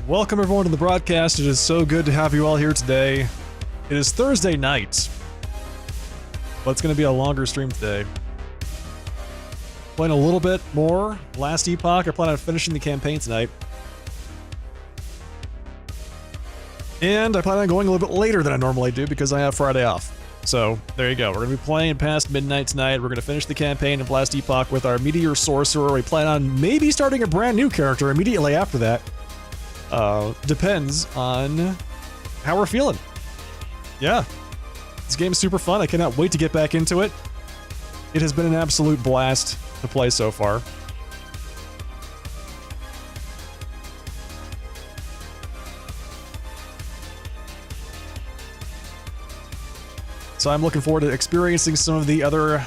Welcome everyone to the broadcast. It is so good to have you all here today. It is Thursday night, but it's going to be a longer stream today. Playing a little bit more last Epoch. I plan on finishing the campaign tonight. And I plan on going a little bit later than I normally do because I have Friday off. So there you go. We're going to be playing past midnight tonight. We're going to finish the campaign of last Epoch with our Meteor Sorcerer. We plan on maybe starting a brand new character immediately after that. Depends on how we're feeling. Yeah. This game is super fun. I cannot wait to get back into it. It has been an absolute blast to play so far. So I'm looking forward to experiencing some of the other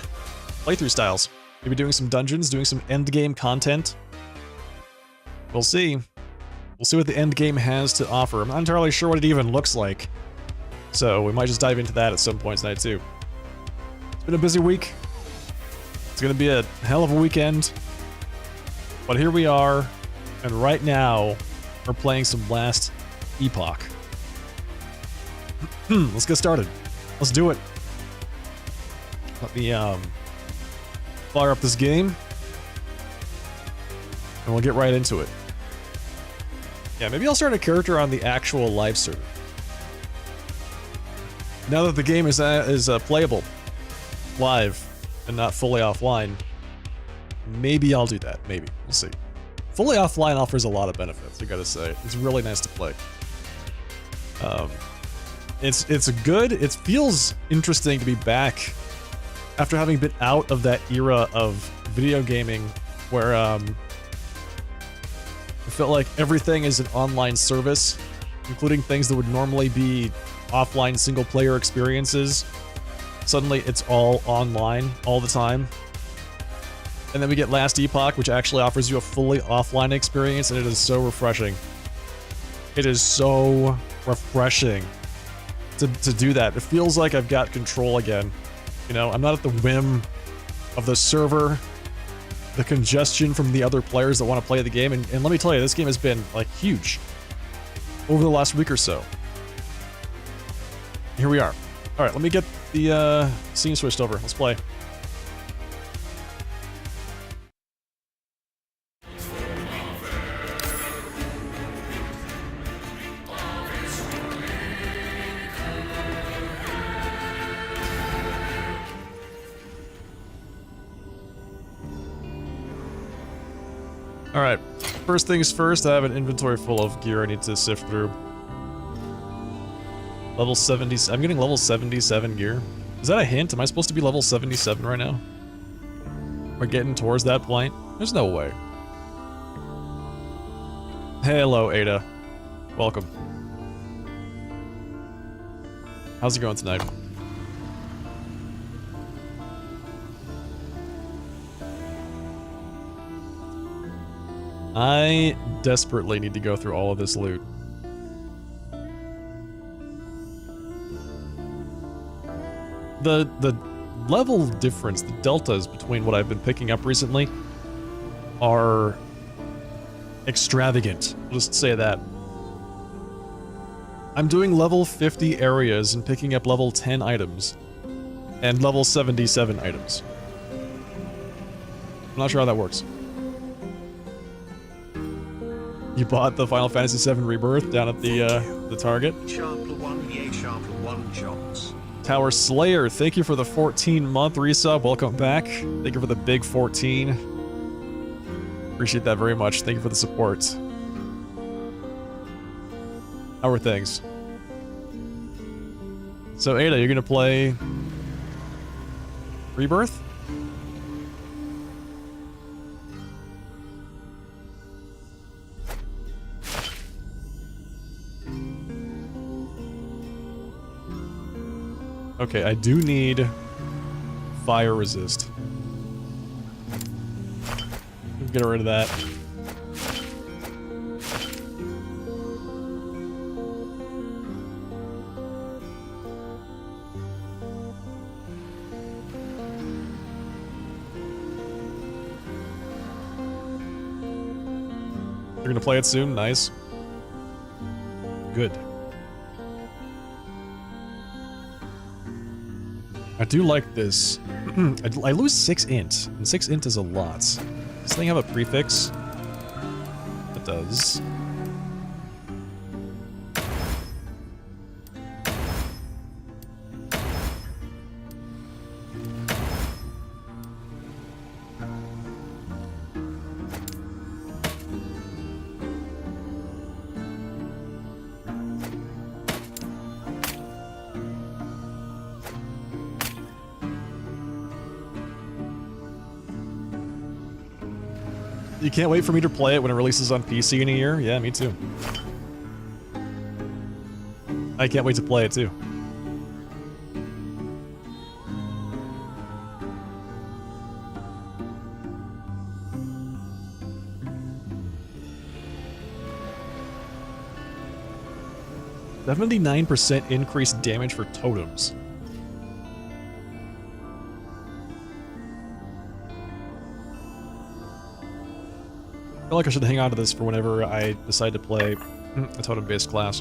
playthrough styles. Maybe doing some dungeons, doing some endgame content. We'll see. We'll see what the endgame has to offer. I'm not entirely sure what it even looks like. So we might just dive into that at some point tonight too. It's been a busy week. It's gonna be a hell of a weekend. But here we are, and right now, we're playing some last Epoch. Let's get started. Let's do it. Let me fire up this game, and we'll get right into it. Yeah, maybe I'll start a character on the actual live server. Now that the game is playable live and not fully offline, maybe I'll do that. Maybe. We'll see. Fully offline offers a lot of benefits, I gotta say. It's really nice to play. It's good. It feels interesting to be back after having been out of that era of video gaming where I felt like everything is an online service, including things that would normally be offline single-player experiences. Suddenly, it's all online all the time. And then we get Last Epoch, which actually offers you a fully offline experience, and it is so refreshing. It is so refreshing to do that. It feels like I've got control again. You know, I'm not at the whim of the server, the congestion from the other players that want to play the game, and let me tell you, this game has been, like, huge over the last week or so. Here we are. Alright, let me get the scene switched over. Let's play. Alright, first things first, I have an inventory full of gear I need to sift through. Level 70, I'm getting level 77 gear. Is that a hint? Am I supposed to be level 77 right now? We're getting towards that point? There's no way. Hello, Ada. Welcome. How's it going tonight? I desperately need to go through all of this loot. The level difference, the deltas between what I've been picking up recently are extravagant. I'll just say that. I'm doing level 50 areas and picking up level 10 items and level 77 items. I'm not sure how that works. You bought the Final Fantasy VII Rebirth down at the Target. Tower Slayer, thank you for the 14-month resub. Welcome back. Thank you for the big 14. Appreciate that very much. Thank you for the support. How are things? So Ada, you're gonna play Rebirth? Okay, I do need fire resist. Get rid of that. You're gonna play it soon? Nice. Good. I do like this. I lose 6 int, and 6 int is a lot. Does this thing have a prefix? It does. You can't wait for me to play it when it releases on PC in a year? Yeah, me too. I can't wait to play it too. "79% increased damage for totems." I feel like I should hang on to this for whenever I decide to play a totem-based class.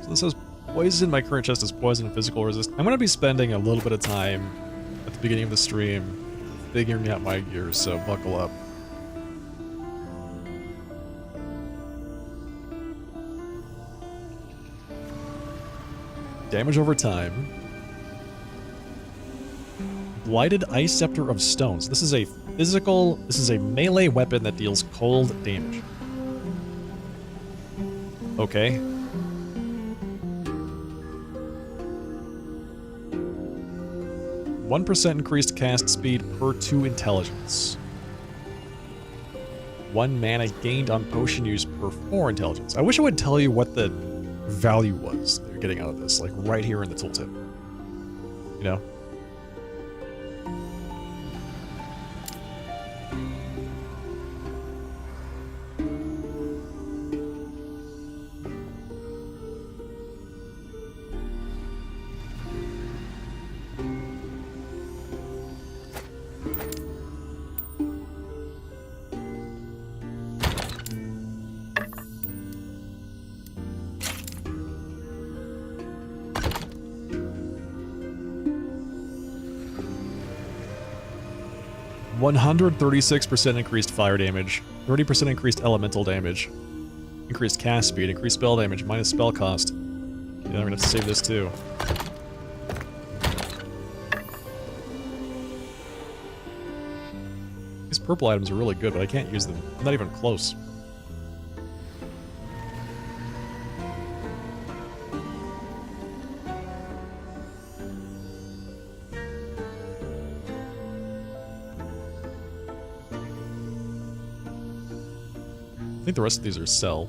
So this says poison. My current chest is poison and physical resist. I'm going to be spending a little bit of time at the beginning of the stream figuring out my gear, so buckle up. Damage over time. Blighted Ice Scepter of Stones. This is a physical, this is a melee weapon that deals cold damage. Okay. %1 increased cast speed per 2 intelligence. 1 mana gained on potion use per 4 intelligence. I wish it would tell you what the value was that you're getting out of this, like right here in the tooltip. You know? %136 increased fire damage, 30% increased elemental damage, increased cast speed, increased spell damage, minus spell cost. Yeah, I'm gonna have to save this too. These purple items are really good, but I can't use them. I'm not even close. I think the rest of these are sell.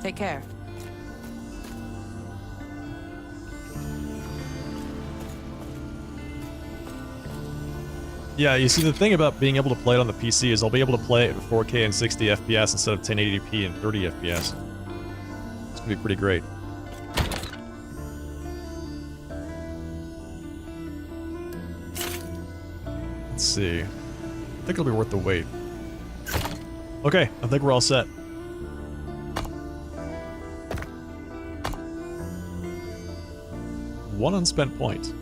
Take care. Yeah, you see, the thing about being able to play it on the PC is I'll be able to play it in 4K and 60 FPS instead of 1080p and 30 FPS. It's gonna be pretty great. Let's see. I think it'll be worth the wait. Okay, I think we're all set. One unspent point.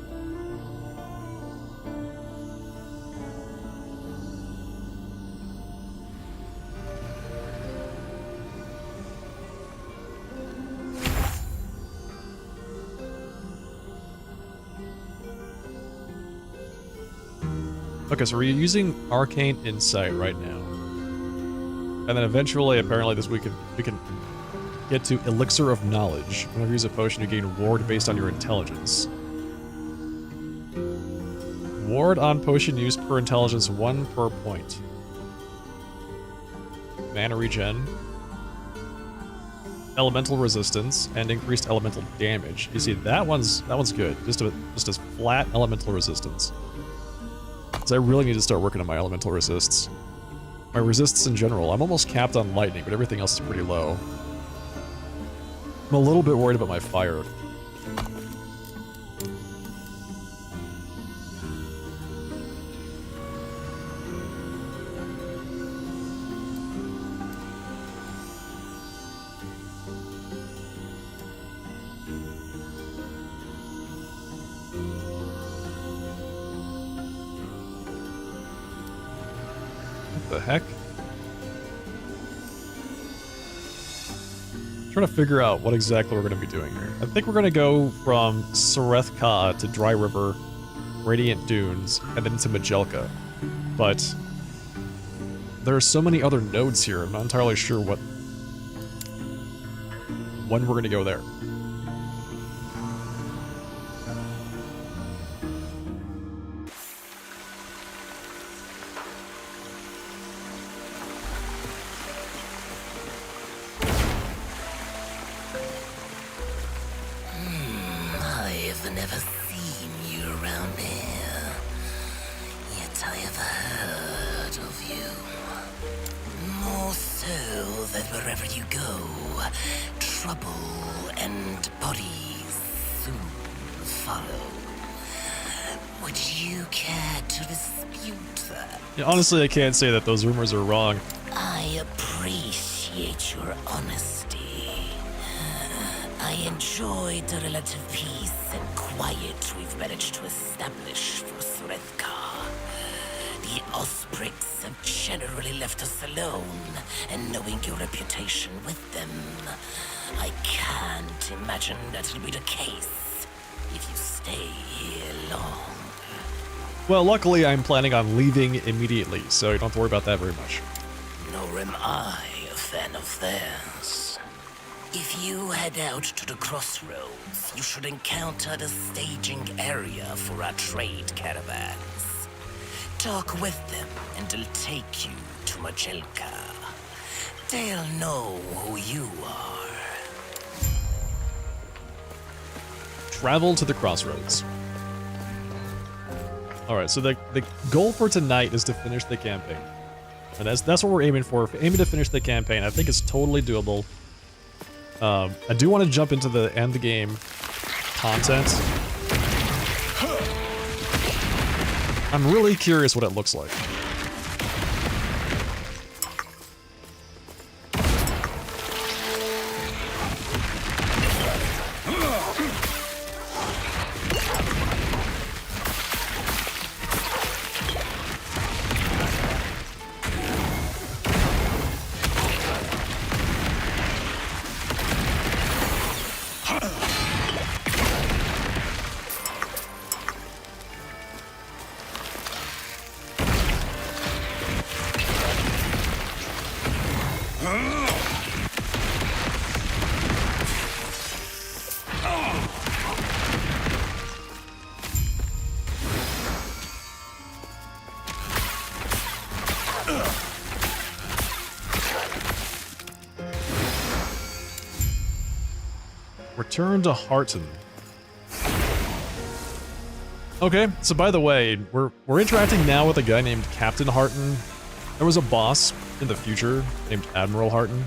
Okay, so we're using Arcane Insight right now. And then eventually, apparently this we can get to Elixir of Knowledge. Whenever you use a potion, you gain ward based on your intelligence. Ward on potion use per intelligence, 1 per point. Mana regen. Elemental resistance and increased elemental damage. You see, that one's good. Just as flat elemental resistance. So I really need to start working on my elemental resists. My resists in general. I'm almost capped on lightning, but everything else is pretty low. I'm a little bit worried about my fire. The heck? Trying to figure out what exactly we're going to be doing here. I think we're going to go from Sorcerer to Dry River, Radiant Dunes, and then to Majelka. But there are so many other nodes here, I'm not entirely sure when we're going to go there. I've never seen you around here, yet I have heard of you. More so that wherever you go, trouble and bodies soon follow. Would you care to dispute that? Yeah, honestly, I can't say that those rumors are wrong. I appreciate your honesty. I enjoyed the relative peace and quiet we've managed to establish for Sorethka. The Ospreys have generally left us alone, and knowing your reputation with them, I can't imagine that'll be the case if you stay here long. Well, luckily I'm planning on leaving immediately, so you don't have to worry about that very much. Nor am I a fan of theirs. If you head out to the crossroads, you should encounter the staging area for our trade caravans. Talk with them and they'll take you to Majelka. They'll know who you are. Travel to the crossroads. Alright, so the goal for tonight is to finish the campaign. And that's what we're aiming for. If we're aiming to finish the campaign, I think it's totally doable. I do want to jump into the end game content. I'm really curious what it looks like. Return to Harton. Okay, so by the way, we're interacting now with a guy named Captain Harton. There was a boss in the future named Admiral Harton.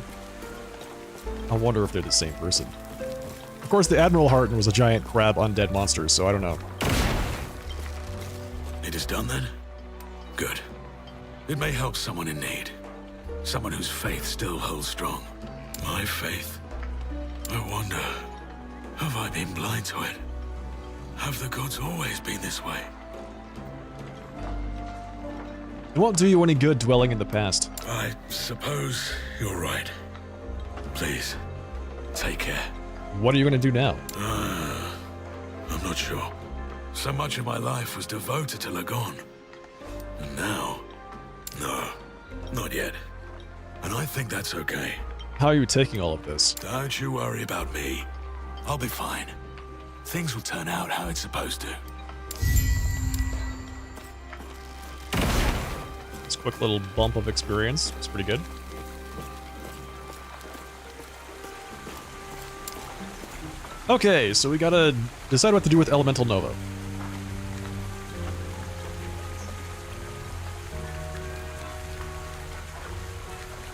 I wonder if they're the same person. Of course, the Admiral Harton was a giant crab undead monster, so I don't know. It is done then? Good. It may help someone in need. Someone whose faith still holds strong. My faith? I wonder, have I been blind to it? Have the gods always been this way? It won't do you any good dwelling in the past. I suppose you're right. Please, take care. What are you going to do now? I'm not sure. So much of my life was devoted to Lagon. And now? No, not yet. And I think that's okay. How are you taking all of this? Don't you worry about me. I'll be fine. Things will turn out how it's supposed to. This quick little bump of experience. It's pretty good. Okay, so we gotta decide what to do with Elemental Nova.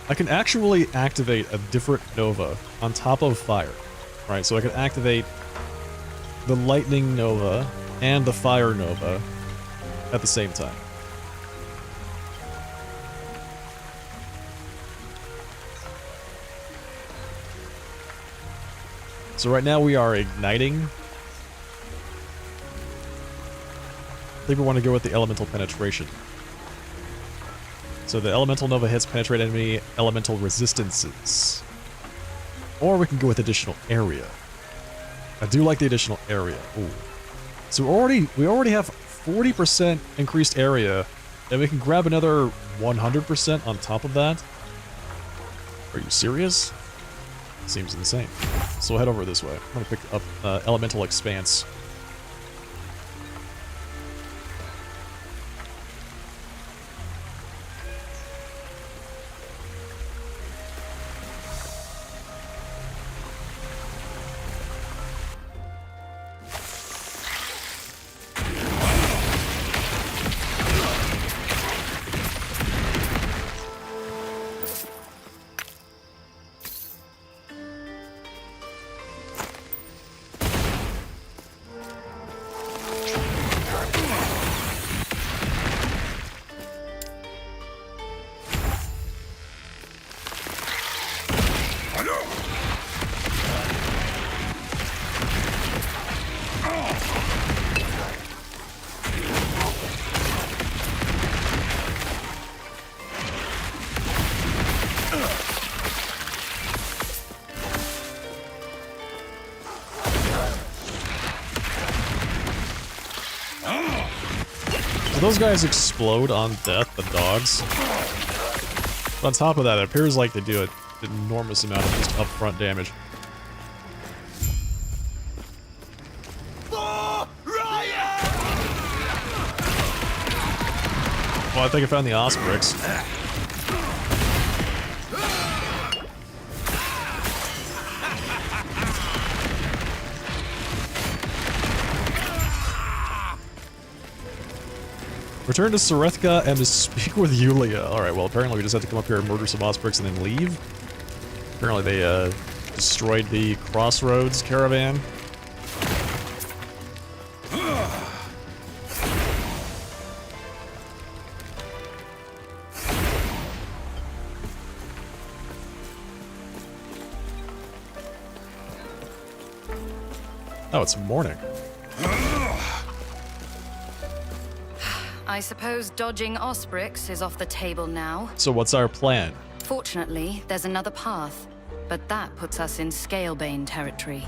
I can actually activate a different Nova on top of fire. Right, so I can activate the Lightning Nova and the Fire Nova at the same time. So right now we are igniting. I think we want to go with the Elemental Penetration. So the Elemental Nova hits penetrate enemy elemental resistances. Or we can go with additional area. I do like the additional area. Ooh. So we already have 40% increased area, and we can grab another 100% on top of that. Are you serious? Seems insane. So we'll head over this way. I'm gonna pick up Elemental Expanse. Those guys explode on death, the dogs. But on top of that, it appears like they do an enormous amount of just upfront damage. Well, I think I found the Osprix. Return to Sorethka and to speak with Yulia. Alright, well apparently we just have to come up here and murder some Osprix and then leave. Apparently they destroyed the Crossroads caravan. Oh, it's morning. I suppose dodging Osprix is off the table now. So what's our plan? Fortunately, there's another path, but that puts us in Scalebane territory.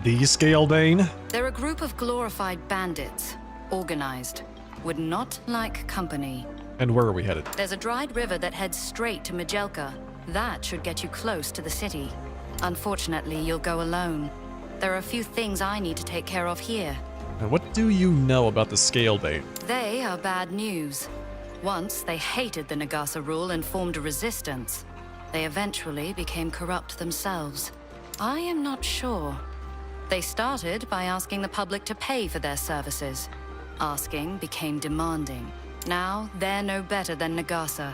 The Scalebane? They're a group of glorified bandits, organized, would not like company. And where are we headed? There's a dried river that heads straight to Majelka. That should get you close to the city. Unfortunately, you'll go alone. There are a few things I need to take care of here. And what do you know about the Scalebane? They are bad news. Once, they hated the Nagasa rule and formed a resistance. They eventually became corrupt themselves. I am not sure. They started by asking the public to pay for their services. Asking became demanding. Now, they're no better than Nagasa.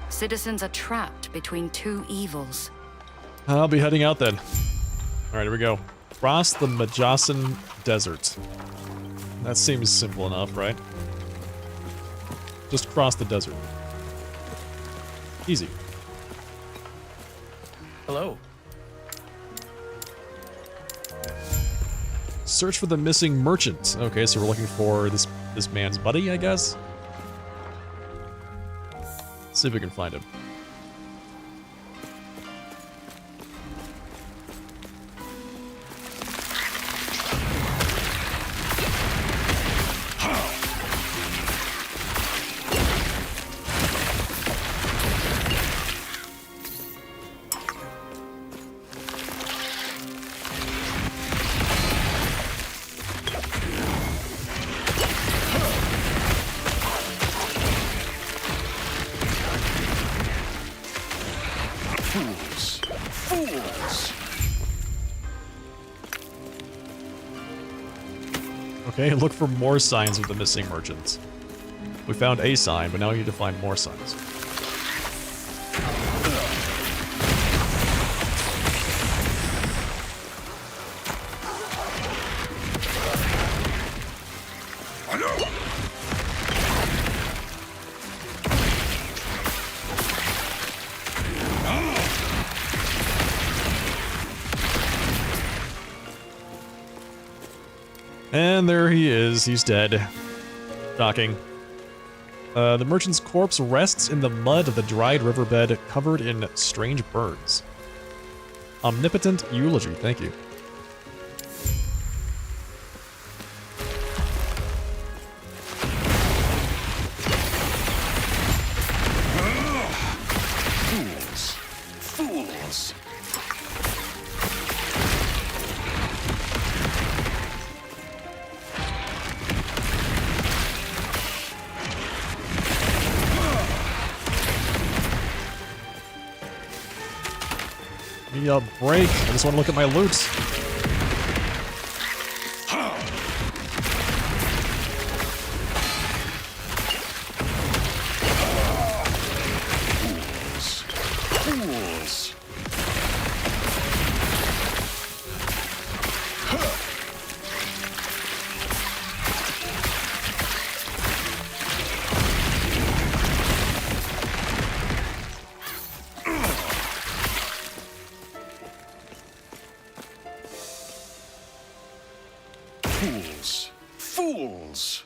Citizens are trapped between two evils. I'll be heading out then. Alright, here we go. Cross the Majasan Desert. That seems simple enough, right? Just cross the desert. Easy. Hello. Search for the missing merchant. Okay, so we're looking for this man's buddy, I guess? Let's see if we can find him. Okay, look for more signs of the missing merchants. We found a sign, but now we need to find more signs. And there he is. He's dead. Shocking. The merchant's corpse rests in the mud of the dried riverbed, covered in strange burns. Omnipotent eulogy. Thank you. Fools! Fools! Give me a break. I just want to look at my loot. Fools! Fools! Fools!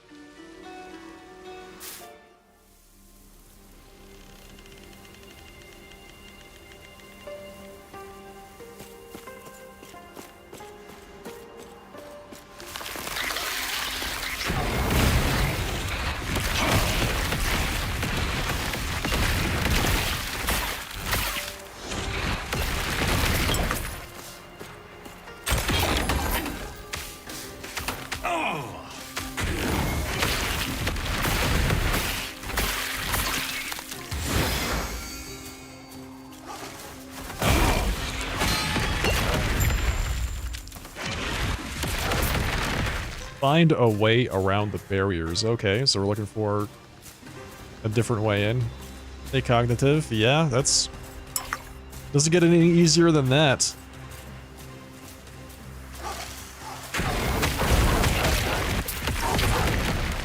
Find a way around the barriers. Okay, so we're looking for a different way in. Stay cognitive. Yeah, that's... doesn't get any easier than that.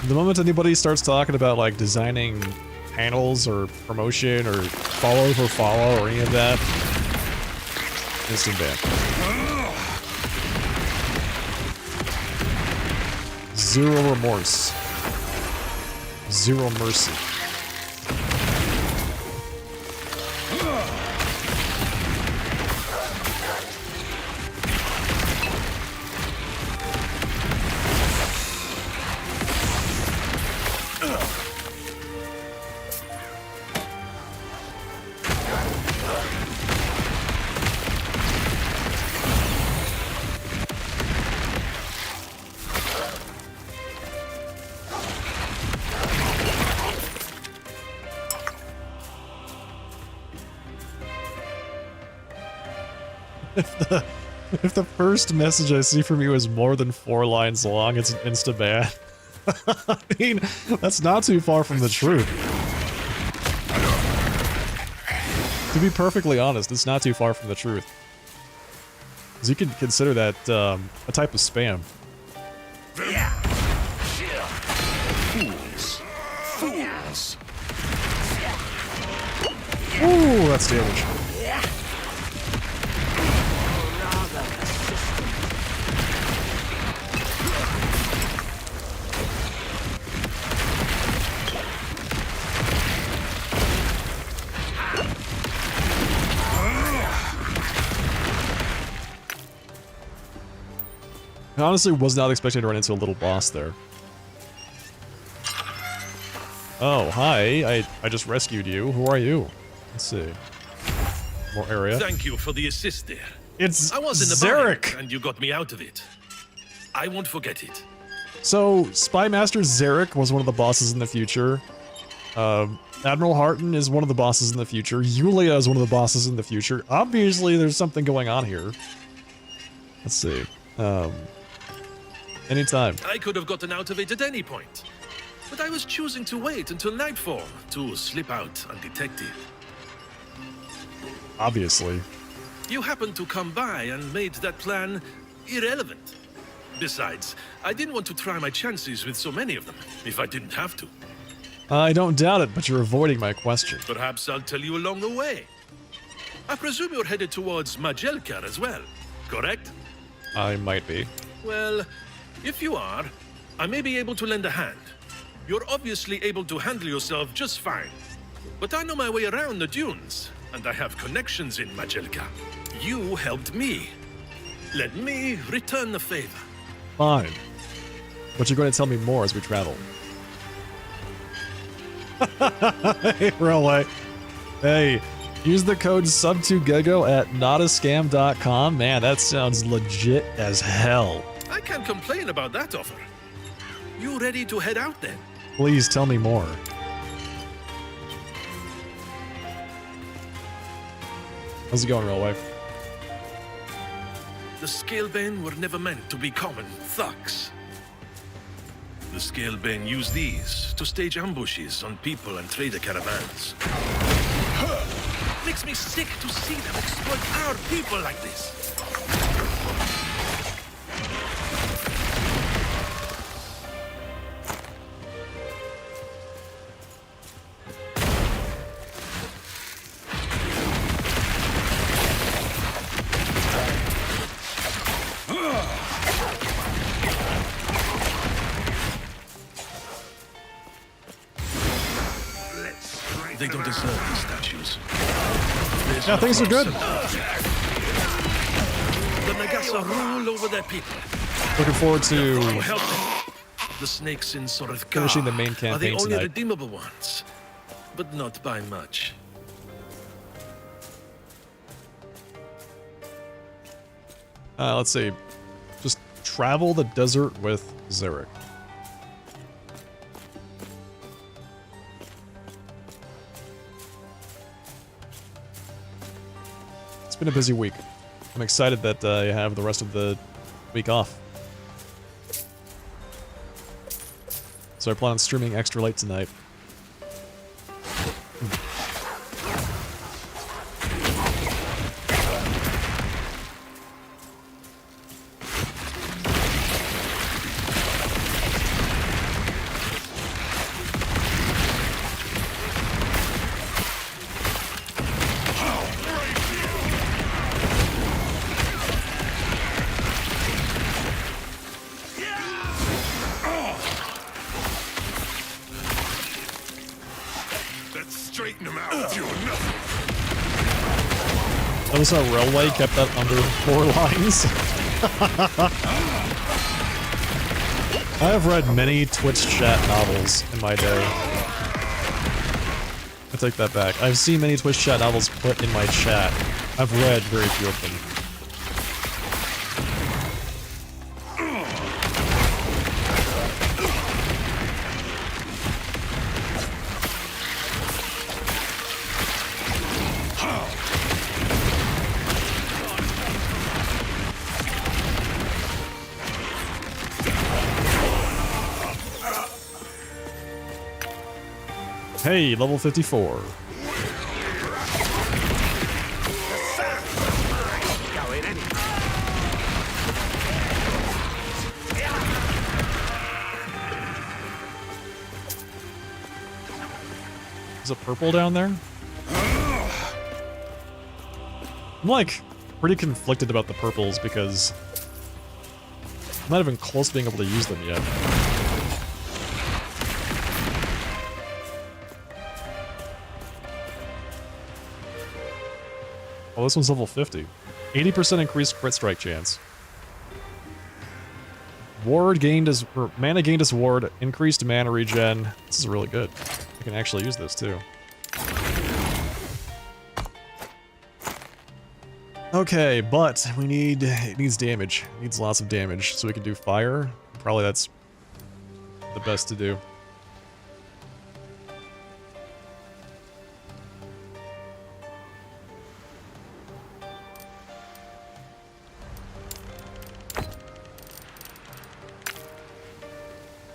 The moment anybody starts talking about, like, designing panels or promotion or follow for follow or any of that, instant ban. Zero remorse. Zero mercy. If the first message I see from you is more than 4 lines long, it's an insta-ban. I mean, that's not too far from the truth. To be perfectly honest, it's not too far from the truth. Because you could consider that a type of spam. Fools! Fools! Ooh, that's damage. I honestly was not expecting to run into a little boss there. Oh, hi. I just rescued you. Who are you? Let's see. More area. Thank you for the assist there. It's I was in the Zarek! bind, and you got me out of it. I won't forget it. So, Spy Master Zarek was one of the bosses in the future. Admiral Harton is one of the bosses in the future. Yulia is one of the bosses in the future. Obviously, there's something going on here. Let's see. Anytime. I could have gotten out of it at any point. But I was choosing to wait until nightfall to slip out undetected. Obviously. You happened to come by and made that plan irrelevant. Besides, I didn't want to try my chances with so many of them, if I didn't have to. I don't doubt it, but you're avoiding my question. Perhaps I'll tell you along the way. I presume you're headed towards Majelka as well, correct? I might be. Well, if you are, I may be able to lend a hand. You're obviously able to handle yourself just fine. But I know my way around the dunes, and I have connections in Majelka. You helped me. Let me return the favor. Fine. But you're going to tell me more as we travel. Hey, Railway. Hey, use the code sub2gego at notascam.com. Man, that sounds legit as hell. I can't complain about that offer. You ready to head out then? Please tell me more. How's it going, Railway? The Scalebane were never meant to be common thugs. The Scalebane use these to stage ambushes on people and trader caravans. Makes me sick to see them exploit our people like this. They don't deserve these statues. Yeah, things are good. The Nagasa rule over their people. Looking forward to Help them. The snakes in Sorcerer finishing the main are the campaign only tonight. redeemable ones, but not by much. Let's see. Just travel the desert with Zarek. It's been a busy week. I'm excited that I have the rest of the week off. So I plan on streaming extra late tonight. Straighten them out. You're nothing. That was how Railway kept that under 4 lines. I have read many Twitch chat novels in my day. I take that back. I've seen many Twitch chat novels put in my chat. I've read very few of them. Hey, level 54. Is it purple down there? I'm like pretty conflicted about the purples because I'm not even close to being able to use them yet. Oh, this one's level 50. 80% increased crit strike chance. Ward gained as mana gained as ward, increased mana regen. This is really good. I can actually use this too. Okay, but we need it needs damage. It needs lots of damage, so we can do fire. Probably that's the best to do.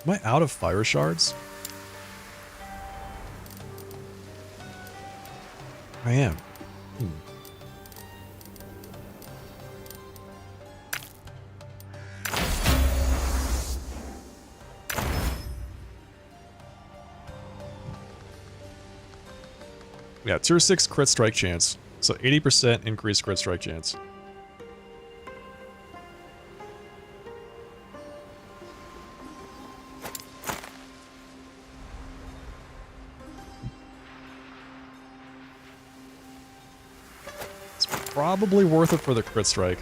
Am I out of fire shards? I am. Yeah, tier 6 crit strike chance. So 80% increased crit strike chance. It's probably worth it for the crit strike.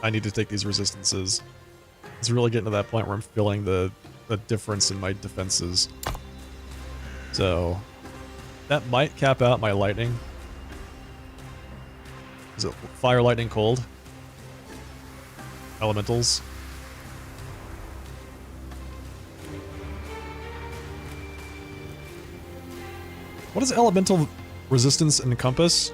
I need to take these resistances. It's really getting to that point where I'm feeling the difference in my defenses. So that might cap out my lightning. Is it fire, lightning, cold? Elementals. What does elemental resistance encompass?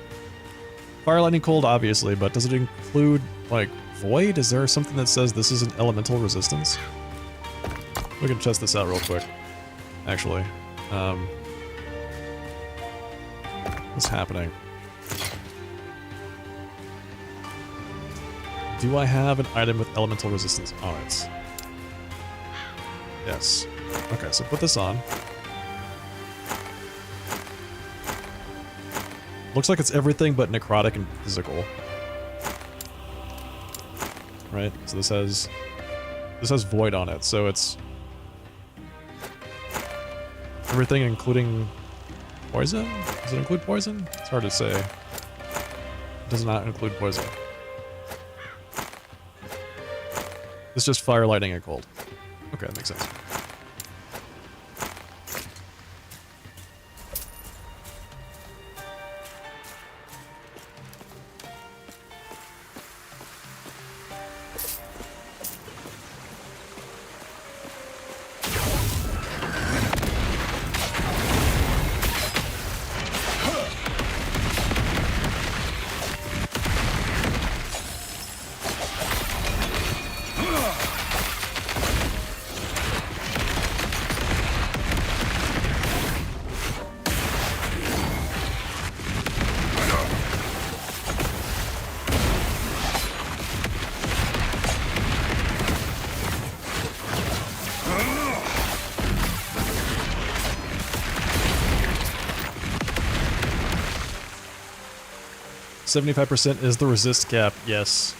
Fire, lightning, cold, obviously, but does it include, like, void? Is there something that says this is an elemental resistance? We can test this out real quick, actually. What's happening? Do I have an item with elemental resistance on it? Yes. Okay, so put this on. Looks like it's everything but necrotic and physical. Right? So this has void on it, so it's everything including poison? Does it include poison? It's hard to say. It does not include poison. It's just fire, lightning, and cold. Okay, that makes sense. %75% is the resist cap, yes.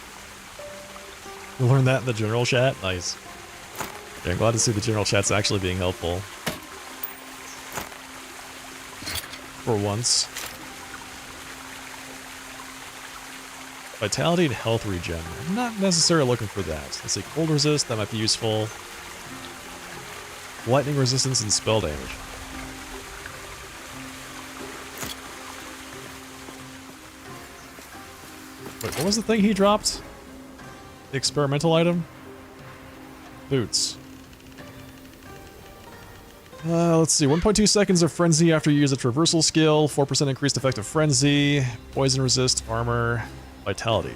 You learned that in the general chat? Nice. Yeah, I'm glad to see the general chat's actually being helpful. For once. Vitality and health regen. I'm not necessarily looking for that. Let's see, cold resist, that might be useful. Lightning resistance and spell damage. Wait, what was the thing he dropped? The experimental item? Boots. Let's see, 1.2 seconds of frenzy after you use a traversal skill, 4% increased effective frenzy, poison resist, armor, vitality.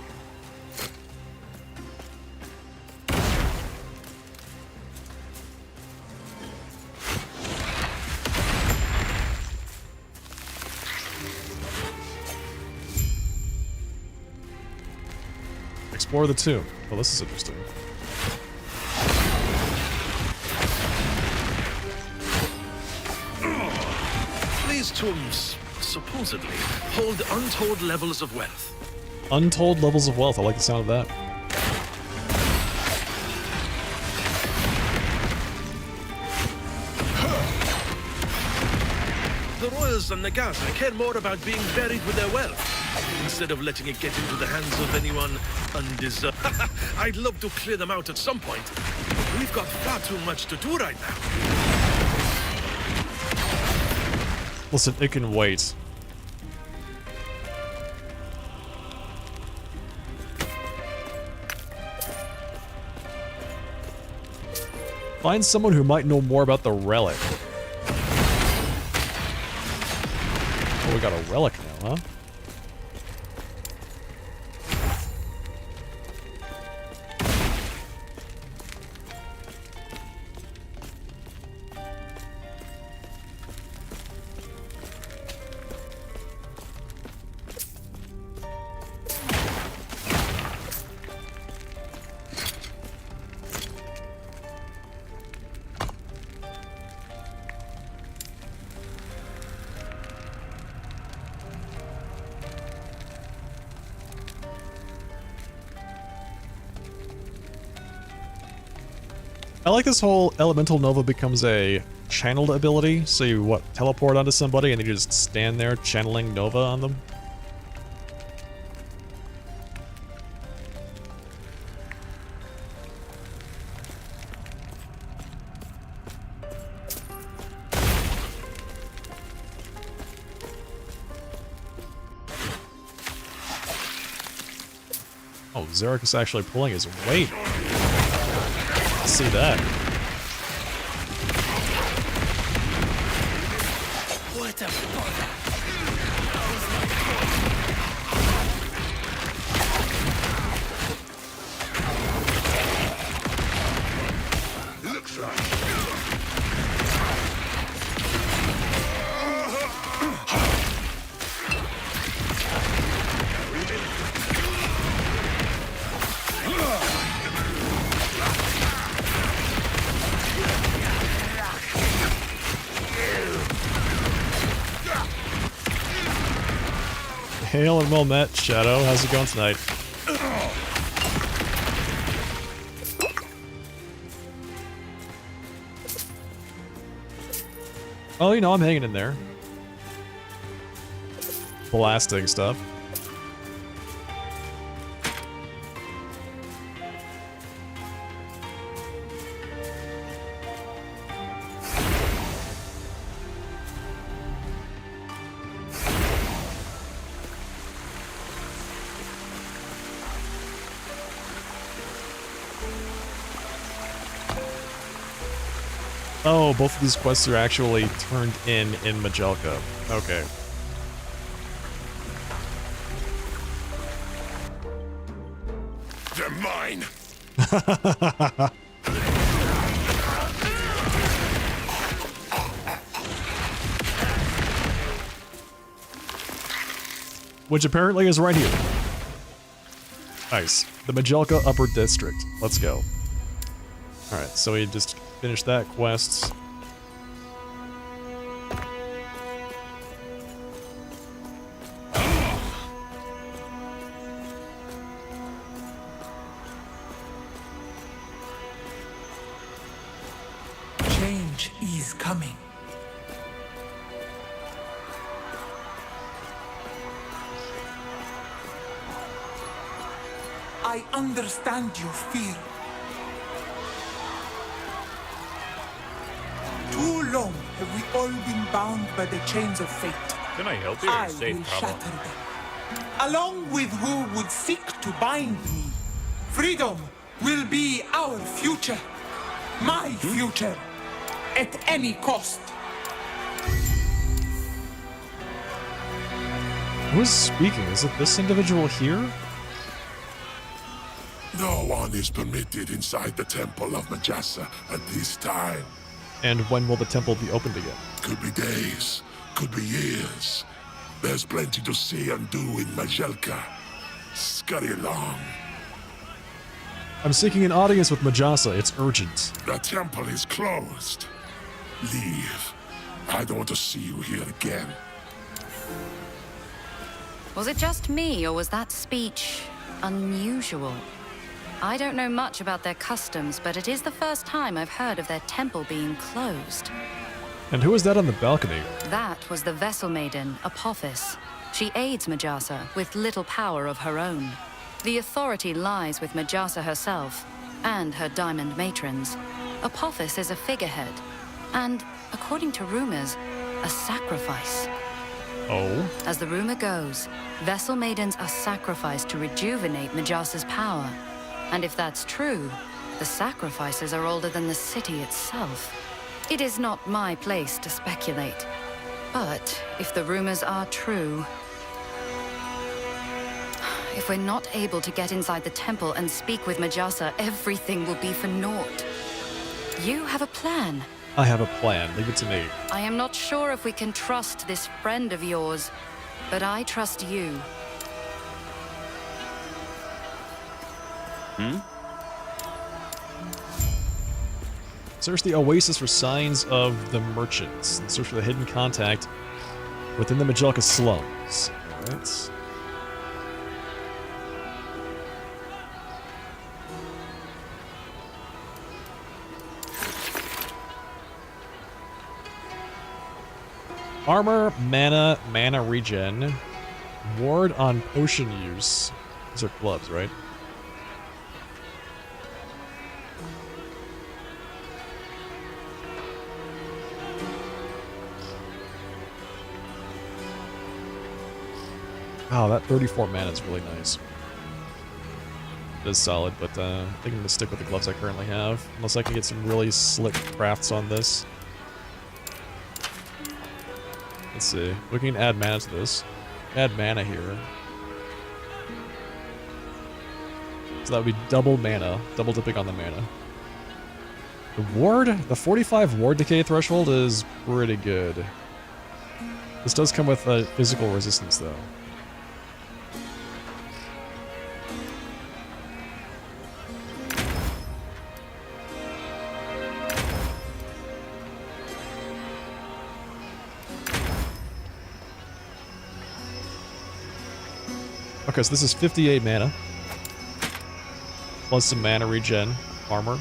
Explore the tomb. Well, this is interesting. These tombs supposedly hold untold levels of wealth. Untold levels of wealth. I like the sound of that. The royals and Nagasa care more about being buried with their wealth, instead of letting it get into the hands of anyone undeserved. I'd love to clear them out at some point, but we've got far too much to do right now. Listen, it can wait. Find someone who might know more about the relic. Oh, we got a relic now, huh? I like this whole Elemental Nova becomes a channeled ability, so you, what, teleport onto somebody and then you just stand there channeling Nova on them? Oh, Zarek is actually pulling his weight. See that. What a bother! Looks like. Hail and well met, Shadow. How's it going tonight? Oh, you know, I'm hanging in there. Blasting stuff. Oh, both of these quests are actually turned in Majelka. Okay. They're mine. Which apparently is right here. Nice. The Majelka Upper District. Let's go. Alright, so we just finished that quest. Change is coming. I understand your fear. Too long have we all been bound by the chains of fate. Can I help you? I Safe will travel. shatter them. Along with who would seek to bind me. Freedom will be our future. My future. At any cost. Who's speaking? Is it this individual here? No one is permitted inside the Temple of Majasa at this time. And when will the temple be opened again? Could be days, could be years. There's plenty to see and do in Majelka. Scurry along. I'm seeking an audience with Majasa. It's urgent. The temple is closed. Leave. I don't want to see you here again. Was it just me, or was that speech unusual? I don't know much about their customs, but it is the first time I've heard of their temple being closed. And who is that on the balcony? That was the vessel maiden, Apophis. She aids Majasa with little power of her own. The authority lies with Majasa herself and her diamond matrons. Apophis is a figurehead, and, according to rumors, a sacrifice. Oh? As the rumor goes, vessel maidens are sacrificed to rejuvenate Majasa's power. And if that's true, The sacrifices are older than the city itself. It is not my place to speculate. But if the rumors are true, if we're not able to get inside the temple and speak with Majasa, everything will be for naught. You have a plan. I have a plan. Leave it to me. I am not sure if we can trust this friend of yours, but I trust you. Search the oasis for signs of the merchants and search for the hidden contact within the Majelica slums. Alright. Armor, mana regen, ward on potion use. These are gloves, right? Wow, that 34 mana is really nice. It is solid, but I think I'm going to stick with the gloves I currently have. Unless I can get some really slick crafts on this. Let's see. We can add mana to this. Add mana here. So that would be double mana. Double dipping on the mana. The ward? The 45 ward decay threshold is pretty good. This does come with a physical resistance, though. Okay, so this is 58 mana. Plus some mana regen, armor.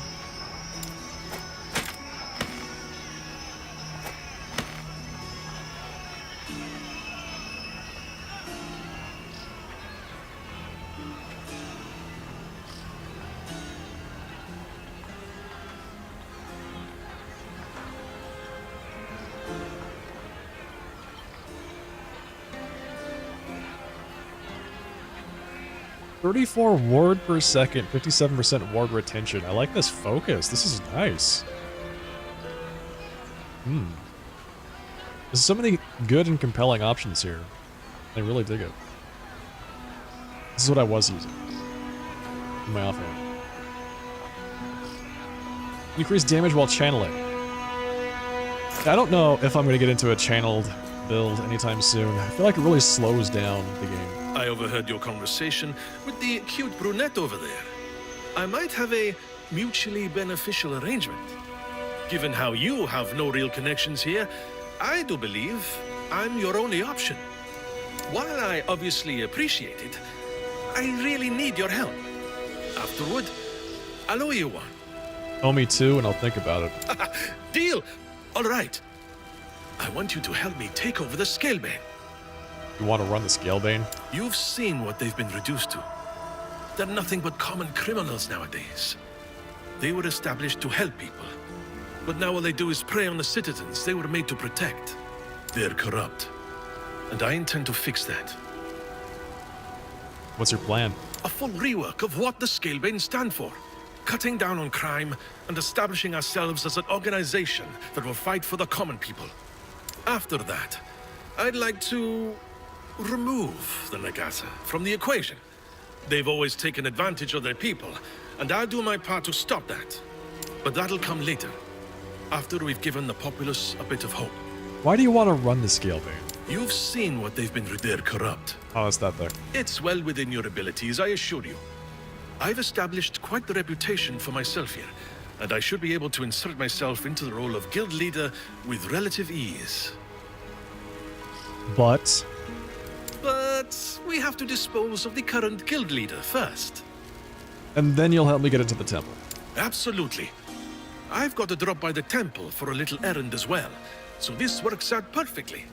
.34 ward per second, 57% ward retention. I like this focus. This is nice. There's so many good and compelling options here. I really dig it. This is what I was using in my offhand. Increase damage while channeling. I don't know if I'm going to get into a channeled build anytime soon. I feel like it really slows down the game. I overheard your conversation with the cute brunette over there. I might have a mutually beneficial arrangement. Given how you have no real connections here, I do believe I'm your only option. While I obviously appreciate it, I really need your help. Afterward, I'll owe you one. Owe me two, and I'll think about it. Deal! All right. I want you to help me take over the Scalebane. You want to run the Scalebane? You've seen what they've been reduced to. They're nothing but common criminals nowadays. They were established to help people. But now all they do is prey on the citizens they were made to protect. They're corrupt. And I intend to fix that. What's your plan? A full rework of what the Scalebane stand for. Cutting down on crime and establishing ourselves as an organization that will fight for the common people. After that, I'd like to remove the Nagasa from the equation. They've always taken advantage of their people, and I'll do my part to stop that. But that'll come later, after we've given the populace a bit of hope. Why do you want to run the Scalebane? You've seen what they've been. They're corrupt. How is that there? It's well within your abilities, I assure you. I've established quite the reputation for myself here, and I should be able to insert myself into the role of guild leader with relative ease. But we have to dispose of the current guild leader first. and then you'll help me get into the temple. Absolutely. I've got to drop by the temple for a little errand as well, so this works out perfectly.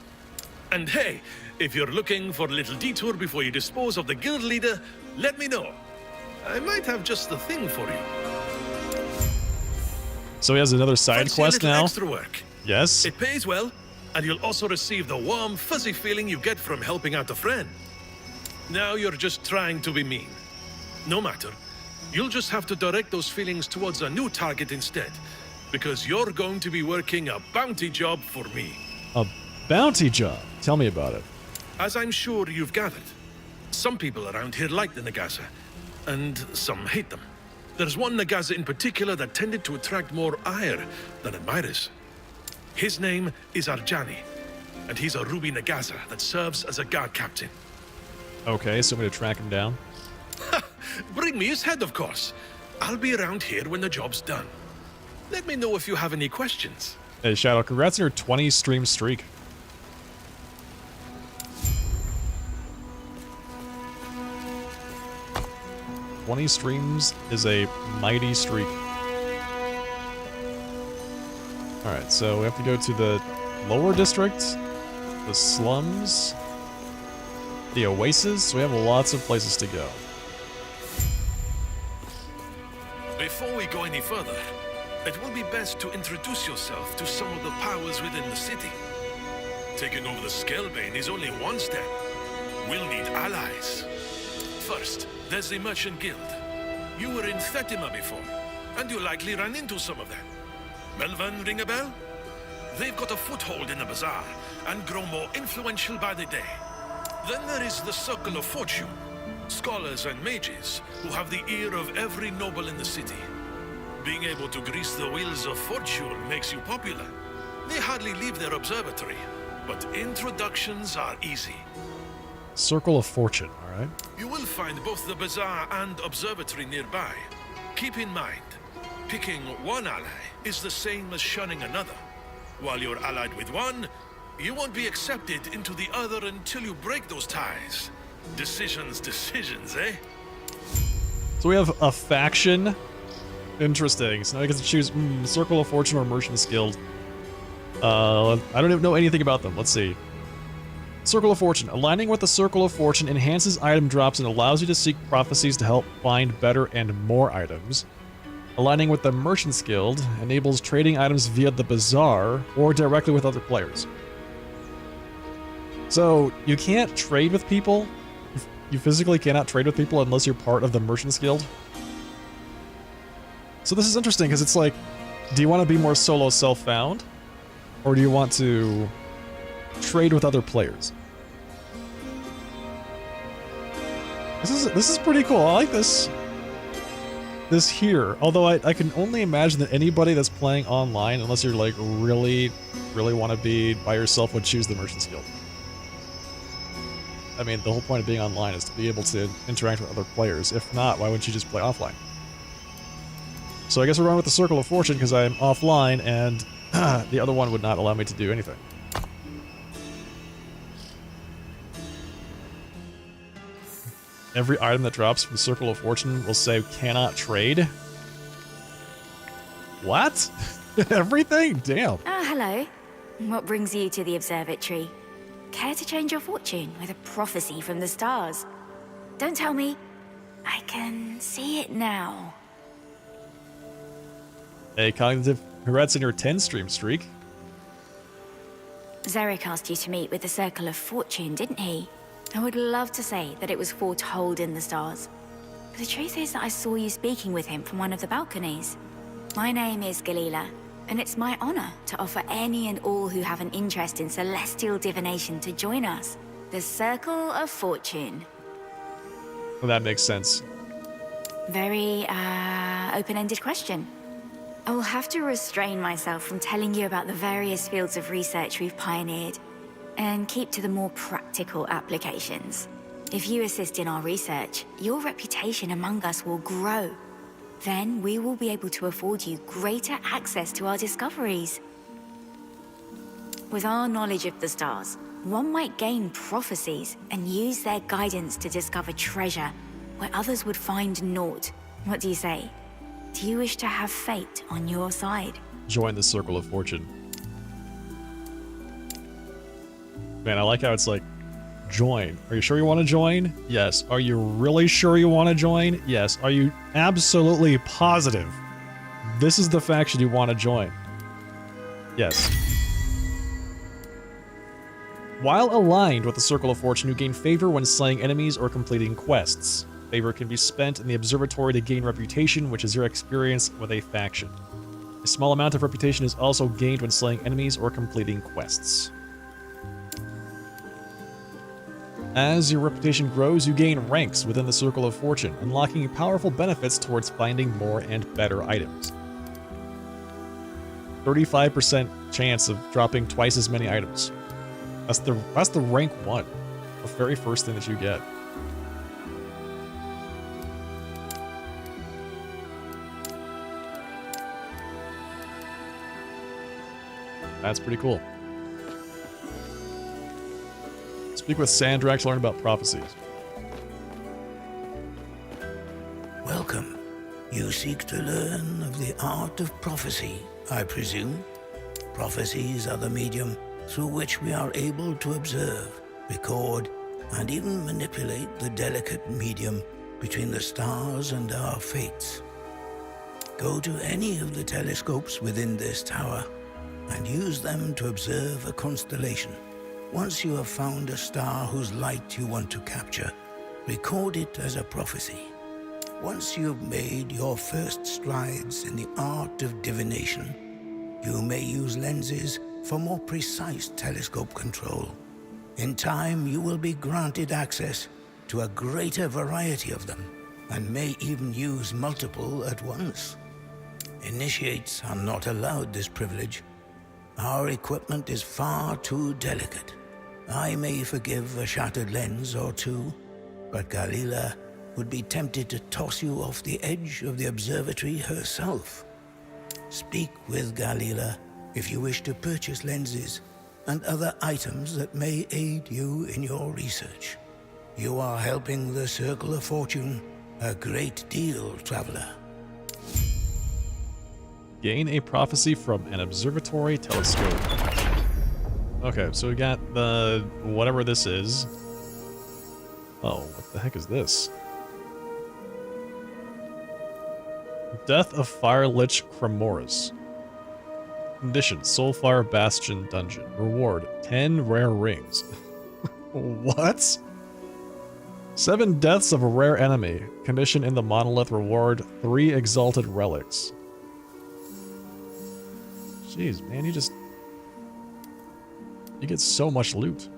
And hey, if you're looking for a little detour before you dispose of the guild leader, let me know. I might have just the thing for you. So he has another side Fancy a quest little now? extra work. Yes? It pays well, and you'll also receive the warm, fuzzy feeling you get from helping out a friend. Now you're just trying to be mean. No matter. You'll just have to direct those feelings towards a new target instead, because you're going to be working a bounty job for me. A bounty job? Tell me about it. As I'm sure you've gathered, some people around here like the Nagasa, and some hate them. There's one Nagasa in particular that tended to attract more ire than admirers. His name is Arjani, and he's a Ruby Nagasa that serves as a guard captain. Okay, so I'm gonna track him down. Bring me his head, of course. I'll be around here when the job's done. Let me know if you have any questions. Hey, Shadow, congrats on your 20 stream streak. "20 streams is a mighty streak." Alright, so we have to go to the lower district, the slums, the oasis, so we have lots of places to go. Before we go any further, it will be best to introduce yourself to some of the powers within the city. Taking over the Scalebane is only one step. We'll need allies. First, there's the Merchant Guild. You were in Thetima before, and you likely ran into some of them. Melvan ring a bell? They've got a foothold in the bazaar, and grow more influential by the day. Then there is the Circle of Fortune. Scholars and mages who have the ear of every noble in the city. Being able to grease the wheels of fortune makes you popular. They hardly leave their observatory, but introductions are easy. Circle of Fortune, alright? You will find both the bazaar and observatory nearby. Keep in mind, picking one ally is the same as shunning another. While you're allied with one, you won't be accepted into the other until you break those ties. Decisions, eh? So we have a faction. Interesting. So now I get to choose Circle of Fortune or Merchant's Guild. I don't even know anything about them. Let's see. Circle of Fortune. Aligning with the Circle of Fortune enhances item drops and allows you to seek prophecies to help find better and more items. Aligning with the Merchant's Guild enables trading items via the bazaar or directly with other players. So you can't trade with people. You physically cannot trade with people unless you're part of the Merchant's Guild. So this is interesting because it's like, do you want to be more solo self-found? Or do you want to trade with other players? This is pretty cool. I like this here. Although I can only imagine that anybody that's playing online, unless you're like really want to be by yourself, would choose the Merchant's Guild. I mean, the whole point of being online is to be able to interact with other players. If not, why wouldn't you just play offline? So I guess we're going with the Circle of Fortune because I'm offline and the other one would not allow me to do anything. Every item that drops from the Circle of Fortune will say cannot trade. What? Everything? Damn. Hello. What brings you to the observatory? Care to change your fortune with a prophecy from the stars? Don't tell me. I can see it now. Hey, Cognitive, congrats on your 10 stream streak. Zarek asked you to meet with the Circle of Fortune, didn't he? I would love to say that it was foretold in the stars. But the truth is that I saw you speaking with him from one of the balconies. My name is Galila, and it's my honor to offer any and all who have an interest in celestial divination to join us. The Circle of Fortune. Well, that makes sense. Very, open-ended question. I will have to restrain myself from telling you about the various fields of research we've pioneered, and keep to the more practical applications. If you assist in our research, your reputation among us will grow. Then we will be able to afford you greater access to our discoveries. With our knowledge of the stars, one might gain prophecies and use their guidance to discover treasure where others would find naught. What do you say? Do you wish to have fate on your side? Join the Circle of Fortune. Man, I like how it's like, join. Are you sure you want to join? Yes. Are you really sure you want to join? Yes. Are you absolutely positive this is the faction you want to join? Yes. While aligned with the Circle of Fortune, you gain favor when slaying enemies or completing quests. Favor can be spent in the observatory to gain reputation, which is your experience with a faction. A small amount of reputation is also gained when slaying enemies or completing quests. As your reputation grows, you gain ranks within the Circle of Fortune, unlocking powerful benefits towards finding more and better items. 35% chance of dropping twice as many items. That's the rank 1. The very first thing that you get. That's pretty cool. Speak with Sandrak to learn about prophecies. Welcome. You seek to learn of the art of prophecy, I presume? Prophecies are the medium through which we are able to observe, record, and even manipulate the delicate medium between the stars and our fates. Go to any of the telescopes within this tower and use them to observe a constellation. Once you have found a star whose light you want to capture, record it as a prophecy. Once you've made your first strides in the art of divination, you may use lenses for more precise telescope control. In time, you will be granted access to a greater variety of them, and may even use multiple at once. Initiates are not allowed this privilege. Our equipment is far too delicate. I may forgive a shattered lens or two, but Galila would be tempted to toss you off the edge of the observatory herself. Speak with Galila if you wish to purchase lenses and other items that may aid you in your research. You are helping the Circle of Fortune a great deal, traveler. Gain a prophecy from an observatory telescope. Okay, so we got the whatever this is. Oh, what the heck is this? Death of Fire Lich Cremoris. Condition: Soulfire Bastion Dungeon. Reward: 10 rare rings. What? 7 deaths of a rare enemy. Condition in the monolith. Reward: 3 exalted relics. Jeez, man, you get so much loot.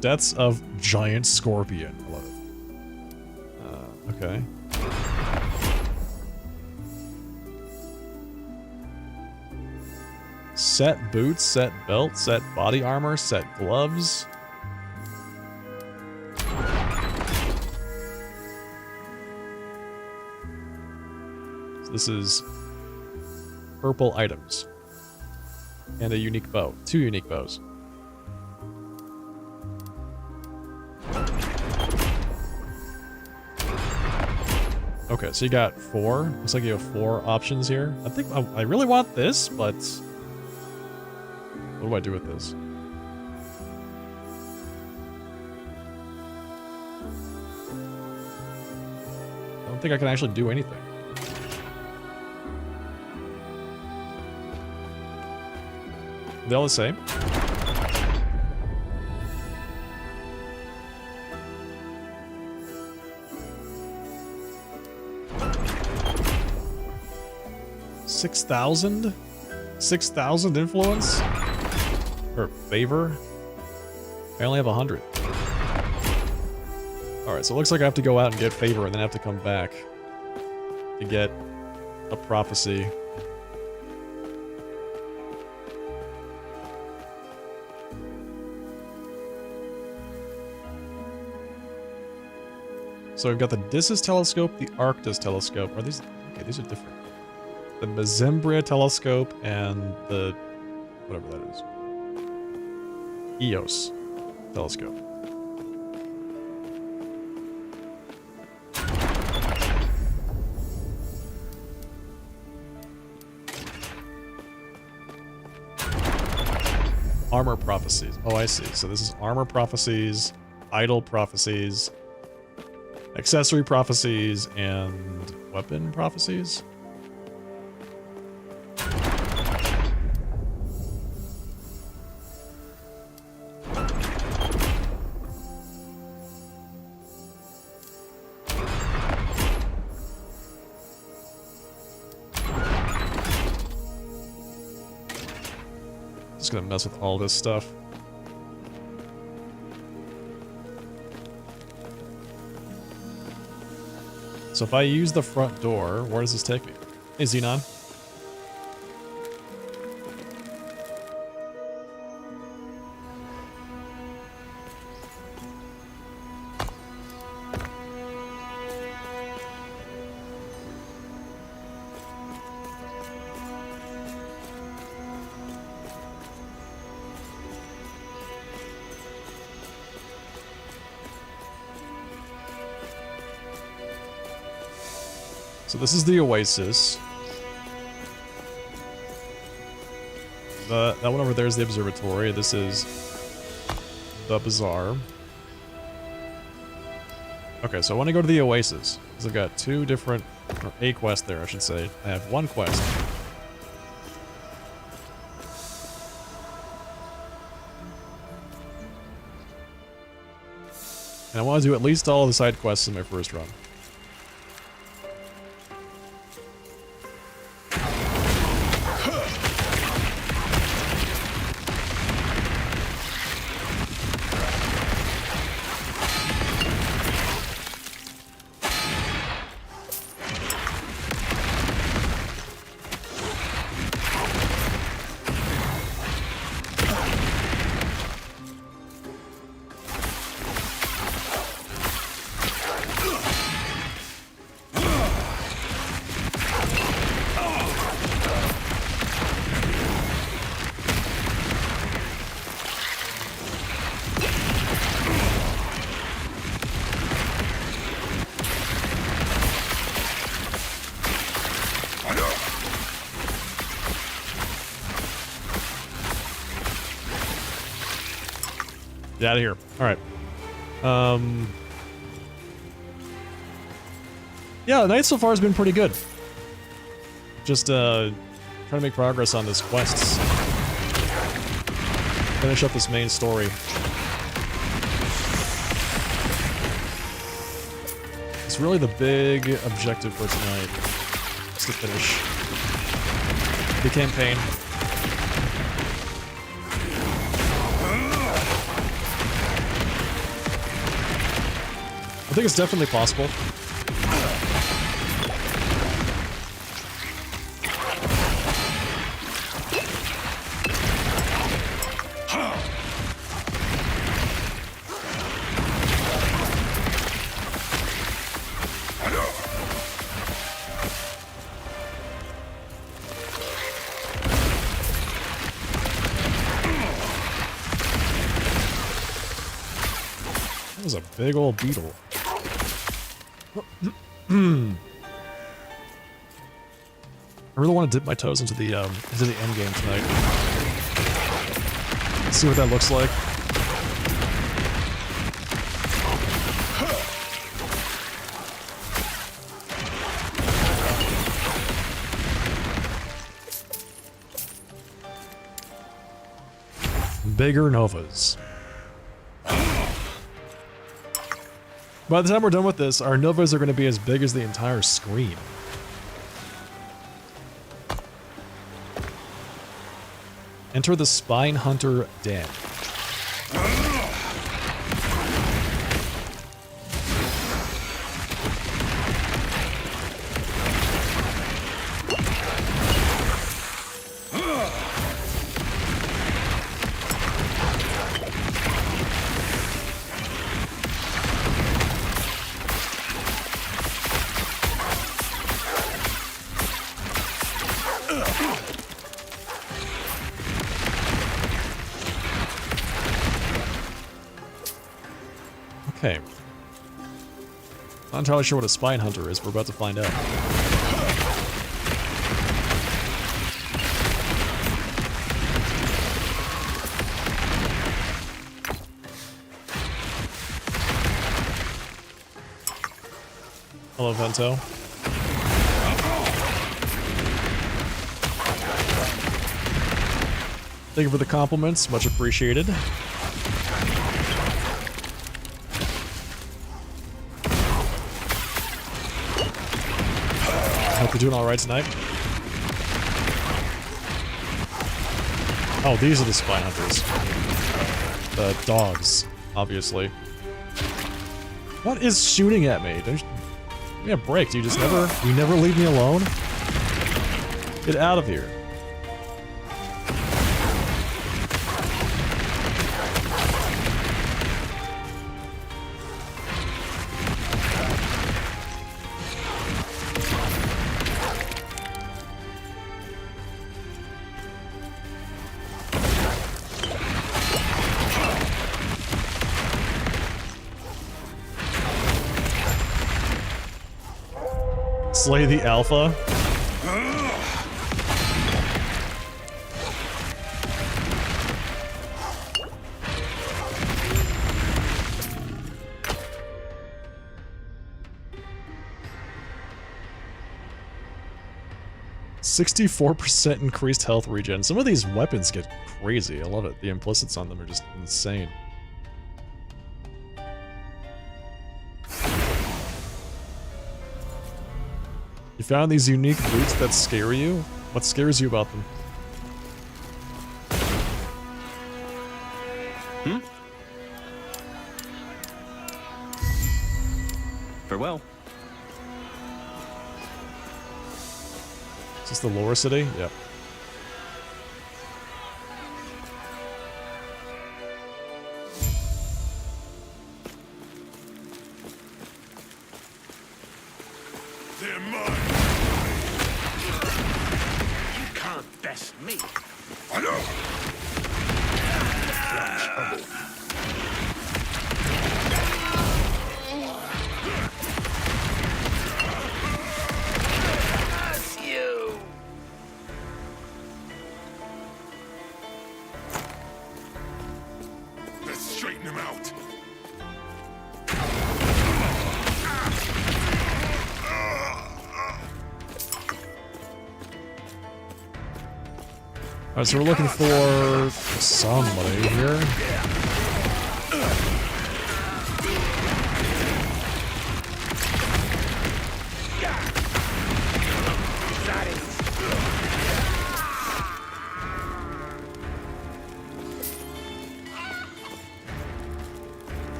Deaths of Giant Scorpion. I love it. Okay. Set boots, set belt, set body armor, set gloves. So this is purple items. And a unique bow. 2 unique bows. Okay, so you got 4. Looks like you have 4 options here. I think I really want this, but what do I do with this? I don't think I can actually do anything. Are they all the same? $6,000? 6,000 influence? Or favor? I only have 100. Alright, so it looks like I have to go out and get favor and then have to come back to get a prophecy. So we've got the Disses telescope, the Arctus telescope. Are these... Okay, these are different. The Mazimbria telescope and the... whatever that is. EOS telescope. Armor prophecies. Oh, I see. So this is armor prophecies, idol prophecies, accessory prophecies, and weapon prophecies. Just gonna mess with all this stuff. So if I use the front door, where does this take me? Hey, Xenon. So this is the Oasis. That one over there is the observatory. This is the bazaar. Okay, so I want to go to the Oasis, because I've got two different, or a quest there, I should say. I have one quest. And I want to do at least all of the side quests in my first run. Get out of here. Alright. Yeah, the night so far has been pretty good. Just, trying to make progress on this quests. Finish up this main story. It's really the big objective for tonight. Is to finish the campaign. I think it's definitely possible. That was a big old beetle. I really want to dip my toes into the end game tonight. See what that looks like. Bigger novas. By the time we're done with this, our novas are going to be as big as the entire screen. Enter the Spine Hunter Den. Okay. Not entirely sure what a Spine Hunter is. We're about to find out. Hello, Vento. Thank you for the compliments. Much appreciated. Hope you're doing all right tonight. Oh, these are the spy hunters. The dogs, obviously. What is shooting at me? Give me a break. You never leave me alone? Get out of here. Slay the alpha. %64% increased health regen. Some of these weapons get crazy. I love it. The implicits on them are just insane. You found these unique boots that scare you? What scares you about them? Farewell. Is this the lower city? Yep. They're mine. You can't best me. I know. That's you. Let's straighten him out. Alright, so we're looking for somebody here.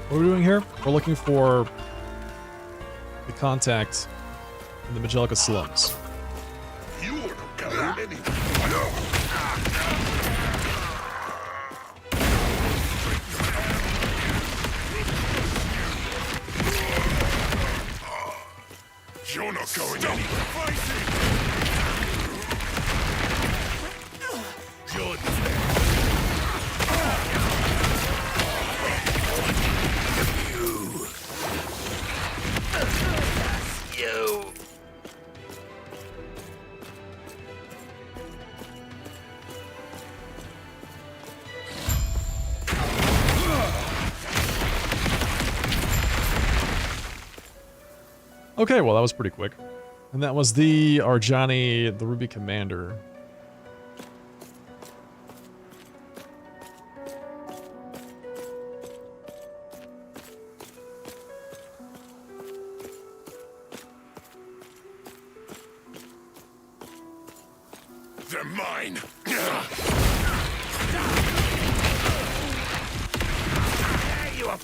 What are we doing here? We're looking for the contact in the Majelica slums. You wouldn't got anything. I know. You're not going anywhere. You're You. Okay, well that was pretty quick. And that was the Arjani, the Ruby Commander. They're mine. You are.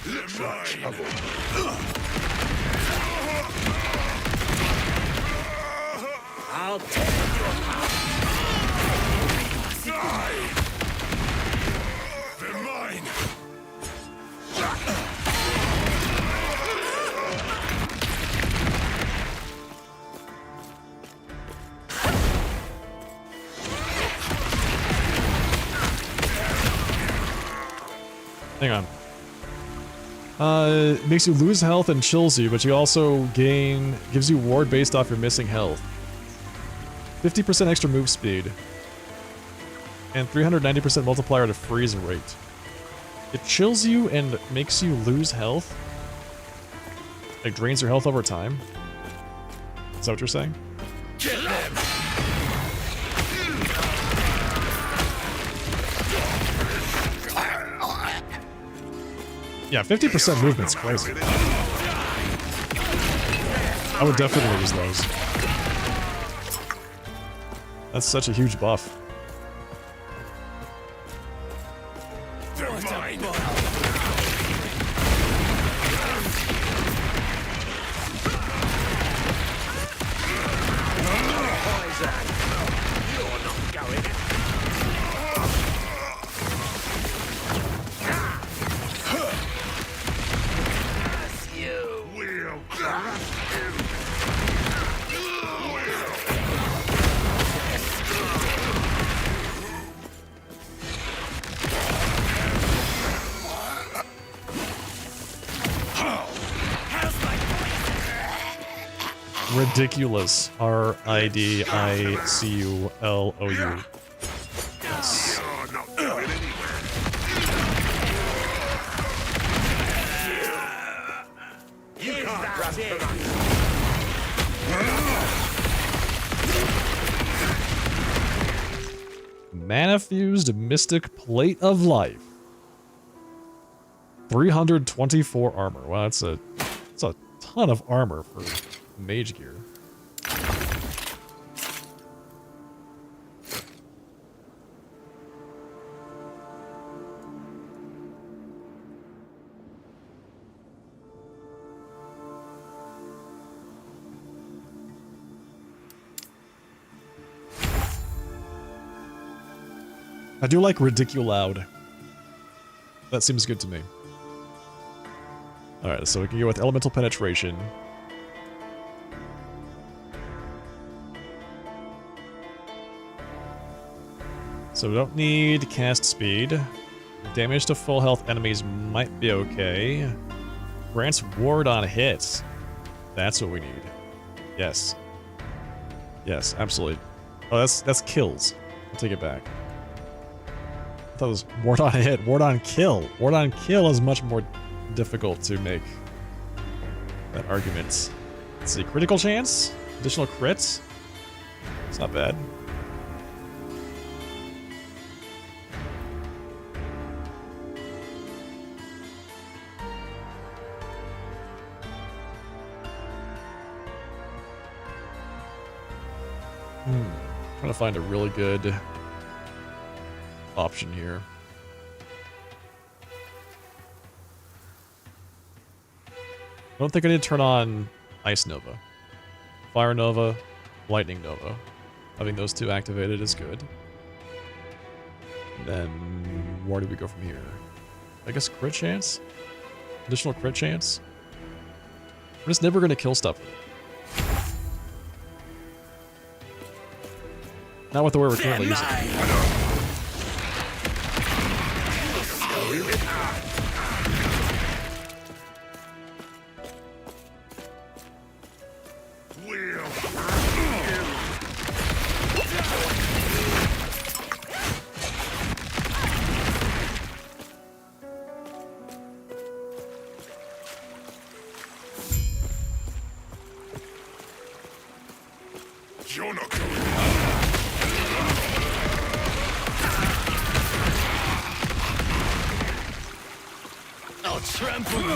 They're mine. I'll tear you apart. Die. They're mine. Hang on. It makes you lose health and chills you, but you also gives you ward based off your missing health. 50% extra move speed. And 390% multiplier to freeze rate. It chills you and makes you lose health? Like drains your health over time? Is that what you're saying? Kill them. Yeah, 50% movement's crazy. I would definitely use those. That's such a huge buff. Ridiculous. R-I-D-I-C-U-L-O-U. Yes. You're not going anywhere. You can't run from us. Mana-fused Mystic Plate of Life. 324 armor. Wow, that's a ton of armor for mage gear. I do like Ridiculoud. That seems good to me. Alright, so we can go with Elemental Penetration. So we don't need cast speed. Damage to full health enemies might be okay. Grants ward on hits. That's what we need. Yes. Yes, absolutely. Oh, that's kills. I'll take it back. I thought it was ward on hit, ward on kill. Ward on kill is much more difficult to make that argument. Let's see, critical chance? Additional crits? It's not bad. Trying to find a really good option here. I don't think I need to turn on Ice Nova. Fire Nova, Lightning Nova. Having those two activated is good. And then where do we go from here? I guess crit chance? Additional crit chance? We're just never going to kill stuff. Not with the way we're currently using it. You're not going. I'll trample you.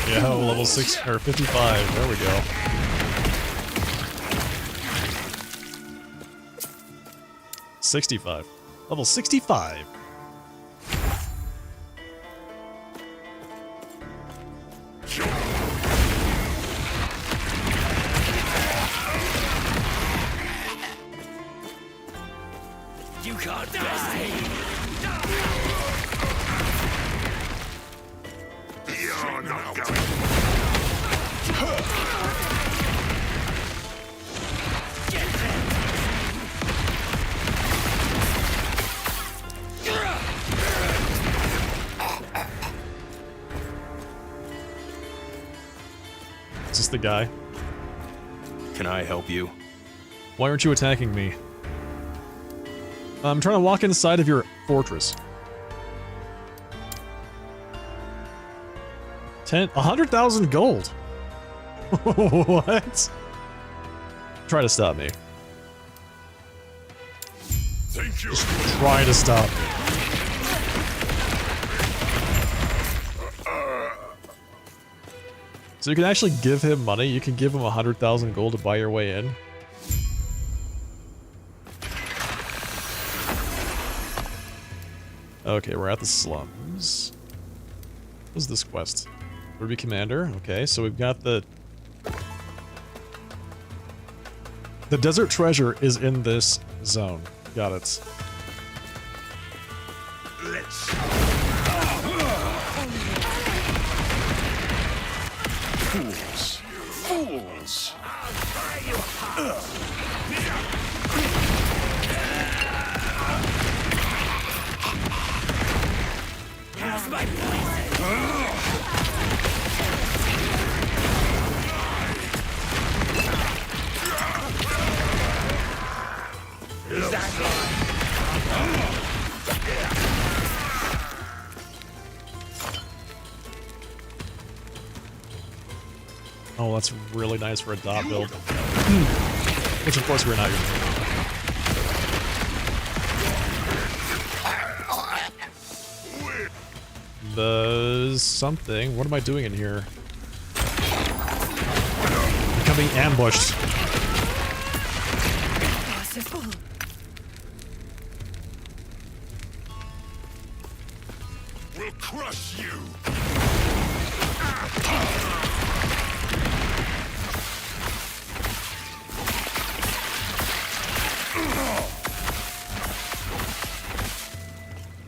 Yeah, level 6 or 55. There we go. $65. Level 65. You can't die. You're not going. Is this the guy? Can I help you? Why aren't you attacking me? I'm trying to walk inside of your fortress. 100,000 gold. What? Try to stop me. Thank you. Try to stop me. So you can actually give him money. You can give him 100,000 gold to buy your way in. Okay, we're at the slums. What's this quest? Ruby Commander. Okay, so we've got the desert treasure is in this zone. Got it. Let's. Fools! Fools! How's my poison? Oh, that's really nice for a dot build. Which of course we're not using. The something. What am I doing in here? Becoming ambushed. We'll crush you!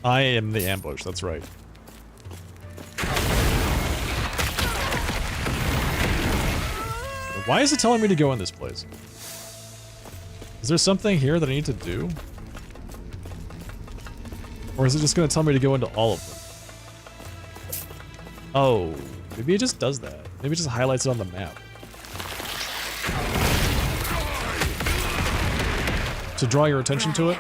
I am the ambush, that's right. Why is it telling me to go in this place? Is there something here that I need to do? Or is it just going to tell me to go into all of them? Oh, maybe it just does that. Maybe it just highlights it on the map. To draw your attention to it?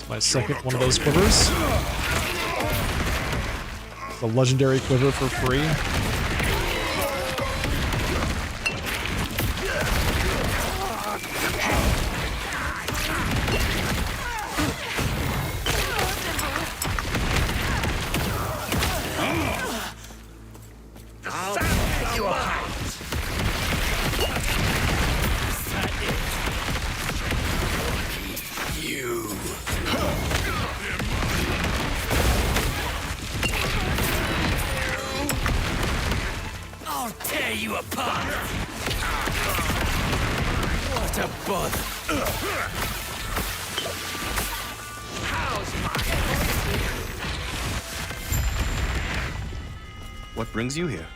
My second one of those quivers. The legendary quiver for free. What brings you here?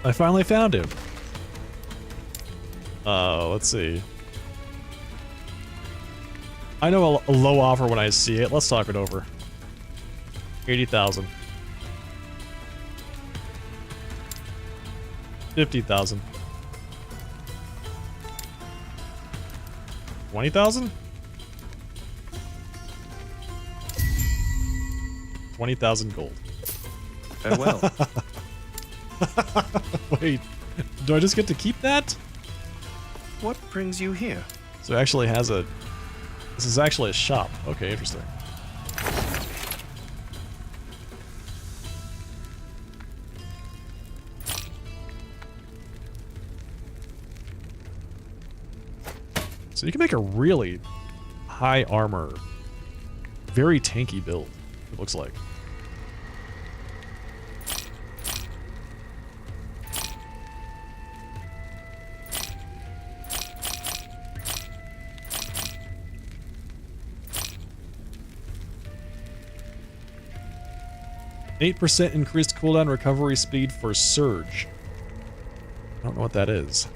I finally found him. Let's see. I know a low offer when I see it. Let's talk it over. 80,000. 50,000. 20,000? 20,000 gold. Farewell. Wait, do I just get to keep that? What brings you here? So it actually has a... This is actually a shop. Okay, interesting. So you can make a really high armor, very tanky build, it looks like. %8 increased cooldown recovery speed for Surge. I don't know what that is.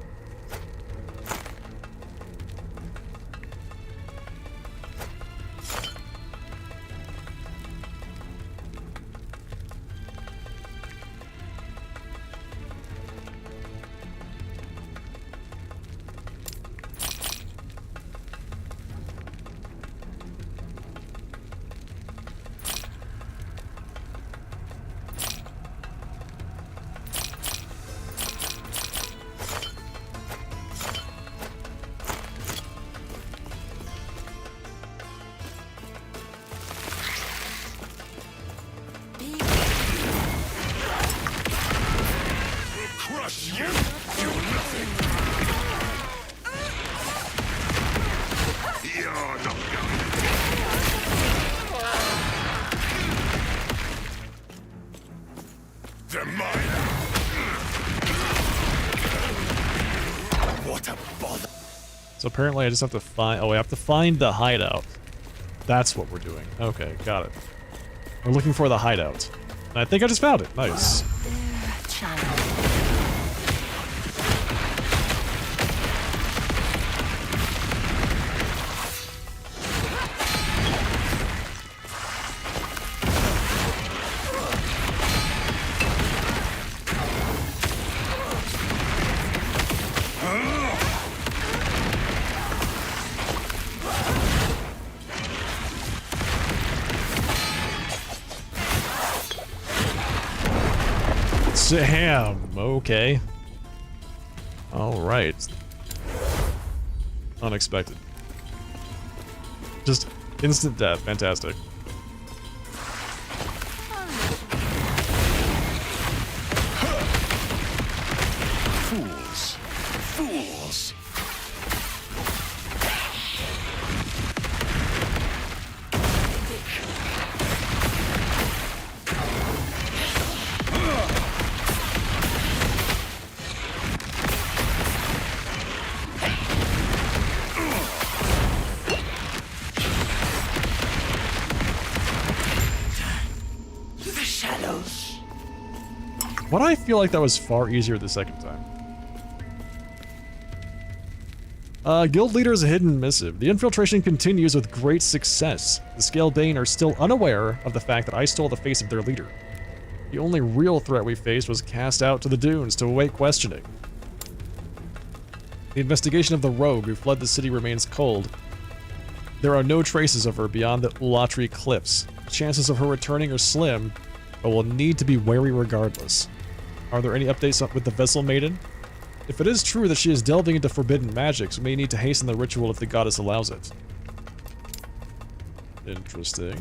apparently I just have to find... Oh, I have to find the hideout. That's what we're doing. Okay, got it. We're looking for the hideout. And I think I just found it. Nice. Damn, okay. Alright. Unexpected. Just instant death, fantastic. Fools. Fools. Why do I feel like that was far easier the second time? Guild leader is a hidden missive. The infiltration continues with great success. The Scalebane are still unaware of the fact that I stole the face of their leader. The only real threat we faced was cast out to the dunes to await questioning. The investigation of the rogue who fled the city remains cold. There are no traces of her beyond the Ulatri cliffs. Chances of her returning are slim, but will need to be wary regardless. Are there any updates with the Vessel Maiden? If it is true that she is delving into forbidden magics, we may need to hasten the ritual if the goddess allows it. Interesting.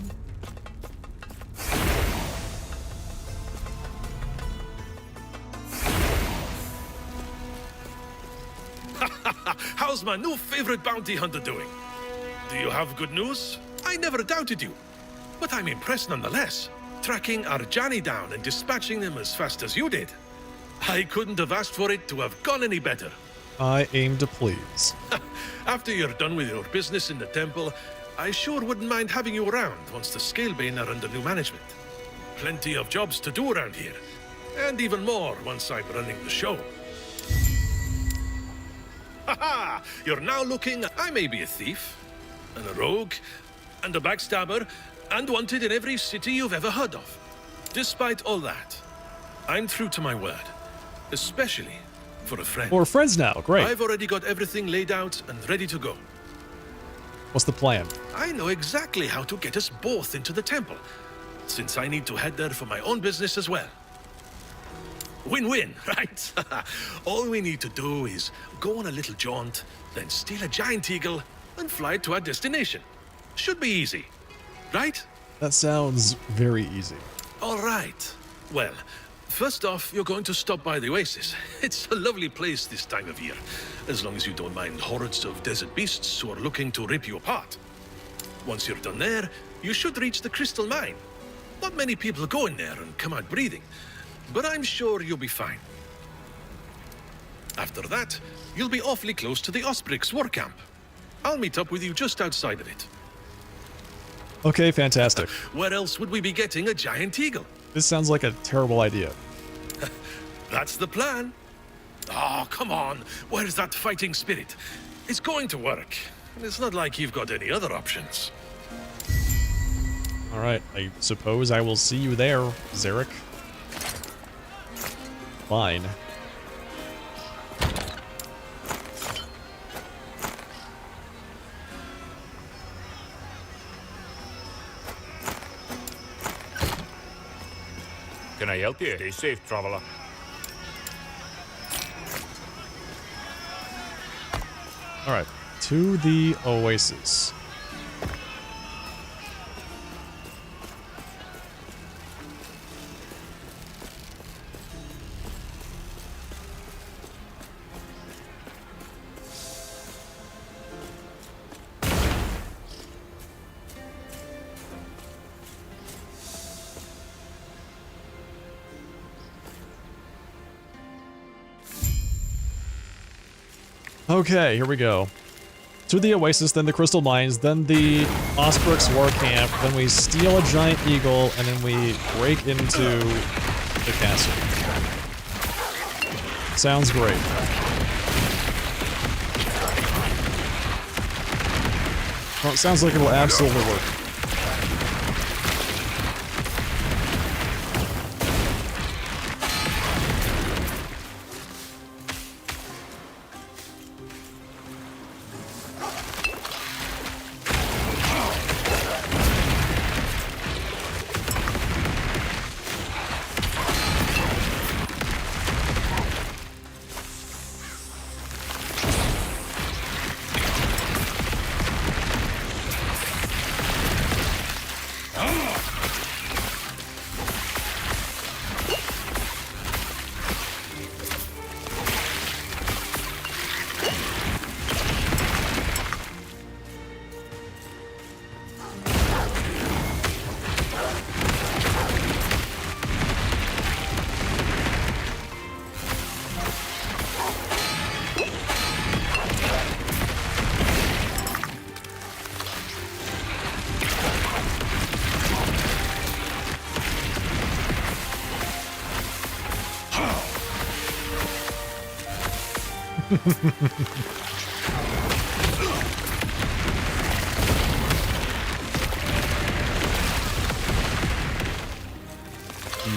How's my new favorite bounty hunter doing? Do you have good news? I never doubted you, but I'm impressed nonetheless. Tracking Arjani down and dispatching them as fast as you did. I couldn't have asked for it to have gone any better. I aim to please. After you're done with your business in the temple, I sure wouldn't mind having you around once the Scalebane are under new management. Plenty of jobs to do around here, and even more once I'm running the show. Haha! You're now looking... I may be a thief, and a rogue, and a backstabber, and wanted in every city you've ever heard of. Despite all that, I'm true to my word, especially for a friend. We're friends now, great. I've already got everything laid out and ready to go. What's the plan? I know exactly how to get us both into the temple, since I need to head there for my own business as well. Win-win, right? All we need to do is go on a little jaunt, then steal a giant eagle, and fly to our destination. Should be easy. Right? That sounds very easy. All right. Well, first off, you're going to stop by the oasis. It's a lovely place this time of year, as long as you don't mind hordes of desert beasts who are looking to rip you apart. Once you're done there, you should reach the crystal mine. Not many people go in there and come out breathing, but I'm sure you'll be fine. After that, you'll be awfully close to the Osprix war camp. I'll meet up with you just outside of it. Okay, fantastic. Where else would we be getting a giant eagle? This sounds like a terrible idea. That's the plan. Oh, come on. Where's that fighting spirit? It's going to work. It's not like you've got any other options. Alright, I suppose I will see you there, Zarek. Fine. Can I help you? Stay safe, traveler. Alright, to the oasis. Okay, here we go. to the Oasis, then the Crystal Mines, then the Osbrook's War Camp, then we steal a giant eagle, and then we break into the castle. Sounds great. Well, it sounds like it'll absolutely work.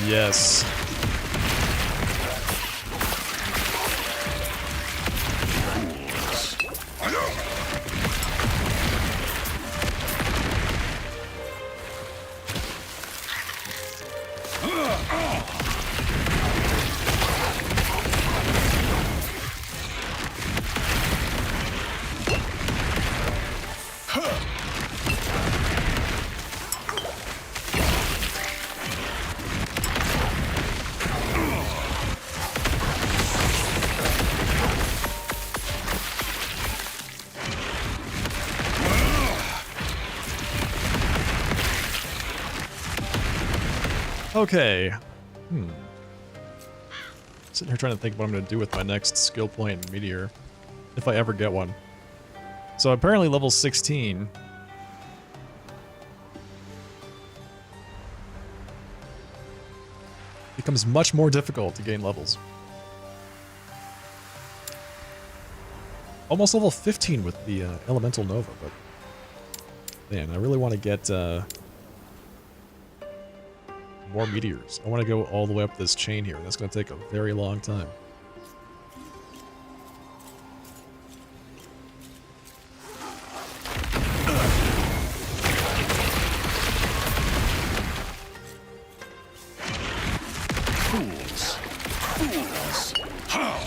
Yes. Okay. Sitting here trying to think what I'm going to do with my next skill point in Meteor. If I ever get one. So apparently level 16. Becomes much more difficult to gain levels. Almost level 15 with the Elemental Nova, but... Man, I really want to get... more meteors. I want to go all the way up this chain here. That's going to take a very long time. Fools. Fools. How?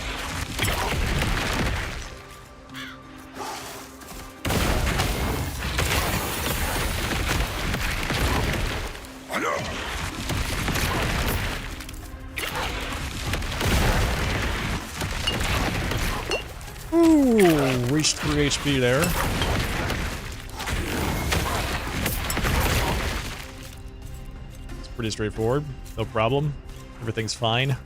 Ooh, reached 3 HP there. It's pretty straightforward. No problem. Everything's fine.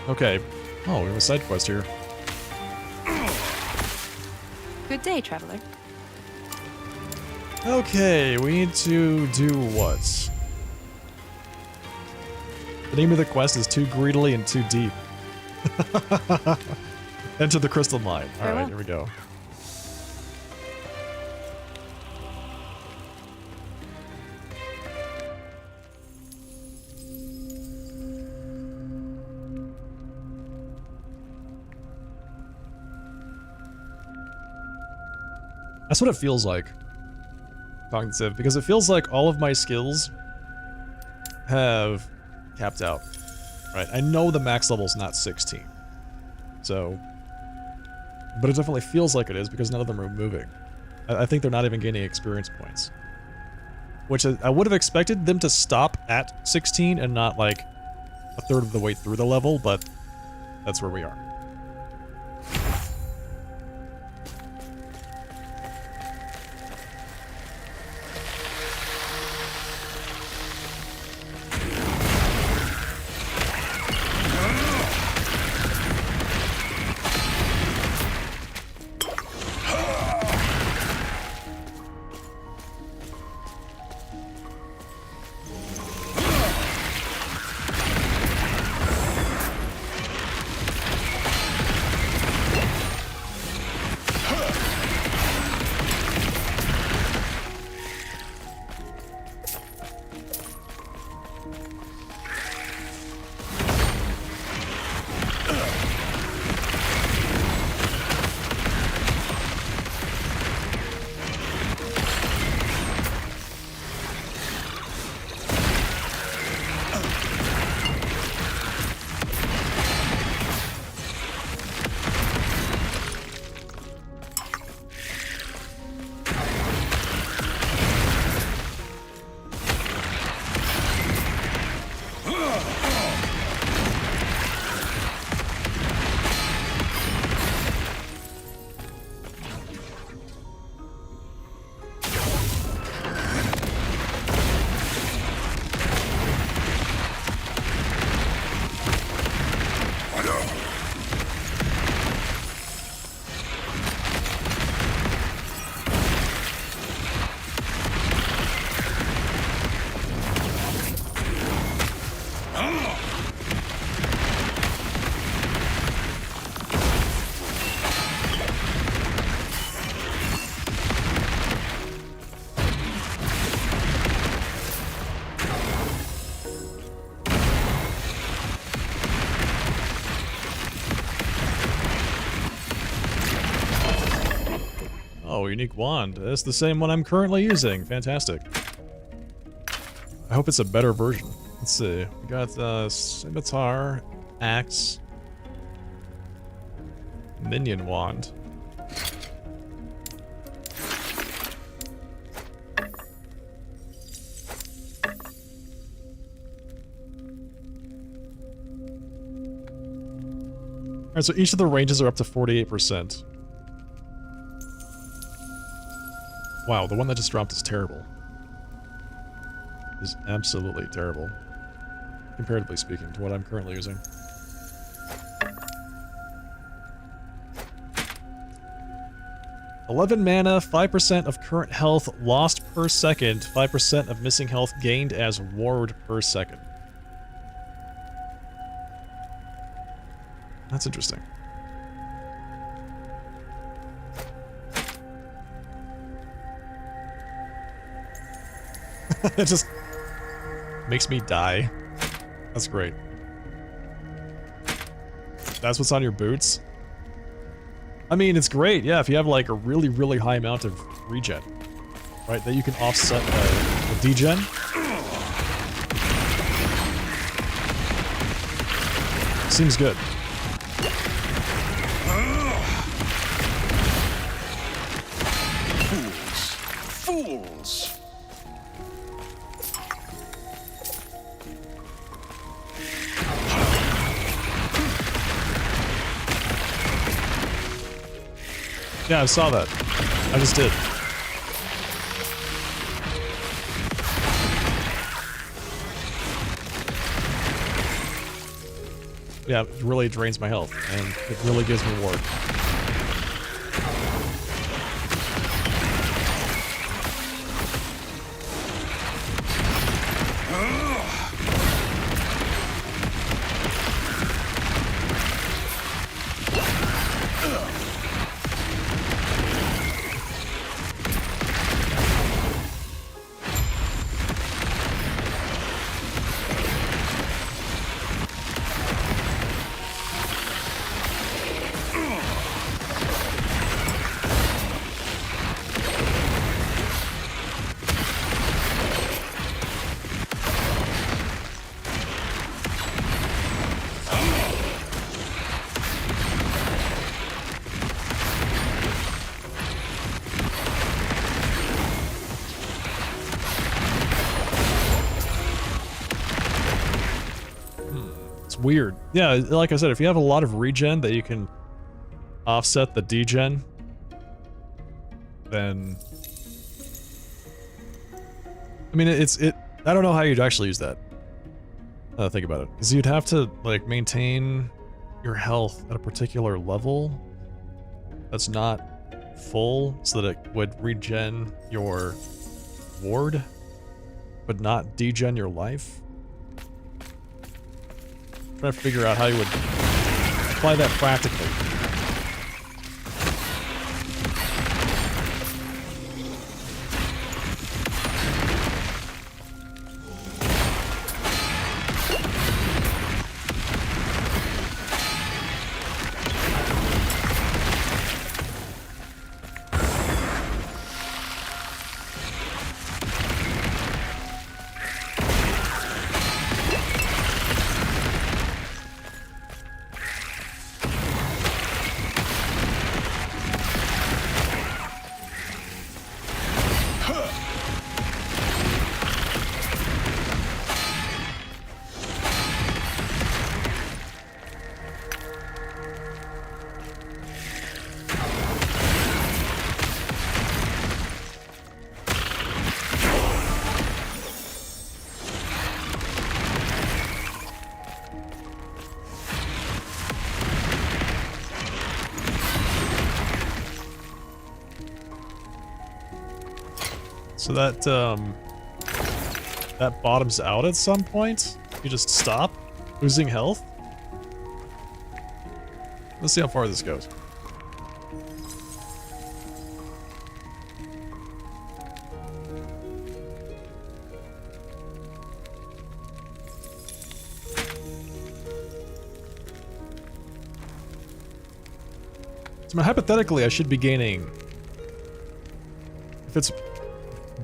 Okay. Oh, we have a side quest here. Good day, traveler. Okay, we need to do what? The name of the quest is Too Greedily and Too Deep. Enter the crystal mine. Alright, here we go. That's what it feels like, talking to Civ, because it feels like all of my skills have capped out. Right, I know the max level's not 16. So, but it definitely feels like it is because none of them are moving. I think they're not even gaining experience points. which I would have expected them to stop at 16 and not like a third of the way through the level, but that's where we are. Oh, unique wand. That's the same one I'm currently using. Fantastic. I hope it's a better version. Let's see. We got scimitar, axe, minion wand. Alright, so each of the ranges are up to 48%. Wow, the one that just dropped is terrible. Is absolutely terrible. Comparatively speaking to what I'm currently using. $11 mana, 5% of current health lost per second, 5% of missing health gained as ward per second. That's interesting. It just makes me die. That's great. That's what's on your boots? I mean, it's great, yeah, if you have like a really, really high amount of regen. Right, that you can offset the degen. Seems good. Fools! Yeah, I saw that. I just did. Yeah, it really drains my health, and it really gives me ward. It's weird. Yeah, like I said, if you have a lot of regen that you can offset the degen, then... I mean, I don't know how you'd actually use that. Think about it. Because you'd have to, like, maintain your health at a particular level that's not full so that it would regen your ward, but not degen your life. I'm trying to figure out how you would apply that practically. So that, that bottoms out at some point? You just stop losing health? Let's see how far this goes. So hypothetically, I should be gaining... If it's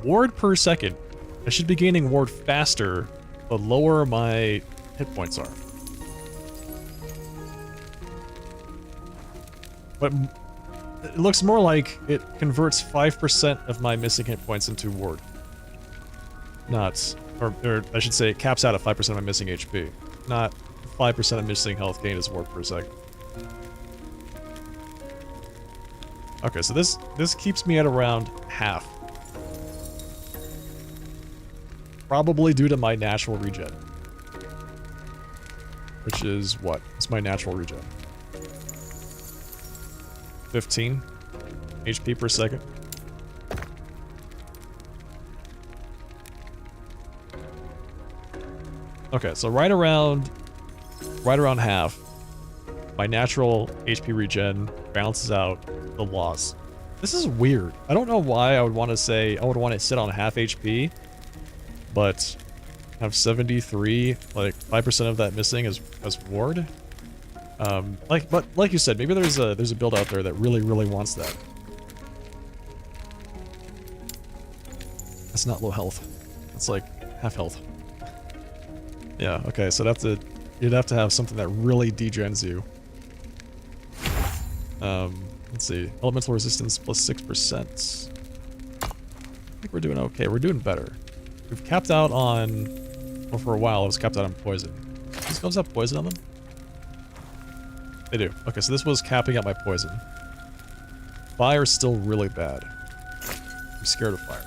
ward per second, I should be gaining ward faster the lower my hit points are. But it looks more like it converts 5% of my missing hit points into ward. Not, or I should say it caps out at 5% of my missing HP. Not 5% of missing health gain is ward per second. Okay, so this keeps me at around half. Probably due to my natural regen. Which is what? What's my natural regen? 15 HP per second. Okay, so right around half, my natural HP regen balances out the loss. This is weird. I don't know why I would want to say I would want to sit on half HP, but have 73, like 5% of that missing as ward. But like you said, maybe there's a build out there that really wants that. That's not low health. That's like half health. Yeah. Okay. So you'd have to have something that really degens you. Let's see. Elemental resistance plus 6%. I think we're doing okay. We're doing better. We've capped out on... Well, for a while, it was capped out on poison. Do these gloves have poison on them? They do. Okay, so this was capping out my poison. Fire's still really bad. I'm scared of fire.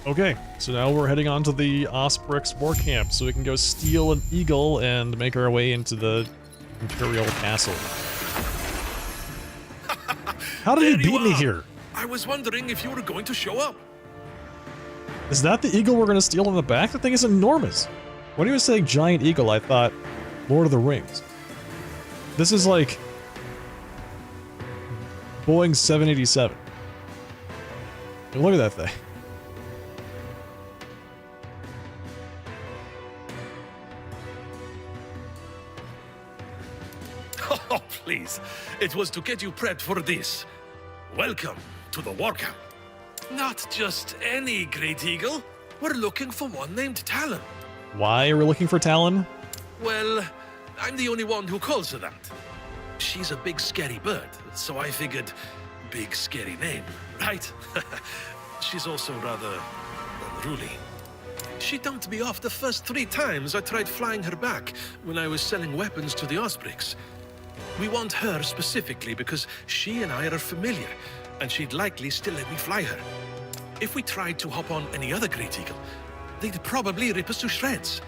Okay, so now we're heading on to the Osprix war camp so we can go steal an eagle and make our way into the Imperial Castle. How did he beat me here? I was wondering if you were going to show up. Is that the eagle we're gonna steal in the back? The thing is enormous. When he was saying giant eagle, I thought Lord of the Rings. This is like Boeing 787. Look at that thing. Oh, please. It was to get you prepped for this. Welcome to the war camp. Not just any great eagle. We're looking for one named Talon. Why are we looking for Talon? Well, I'm the only one who calls her that. She's a big scary bird, so I figured big scary name, right? She's also rather unruly. She dumped me off the first 3 times I tried flying her back when I was selling weapons to the Ospreys. We want her specifically because she and I are familiar, and she'd likely still let me fly her. If we tried to hop on any other great eagle, they'd probably rip us to shreds.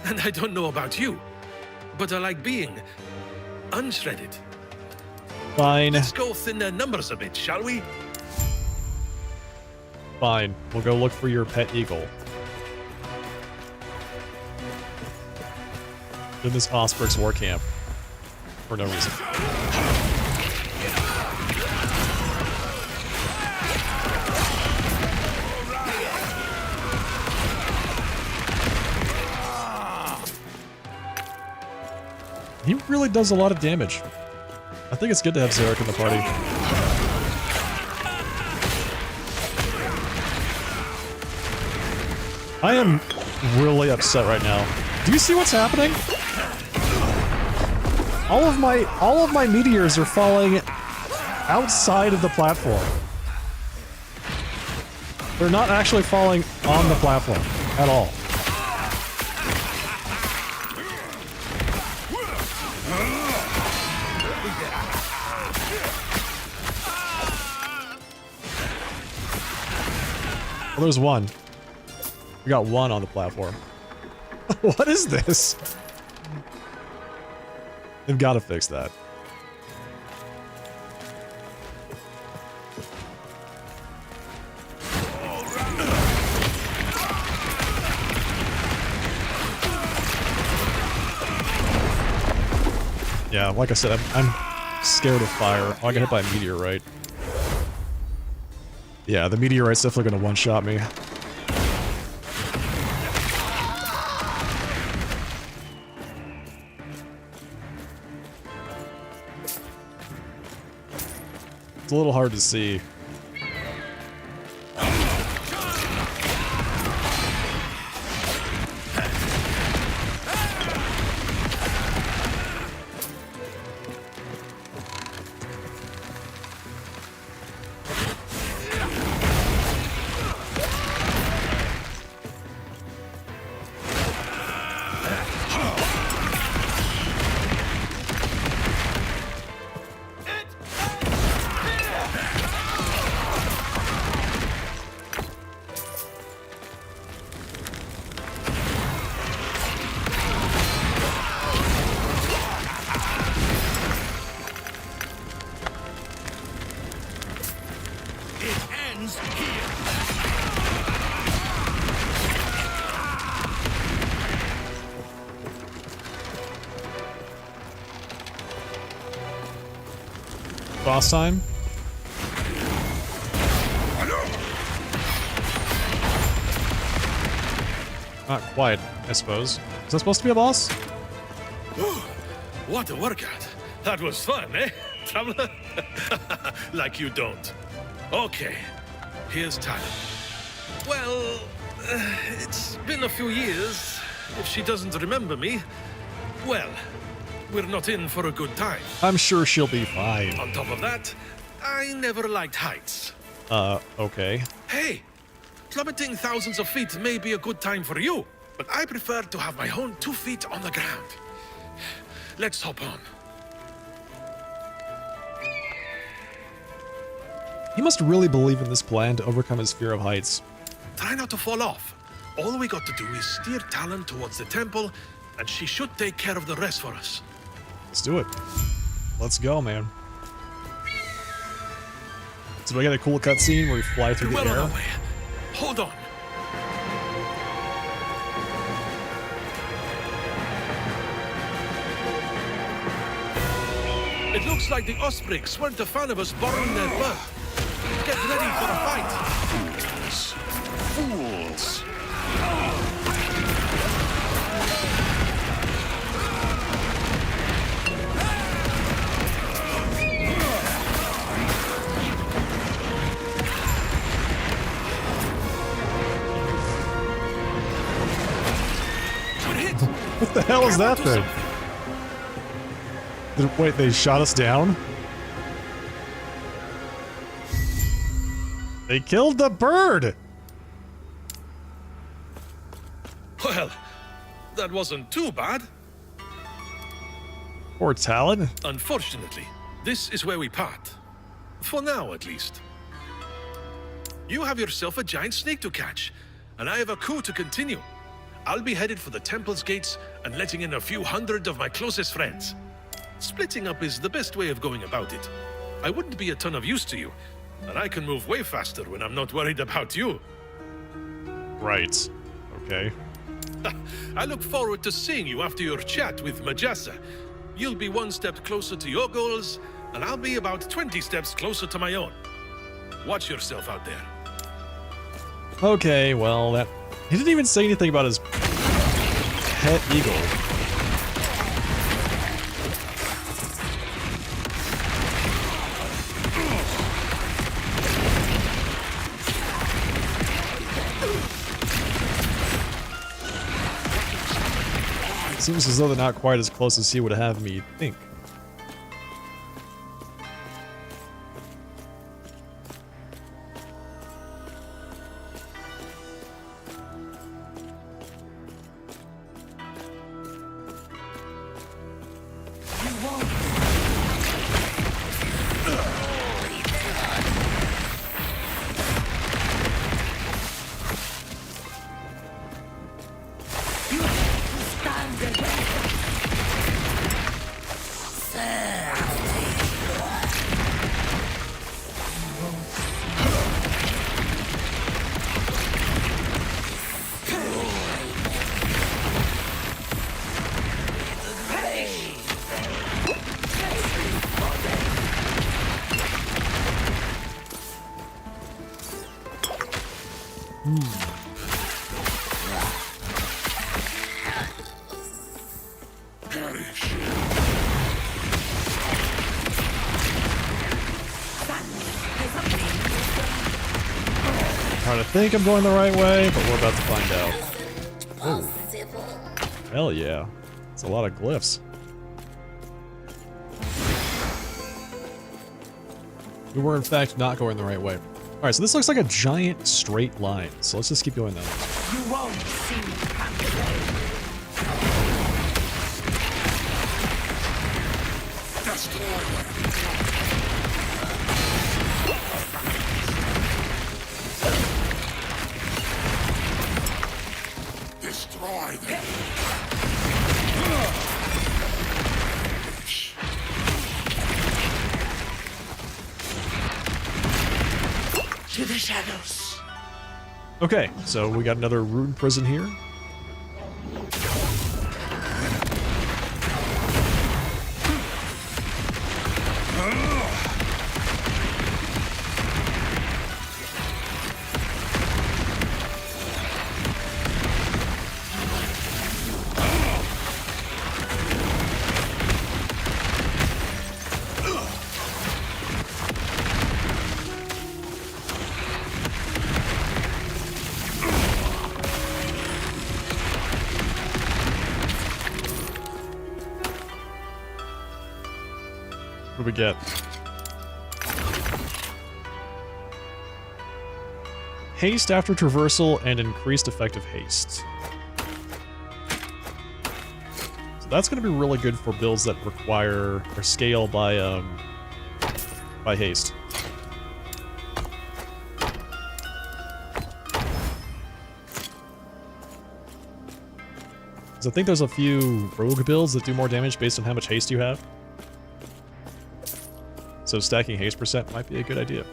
And I don't know about you, but I like being unshredded. Fine. Let's go thin their numbers a bit, shall we? Fine. We'll go look for your pet eagle. In this Osprey's war camp. For no reason. He really does a lot of damage. I think it's good to have Zarek in the party. I am really upset right now. Do you see what's happening? All of my meteors are falling outside of the platform. They're not actually falling on the platform at all. Well, there's one. We got one on the platform. What is this? They've got to fix that. Yeah, like I said, I'm scared of fire. Oh, I got hit by a meteorite. Yeah, the meteorite's definitely gonna one-shot me. It's a little hard to see. Boss time? Not quite, I suppose. Is that supposed to be a boss? What a workout. That was fun, eh, Traveler? Like you don't. Okay, here's Tyler. Well, it's been a few years. If she doesn't remember me, well, we're not in for a good time. I'm sure she'll be fine. On top of that, I never liked heights. Okay. Hey, plummeting thousands of feet may be a good time for you, but I prefer to have my own 2 feet on the ground. Let's hop on. He must really believe in this plan to overcome his fear of heights. Try not to fall off. All we got to do is steer Talon towards the temple, and she should take care of the rest for us. Let's do it. Let's go, man. So I get a cool cutscene where we fly through We're the well on air. our way. Hold on. It looks like the Ospreys weren't a fan of us borrowing their birth. Get ready for a fight. Fools! What the hell is that thing? Wait, they shot us down? They killed the bird! Well, that wasn't too bad. Poor Talon. Unfortunately, this is where we part. For now, at least. You have yourself a giant snake to catch, and I have a coup to continue. I'll be headed for the temple's gates and letting in a few hundred of my closest friends. Splitting up is the best way of going about it. I wouldn't be a ton of use to you, and I can move way faster when I'm not worried about you. Right. Okay. I look forward to seeing you after your chat with Majasa. You'll be one step closer to your goals, and I'll be about 20 steps closer to my own. Watch yourself out there. Okay, well, that... He didn't even say anything about his pet eagle. Seems as though they're not quite as close as he would have me think. Trying to think I'm going the right way, but we're about to find out. Oh. Hell yeah. It's a lot of glyphs. We were in fact not going the right way. Alright, so this looks like a giant straight line, so let's just keep going that way. You won't see me come away. Destroy them! To the shadows. Okay, so we got another rune prison here. What do we get? Haste after traversal and increased effective haste. So that's going to be really good for builds that require or scale by haste. So I think there's a few rogue builds that do more damage based on how much haste you have. So stacking haste percent might be a good idea.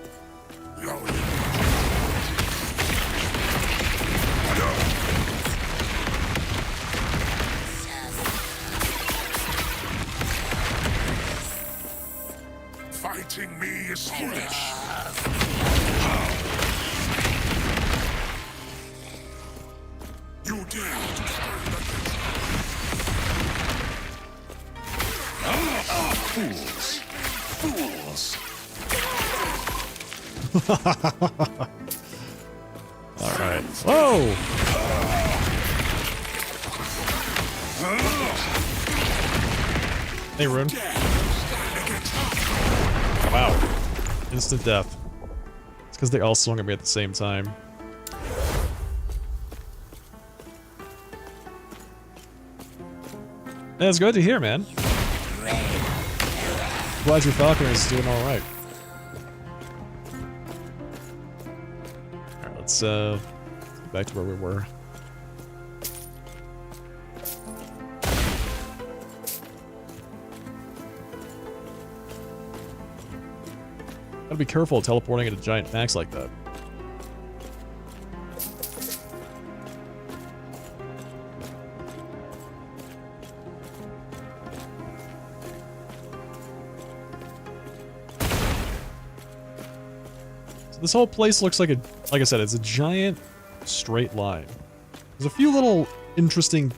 is foolish. You dare to stand against Fools. All right. Whoa! Hey, Rune. Wow. Instant death. It's because they all swung at me at the same time. Yeah, it's good to hear, man. Glad your Falconer is doing alright. Alright, let's get back to where we were. Gotta be careful teleporting into giant packs like that. So this whole place looks like like I said, it's a giant straight line. There's a few little interesting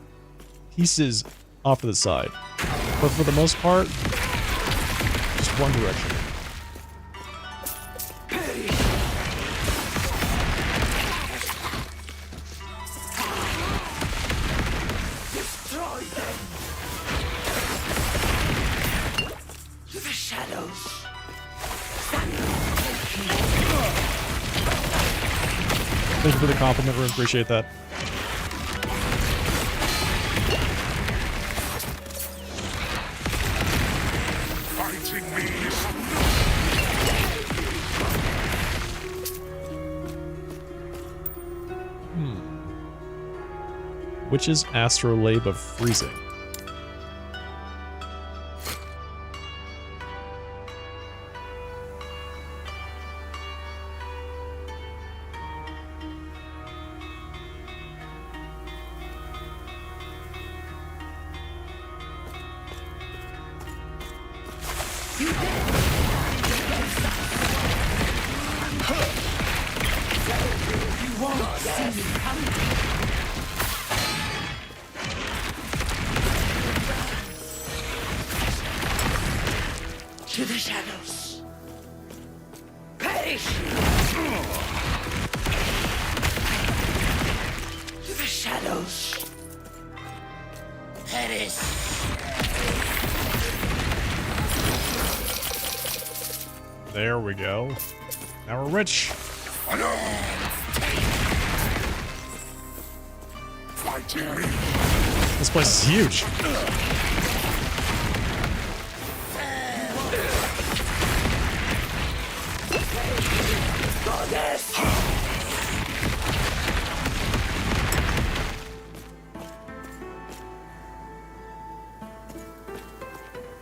pieces off to the side, but for the most part, just one direction. Thank you for the compliment, Rune. Appreciate that. Fighting me is Witch's astrolabe of freezing. To the shadows. Perish! To the shadows. Perish! There we go. Now we're rich. fighting me. This place is huge.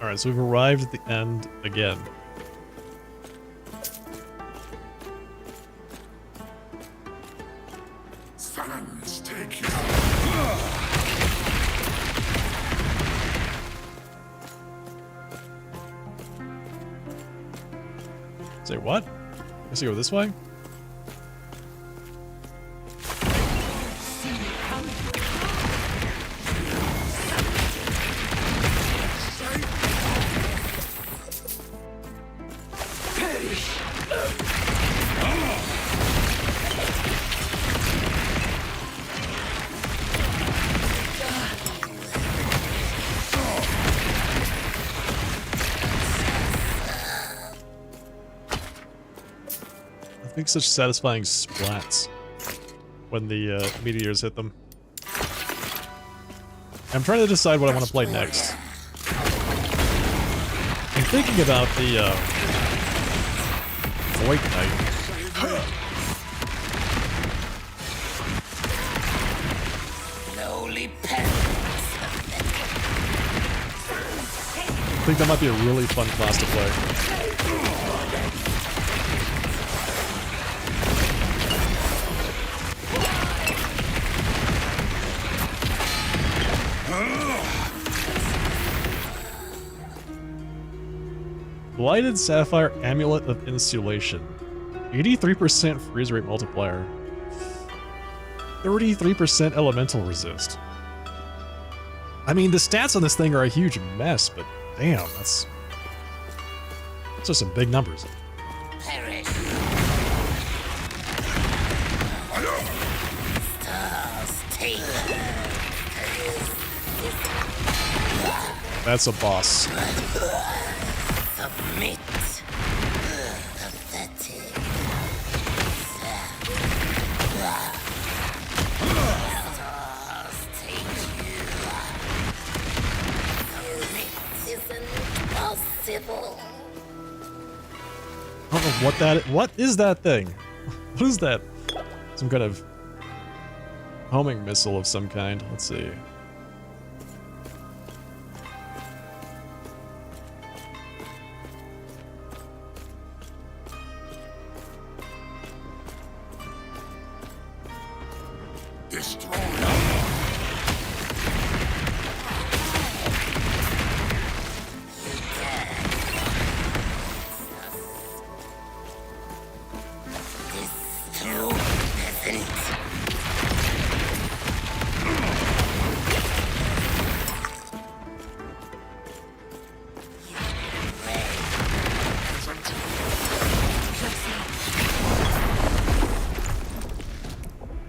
Alright, so we've arrived at the end again. Sands take you. Say what? Guess I go this way? I think such satisfying splats when the meteors hit them. I'm trying to decide what I want to play next. I'm thinking about the Void Knight. Lowly peasants. I think that might be a really fun class to play. Blighted Sapphire Amulet of Insulation. 83% freeze rate multiplier. 33% elemental resist. I mean, the stats on this thing are a huge mess, but damn, that's just some big numbers. Perish. Stars take. That's a boss. Submit. Pathetic. Stars take you. Submit isn't possible. I don't know what that is. What is that thing? What is that? Some kind of homing missile of some kind. Let's see.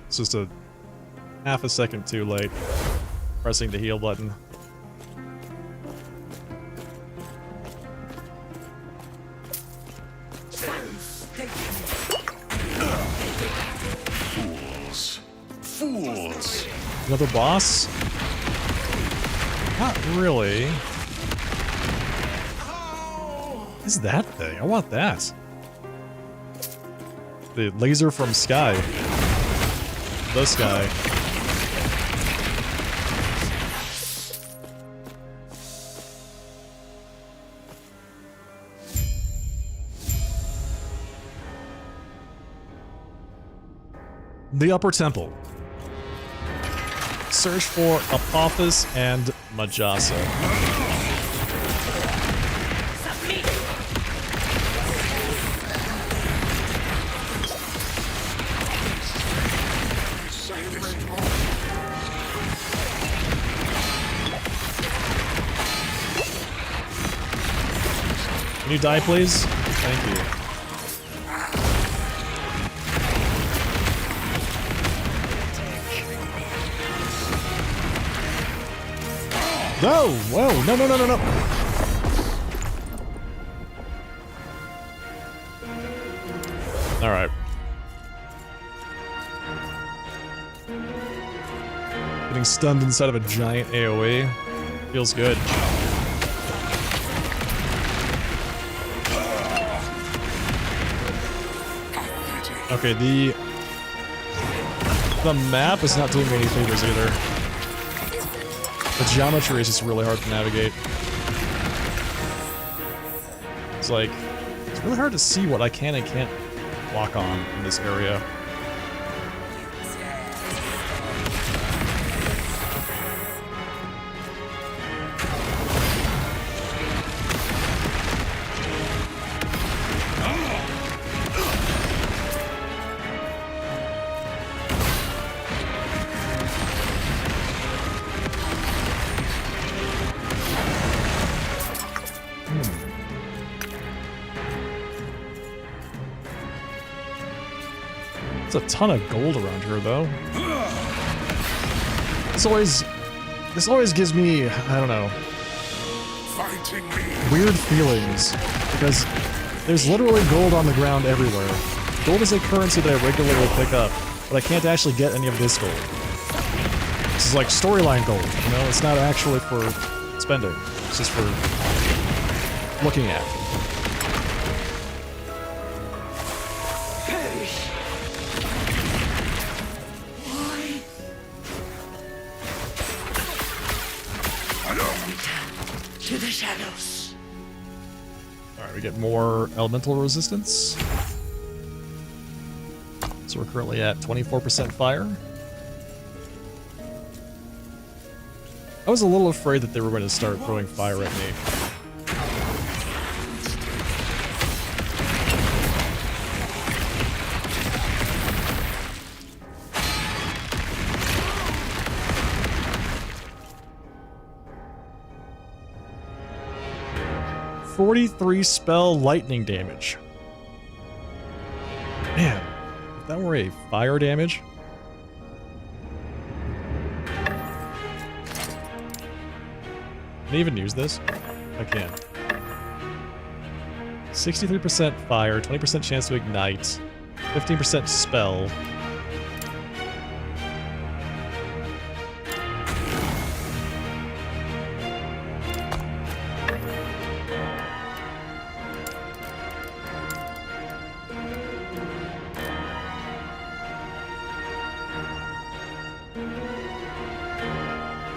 It's just a half a second too late pressing the heal button. Fools. Fools. Another boss? Not really. What is that thing? I want that. The laser from Sky. The Sky. The Upper Temple. Search for Apophis and Majasa. Can you die, please? Thank you. No! Whoa! No, no, no, no, no! Alright. Getting stunned inside of a giant AoE. Feels good. Okay, the map is not doing me any favors either. The geometry is just really hard to navigate. It's like, it's really hard to see what I can and can't walk on in this area. A ton of gold around here, though. This always gives me, I don't know, weird feelings, because there's literally gold on the ground everywhere. Gold is a currency that I regularly pick up, but I can't actually get any of this gold. This is like storyline gold, you know? It's not actually for spending. It's just for looking at. To the shadows. Alright, we get more elemental resistance. So we're currently at 24% fire. I was a little afraid that they were going to start throwing fire at me. 43 spell lightning damage. Man, if that were a fire damage. Can I even use this? I can. 63% fire, 20% chance to ignite, 15% spell.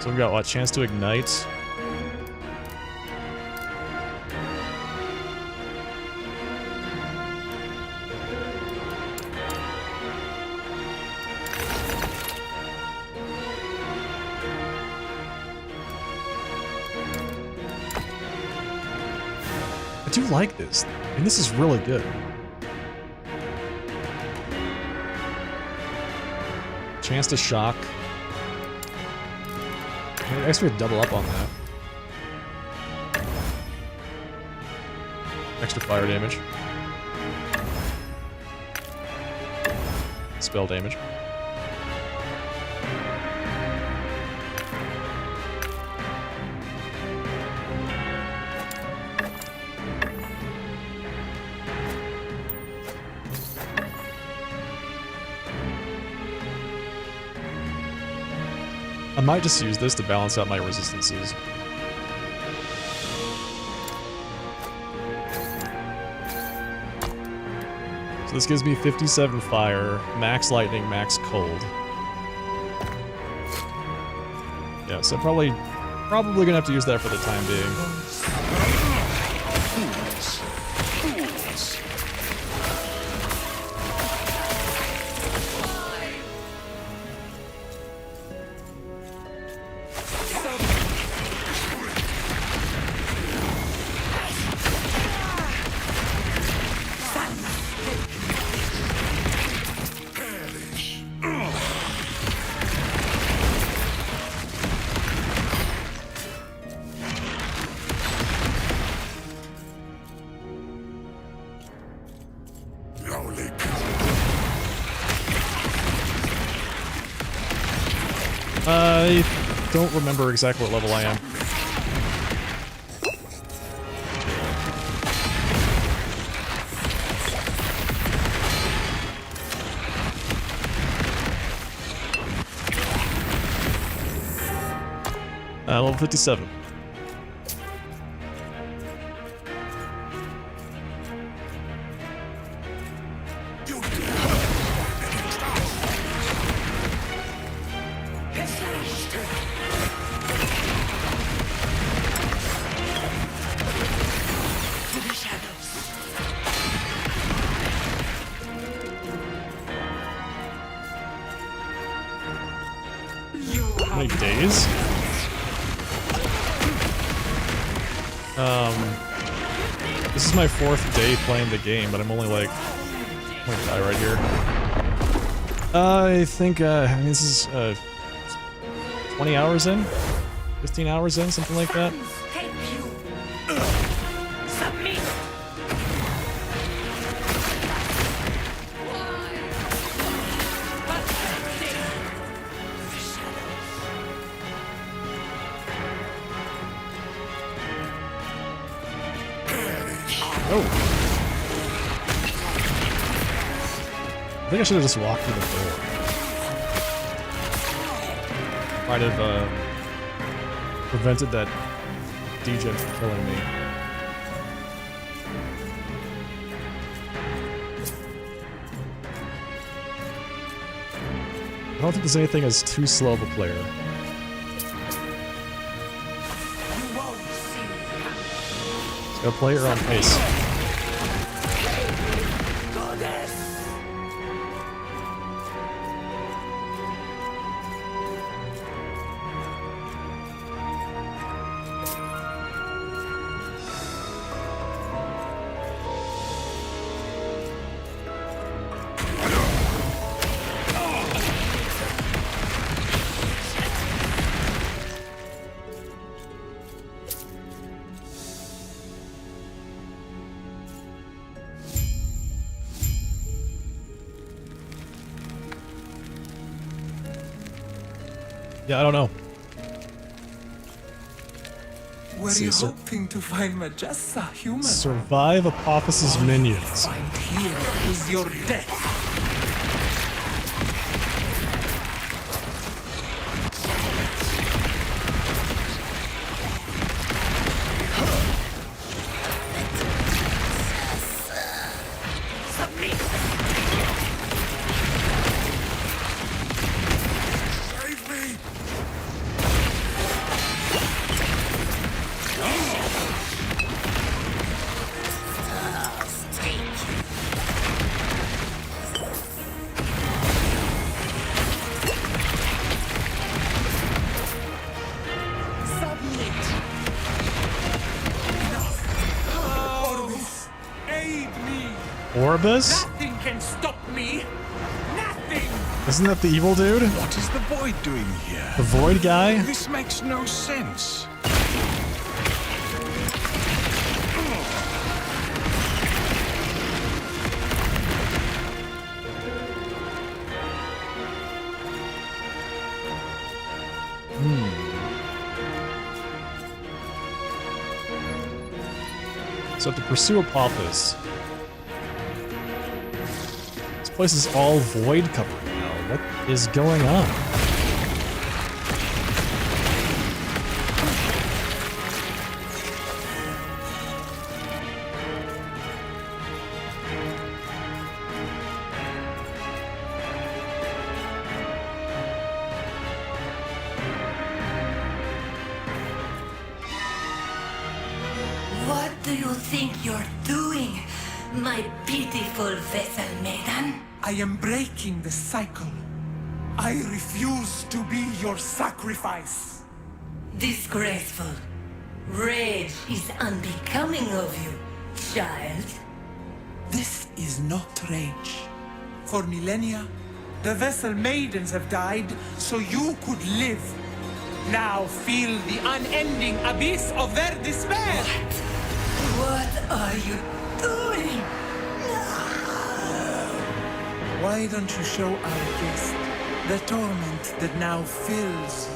So we've got what? Chance to ignite. I do like this. I mean, this is really good. Chance to shock. I guess we could double up on that. Extra fire damage. Spell damage. I might just use this to balance out my resistances. So this gives me 57 fire, max lightning, max cold. Yeah, so probably gonna have to use that for the time being. I don't remember exactly what level I am. Level 57. How many days? This is my 4th day playing the game, but I'm only like, I'm gonna die right here. I think, I mean, this is, 20 hours in? 15 hours in, something like that? Oh. I think I should have just walked through the door. Might have prevented that degen from killing me. I don't think there's anything as too slow of a player. Just gotta play your own pace. Yeah, I don't know. Were see, you sir. hoping to find Majessa, human? Survive Apophis' minions. Find here is your death. Orbis? Nothing can stop me. Nothing. Isn't that the evil dude? What is the Void doing here? The Void guy? This makes no sense. So to pursue Apophis. This place is all void covered now. What is going on? What do you think you're doing, my beautiful vessel maiden? I am breaking the cycle. I refuse to be your sacrifice. Disgraceful. Rage is unbecoming of you, child. This is not rage. For millennia, the vessel maidens have died so you could live. Now feel the unending abyss of their despair. What are you doing? Why don't you show our guest the torment that now fills you?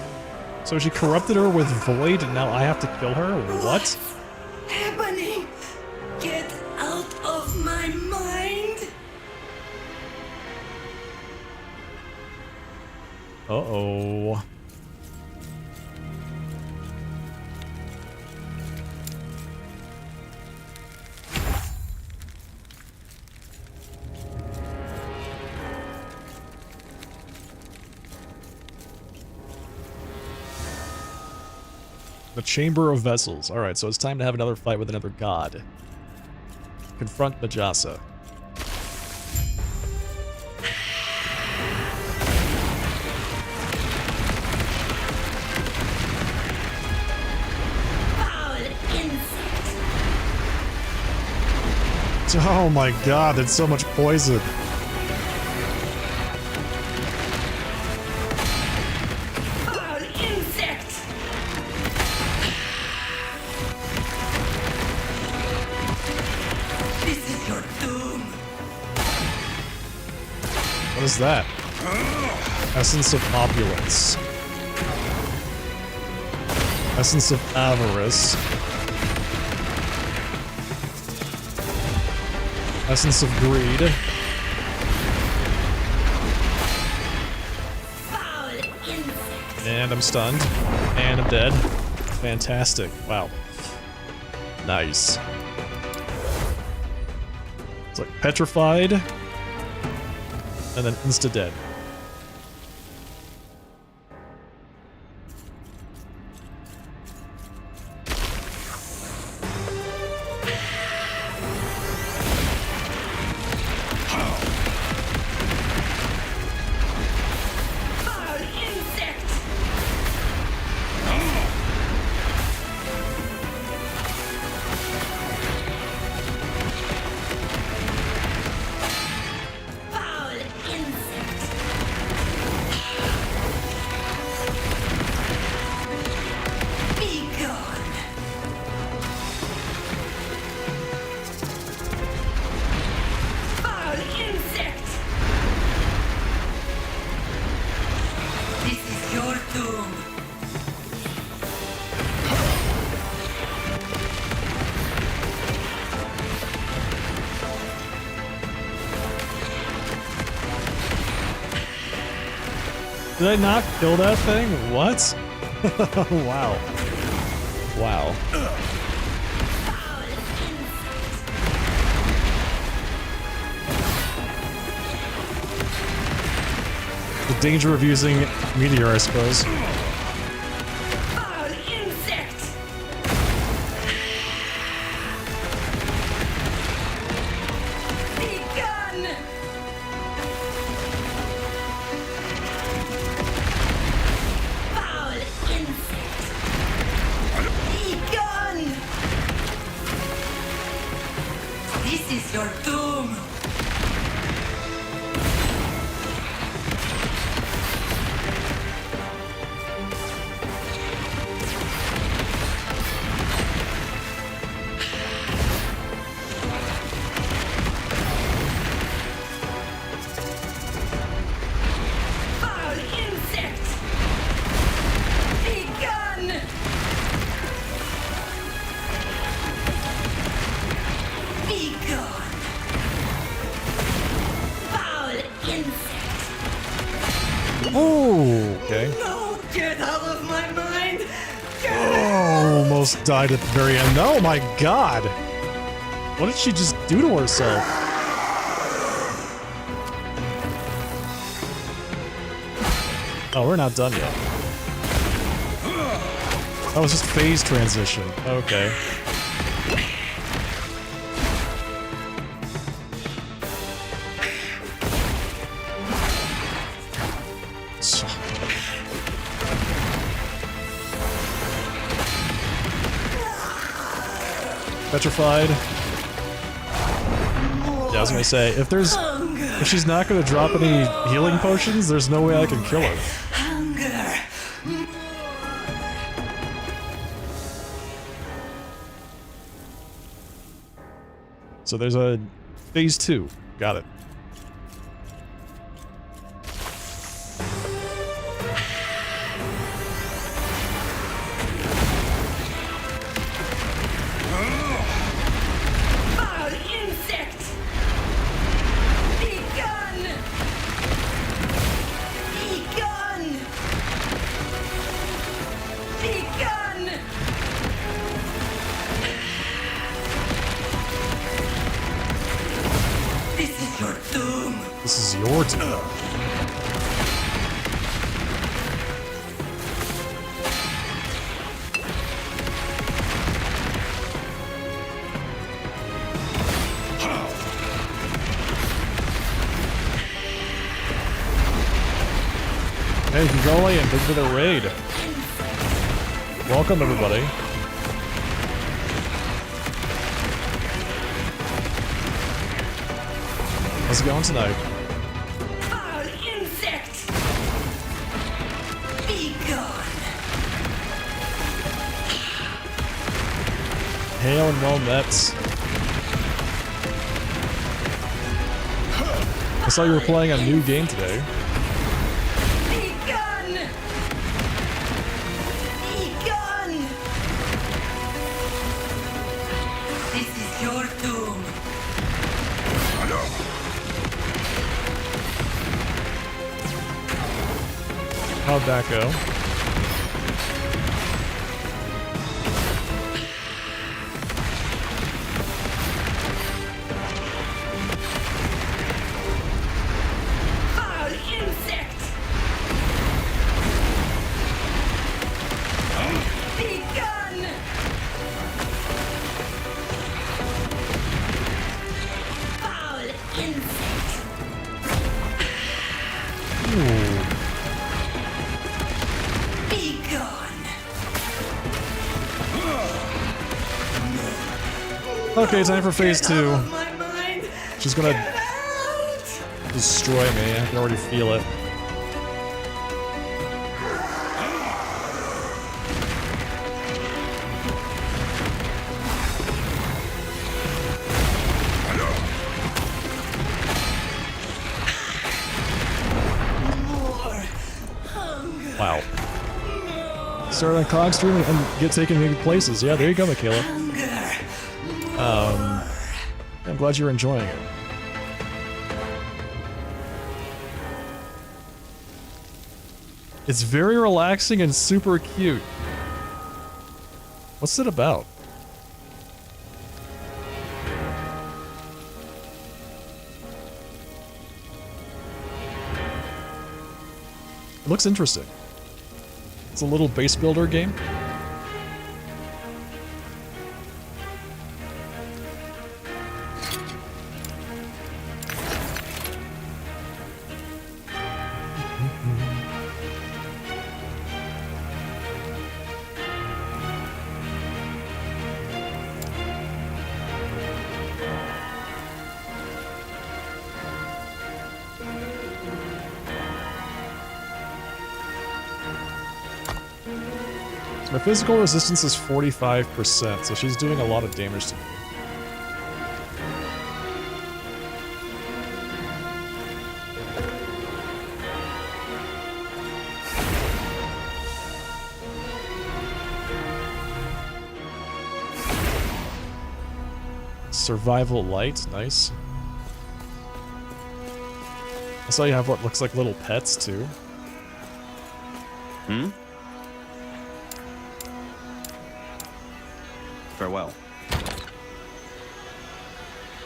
So she corrupted her with void and now I have to kill her? What? Happening? Get out of my mind! Uh-oh. The Chamber of Vessels. Alright, so it's time to have another fight with another god. Confront Majasa. Foul insect! Oh my god, that's so much poison. Foul insect! This is your doom! What is that? Essence of opulence. Essence of avarice. Essence of greed. Foul insect! And I'm stunned. And I'm dead. Fantastic. Wow. Nice. It's like petrified. And then insta-dead. Foul insect! Foul insect! Did I not kill that thing? What? Wow. Wow. The danger of using Meteor, I suppose. Foul insect! Be gone! Foul insect! Be gone! This is your doom! Foul insect! Be gone! Be gone! Foul insect! Oh, okay. No! Get out of my mind! Oh, almost died at the very end. Oh my god! What did she just do to herself? Oh, we're not done yet. That was just phase transition. Okay. So- Petrified. Yeah, I was gonna say, if she's not gonna drop any healing potions, there's no way I can kill her. Hunger! So there's a phase 2. Got it. Foul insect! Be gone! Be gone! Be gone! This is your doom! This is your turn. Hey, Gigoli, and thank you for the raid. Welcome, everybody. How's it going tonight? Foul insect! Be gone! Hail and well met. I saw you were playing a new game today. Be gone! Be gone! This is your doom! How'd that go? Foul insect! Be gone! Foul insect! Ooh. Be gone! Okay, time for phase 2. My mind! She's gonna Out! destroy me. I can already feel it. Wow. Start on Cog stream and get taken to places. Yeah, there you go, Michaela. I'm glad you're enjoying it. It's very relaxing and super cute. What's it about? It looks interesting. It's a little base builder game. My physical resistance is 45%, so she's doing a lot of damage to me. Survival light, nice. I saw you have what looks like little pets too. Hmm? Farewell.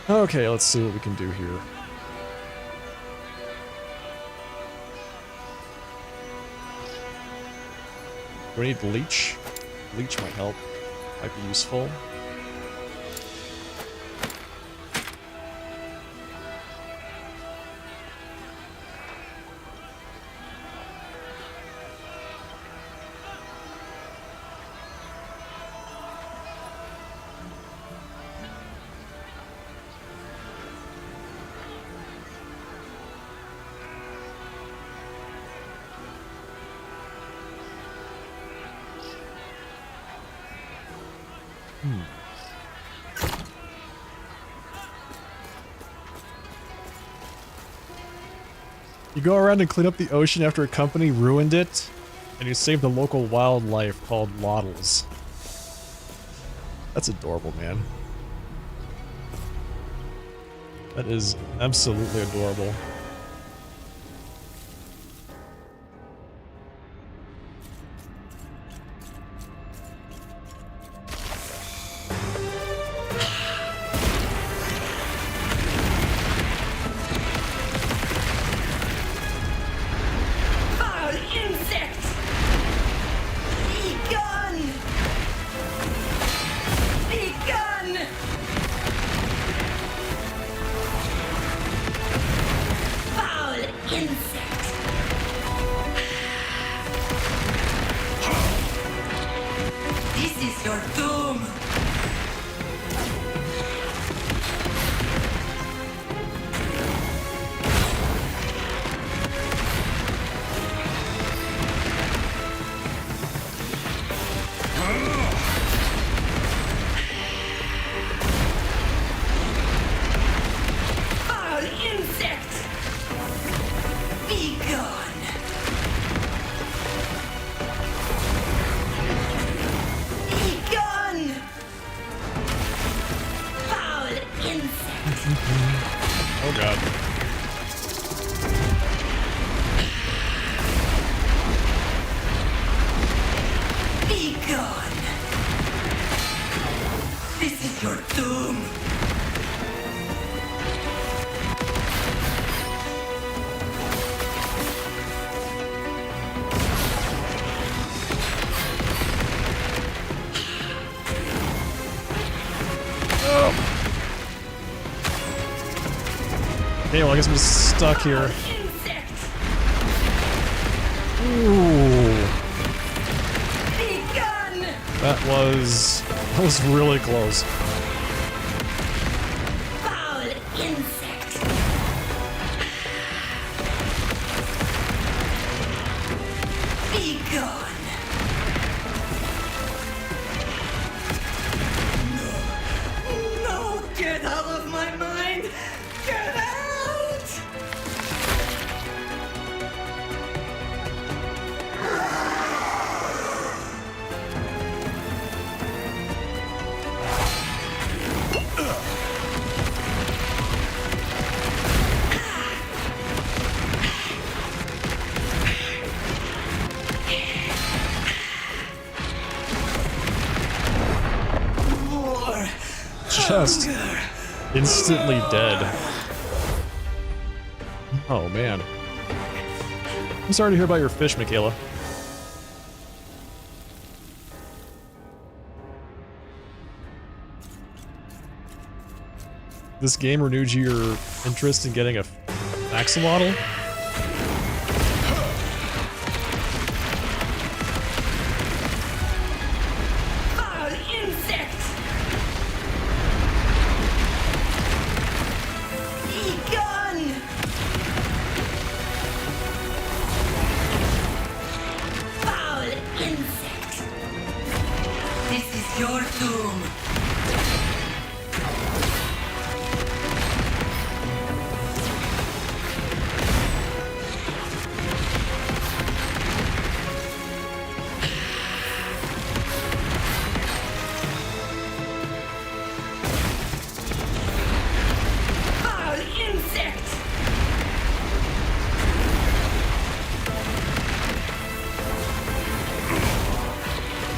Okay, let's see what we can do here. Do we need leech? Leech might help. Might be useful. You go around and clean up the ocean after a company ruined it, and you save the local wildlife called lottles. That's adorable, man. That is absolutely adorable. Oh god. Be gone. This is your doom. Okay, well I guess I'm just stuck here. Ooh. That was really close. Foul insect. Be gone. No, get out of my mind. Get out. chest. Instantly dead. Oh, man. I'm sorry to hear about your fish, Michaela. This game renewed your interest in getting a axolotl? Foul insect! Begone! Foul insect! This is your doom! Foul insect!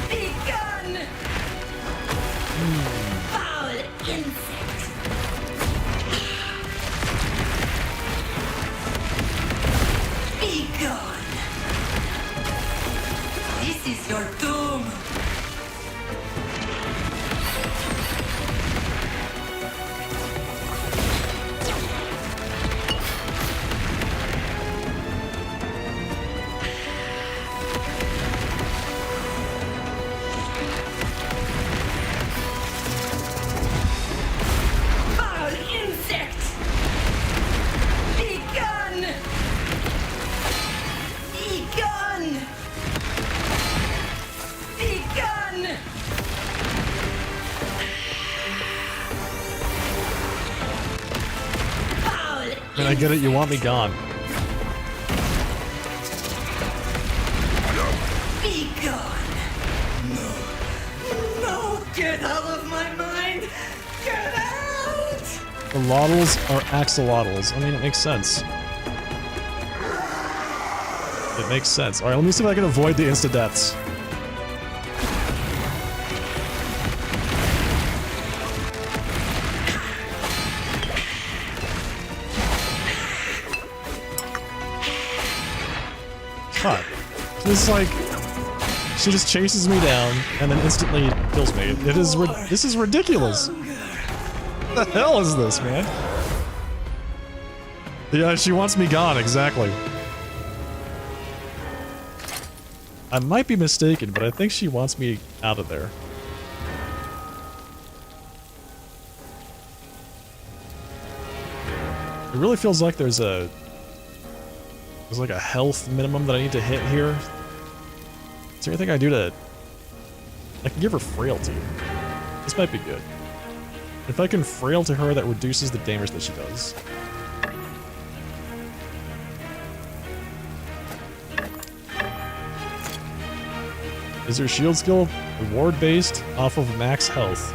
Begone! Foul insect! Begone! This is your doom! Foul insect! Begone! Begone! Begone! Foul And I get it, you want me gone. Begone! No, get out of my mind! Get out! The Lottles are axolotls. I mean, it makes sense. It makes sense. Alright, let me see if I can avoid the insta-deaths. God. This is like... She just chases me down and then instantly kills me. It is this is ridiculous. What the hell is this, man? Yeah, she wants me gone, exactly. I might be mistaken, but I think she wants me out of there. It really feels like there's like a health minimum that I need to hit here. Is there anything I do to... I can give her frailty. This might be good. If I can frail to her, that reduces the damage that she does. Is her shield skill reward-based off of max health?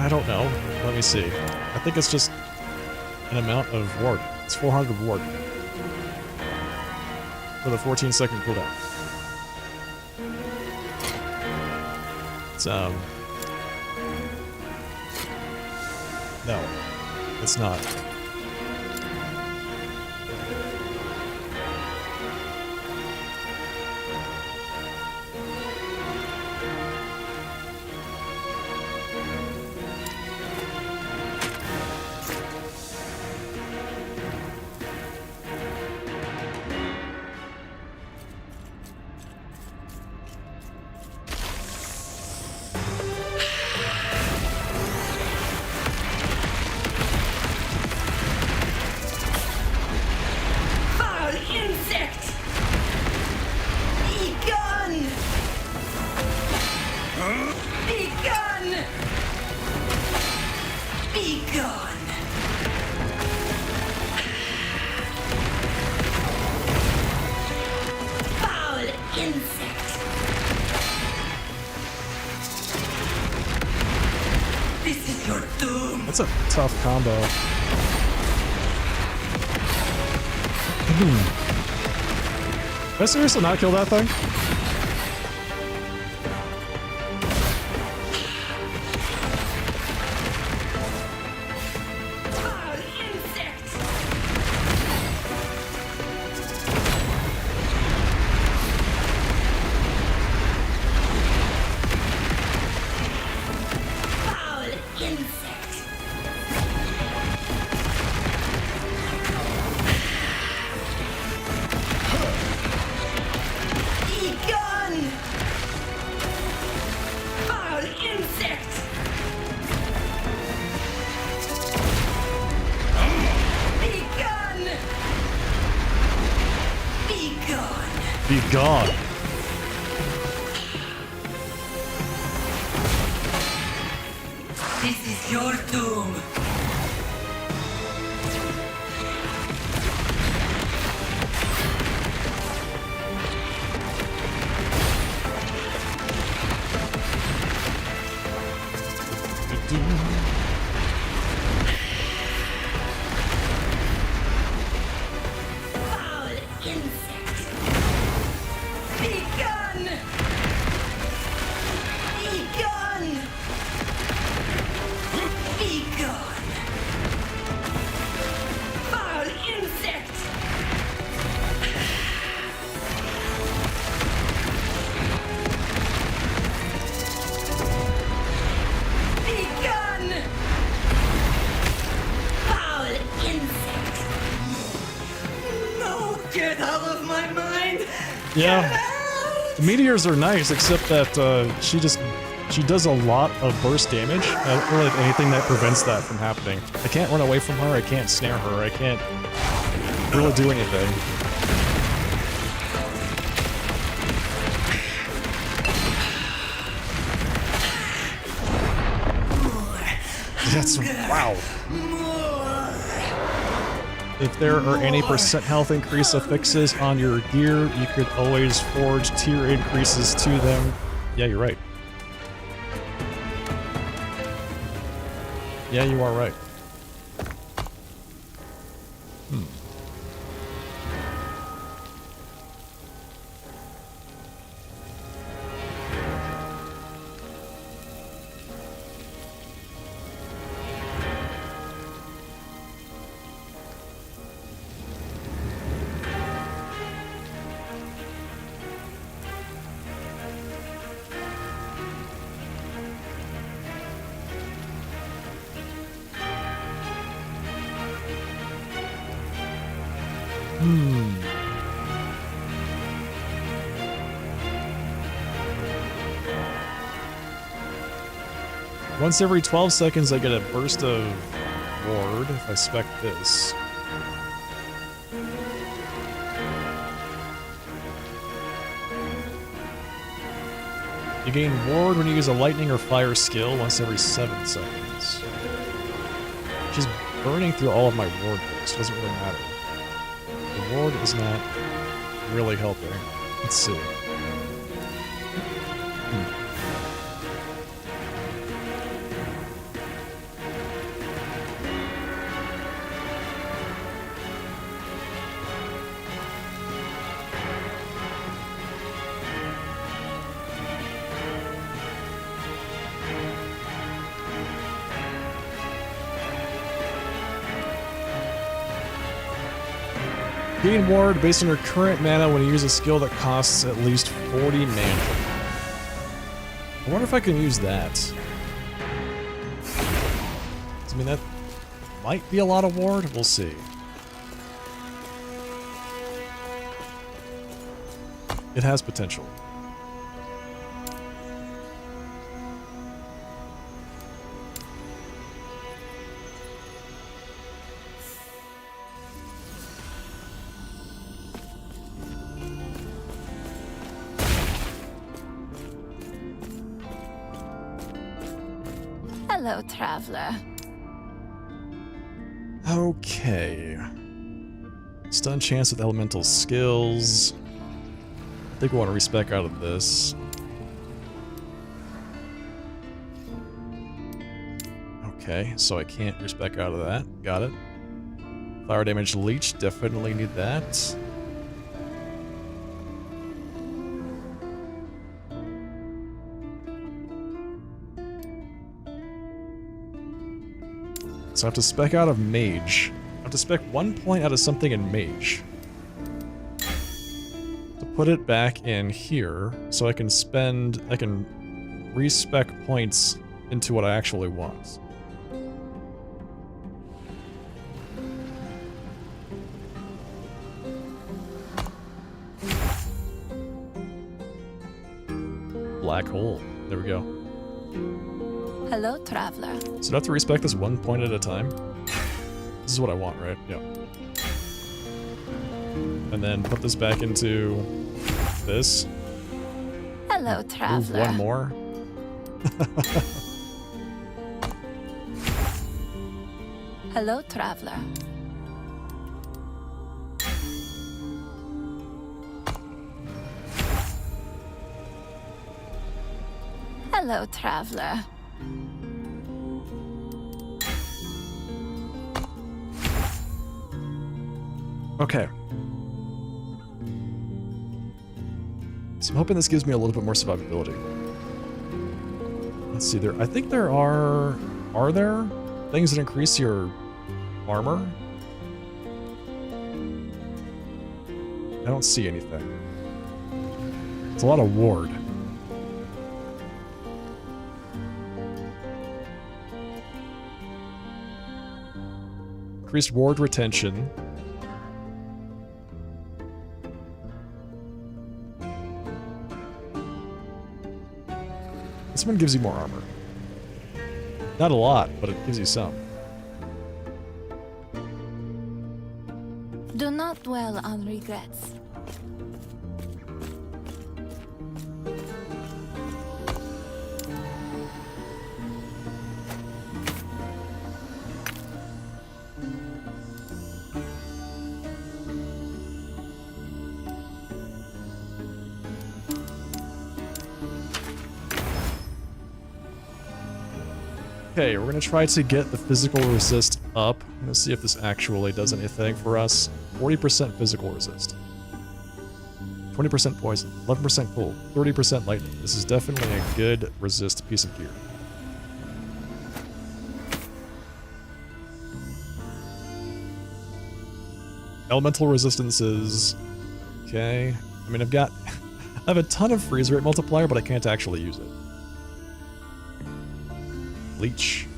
I don't know. Let me see. I think it's just an amount of ward. It's 400 ward. With a 14-second cooldown. It's, no. It's not. Foul insect! Begone! Begone! Begone! Foul insect! This is your doom! That's a tough combo. Did I seriously not kill that thing? Be gone. This is your doom. Foul insect. Be gone. Be gone. Be gone. Foul insect. Be gone. Foul insect. No, get out of my mind. Yeah. The meteors are nice, except that she does a lot of burst damage. I don't really have anything that prevents that from happening. I can't run away from her, I can't snare her, I can't really do anything. That's wow. If there are any percent health increase affixes on your gear, you could always forge tier increases to them. Yeah, you're right. Yeah, you are right. Once every 12 seconds I get a burst of ward if I spec this. You gain ward when you use a lightning or fire skill once every 7 seconds. Just burning through all of my ward books doesn't really matter. The ward is not really helping. Let's see. Gain ward based on your current mana when you use a skill that costs at least 40 mana. I wonder if I can use that. I mean, that might be a lot of ward. We'll see. It has potential. Hello, traveler. Okay. Stun chance with elemental skills. I think we want to respec out of this. Okay, so I can't respec out of that. Got it. Fire damage leech, definitely need that. So I have to spec out of mage. I have to spec 1 point out of something in mage. To put it back in here, so I can respec points into what I actually want. Black hole. There we go. Hello, traveler. So do I have to respec this 1 point at a time? This is what I want, right? Yeah. And then put this back into this. Hello, Move traveler. one more. Hello, traveler. Hello, traveler. Okay. So I'm hoping this gives me a little bit more survivability. Let's see there. I think there are there things that increase your armor? I don't see anything. It's a lot of ward. Increased ward retention. This one gives you more armor. Not a lot, but it gives you some. Do not dwell on regrets. Okay, we're gonna try to get the physical resist up. I'm gonna see if this actually does anything for us. 40% physical resist. 20% poison, 11% cold, 30% lightning. This is definitely a good resist piece of gear. Elemental resistances. Okay. I mean, I have a ton of freeze rate multiplier, but I can't actually use it. Leech.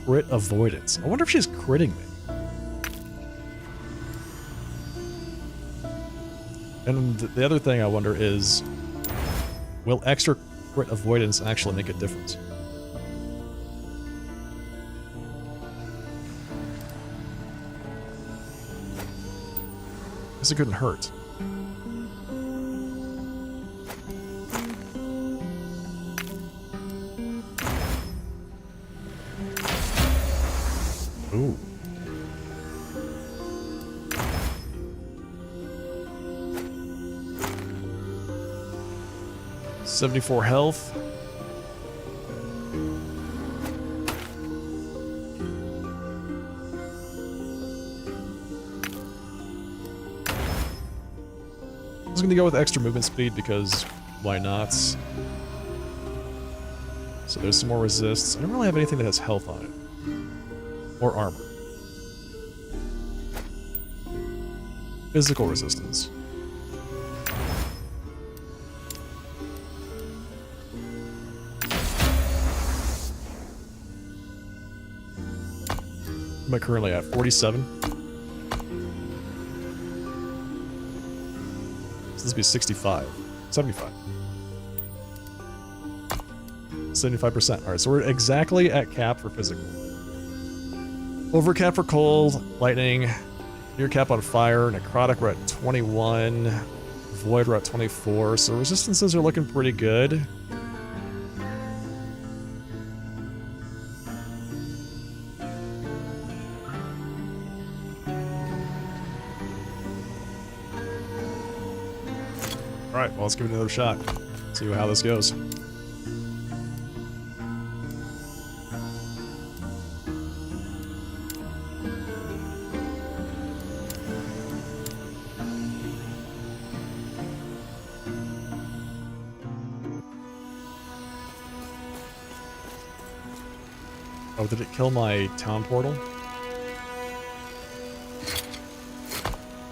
Crit avoidance. I wonder if she's critting me. And the other thing I wonder is, will extra crit avoidance actually make a difference? Because it couldn't hurt. Ooh. $74 health. I was going to go with extra movement speed because why not? So there's some more resists. I don't really have anything that has health on it. Or armor. Physical resistance. Am I currently at 47? So this would be 65. 75. 75%. Alright, so we're exactly at cap for physical. Over cap for cold, lightning, near cap on fire, necrotic we're at 21, void we're at 24, so resistances are looking pretty good. Alright, well let's give it another shot. See how this goes. Oh, did it kill my town portal?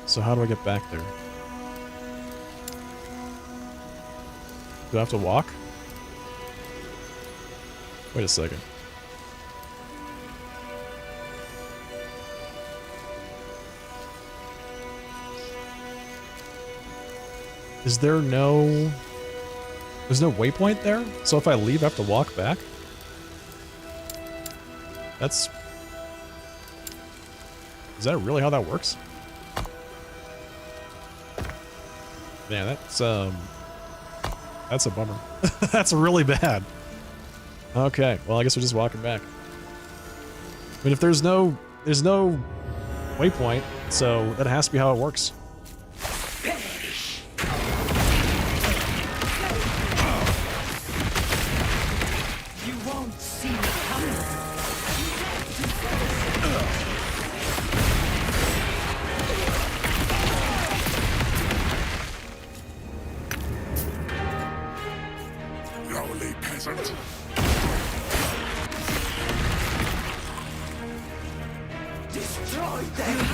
So how do I get back there? Do I have to walk? Wait a second. Is there no... There's no waypoint there? So if I leave, I have to walk back? That's... Is that really how that works? Man, that's a bummer. That's really bad. Okay, well, I guess we're just walking back. I mean, if there's no waypoint, so that has to be how it works. You won't see me coming. Lowly peasant. Destroy them.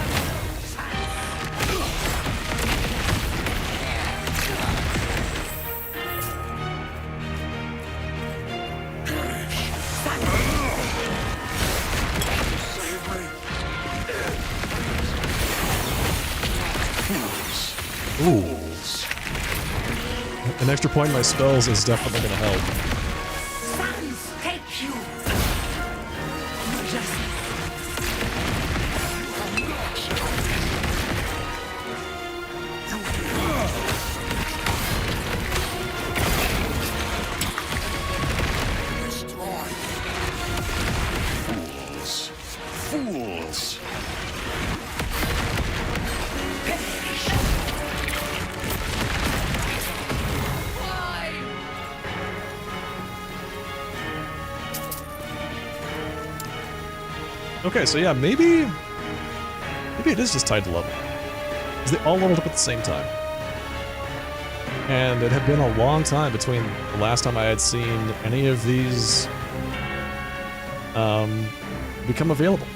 Ooh. An extra point in my spells is definitely going to help. Sons, take you. Fools. Fools. Okay, so yeah, maybe it is just tied to level. Because they all leveled up at the same time. And it had been a long time between the last time I had seen any of these become available.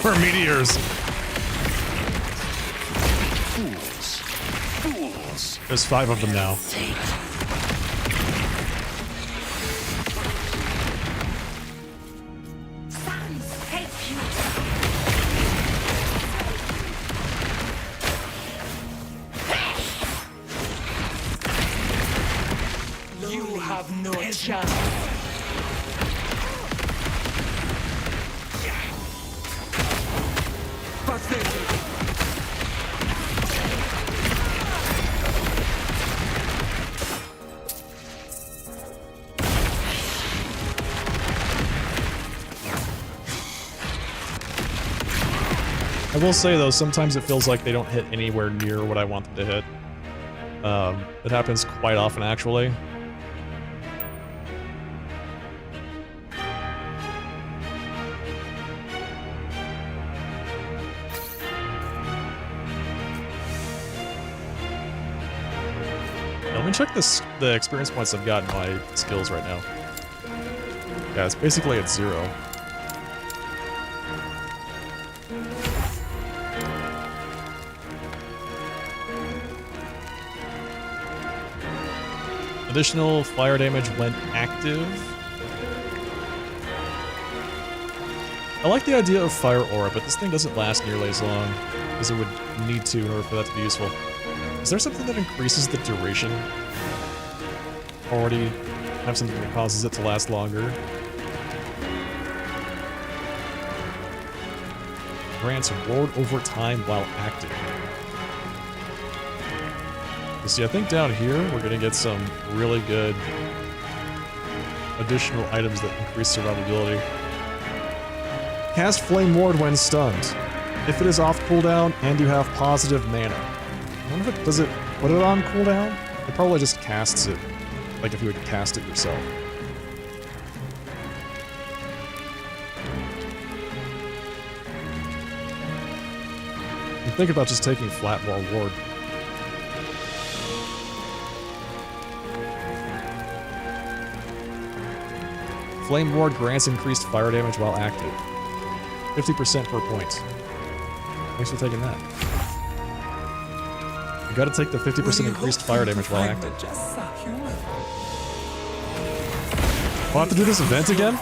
More meteors. Fools. Fools. There's 5 of them now. Sons, take you. You have no chance. I will say though, sometimes it feels like they don't hit anywhere near what I want them to hit. It happens quite often, actually. Let me check the experience points I've got in my skills right now. Yeah, it's basically at 0. Additional fire damage when active. I like the idea of fire aura, but this thing doesn't last nearly as long as it would need to in order for that to be useful. Is there something that increases the duration? Already have something that causes it to last longer. Grants ward over time while active. You see, I think down here we're gonna get some really good additional items that increase survivability. Cast Flame Ward when stunned. If it is off cooldown and you have positive mana. I wonder if does it put it on cooldown? It probably just casts it, like if you would cast it yourself. Think about just taking Flatmore Ward. Flame Ward grants increased fire damage while active. 50% per point. Thanks for taking that. You gotta take the 50% increased fire damage while active. We'll have to do this event again?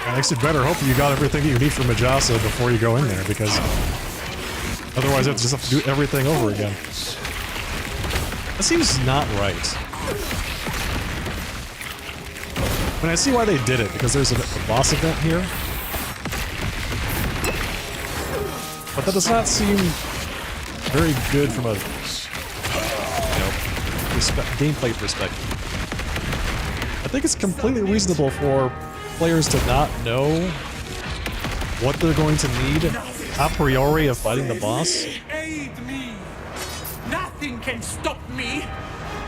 That makes it better. Hopefully you got everything you need for Majasa before you go in there, because otherwise you just have to do everything over again. That seems not right. I mean, I see why they did it, because there's a boss event here. But that does not seem very good from a, gameplay perspective. I think it's completely reasonable for players to not know what they're going to need a priori of fighting the boss. Aid me! Nothing can stop me!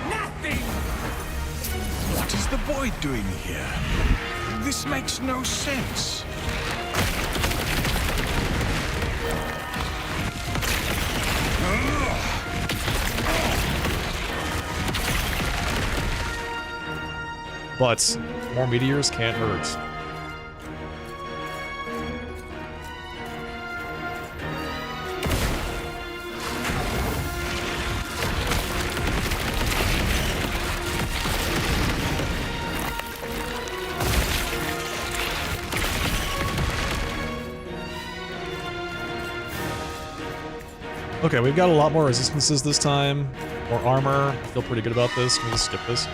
Nothing! What is the boy doing here? This makes no sense. But more meteors can't hurt. Okay, we've got a lot more resistances this time. More armor. I feel pretty good about this. Let me just skip this.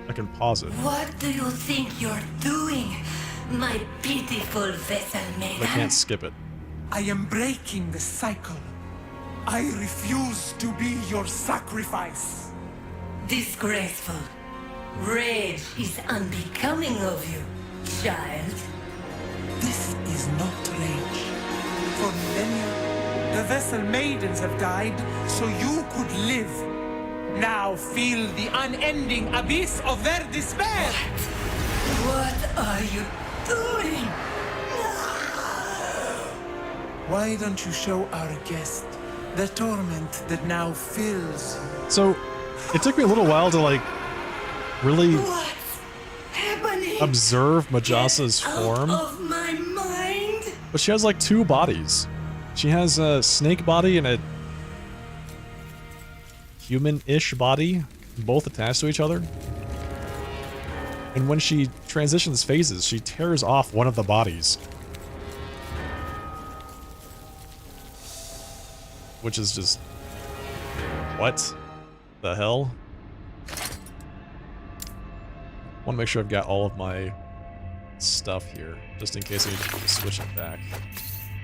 I can pause it. What do you think you're doing, my pitiful vessel maiden? I can't skip it. I am breaking the cycle. I refuse to be your sacrifice. Disgraceful. Rage is unbecoming of you, child. This is not rage. For millennia, the vessel maidens have died so you could live. Now feel the unending abyss of their despair! What are you doing? Why don't you show our guest the torment that now fills you? So, it took me a little while to, like, really What's happening? observe Majasa's Get form. out of my mind! But she has, like, two bodies. She has a snake body and a human-ish body, both attached to each other. And when she transitions phases, she tears off one of the bodies. Which is just... what the hell? Want to make sure I've got all of my stuff here, just in case I need to switch it back.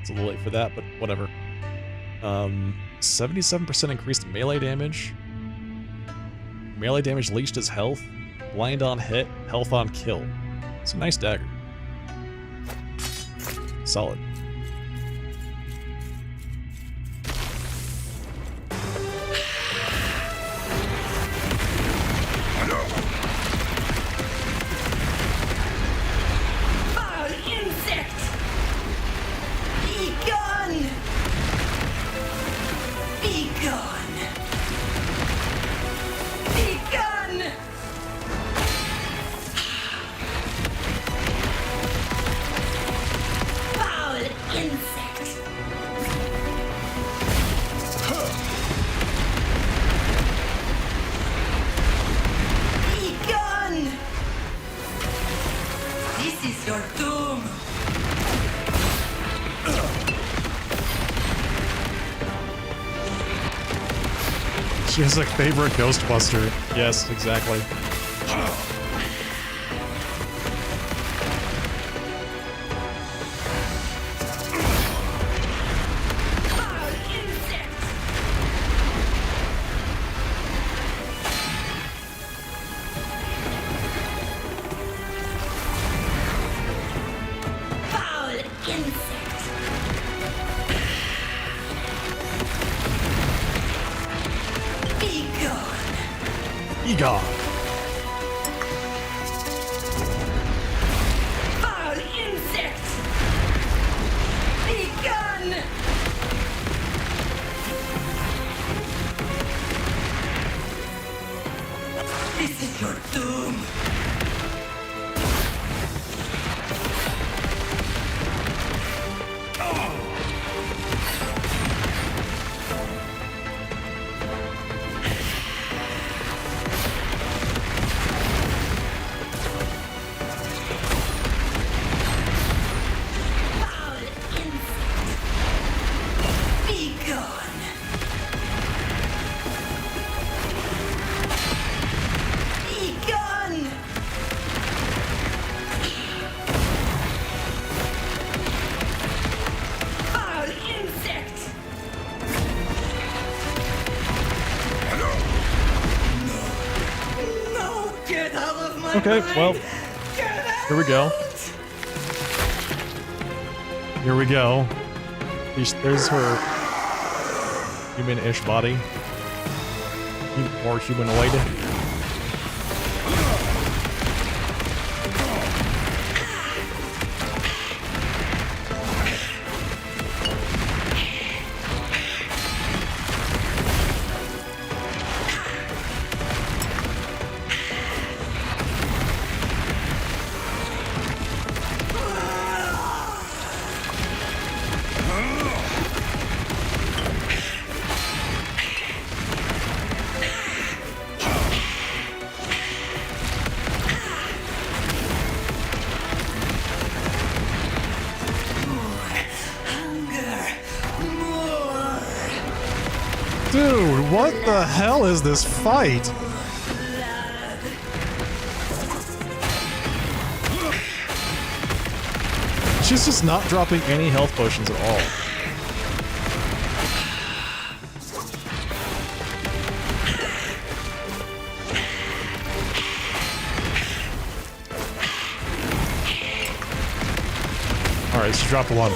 It's a little late for that, but whatever. 77% increased melee damage. Melee damage leached his health. Blind on hit, health on kill. It's a nice dagger. Solid. Foul insect! Be gone! Be gone! Be gone! Foul insect! Be gone! This is your doom! She has a favorite Ghostbuster. Yes, exactly. Foul insect! Ego. Foul insect! Be gone! This is your doom! Foul insect! Be gone! Be gone! Foul insect! No! Get out of my Okay, mind! well, Get out! here we go. Here we go. There's her human-ish body. More humanoid. Dude, what the hell is this fight? She's just not dropping any health potions at all. Alright, she dropped one.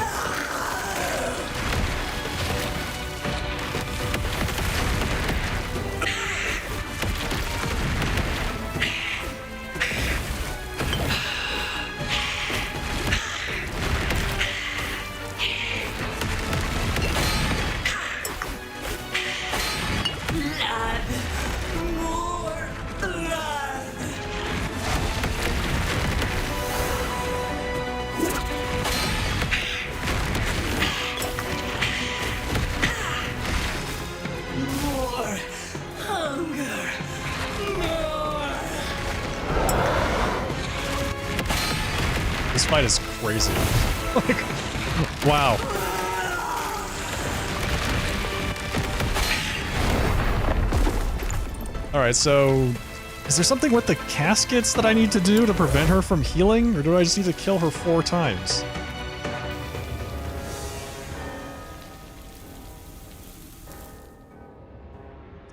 This fight is crazy. Like, wow. Alright, so is there something with the caskets that I need to do to prevent her from healing? Or do I just need to kill her 4 times?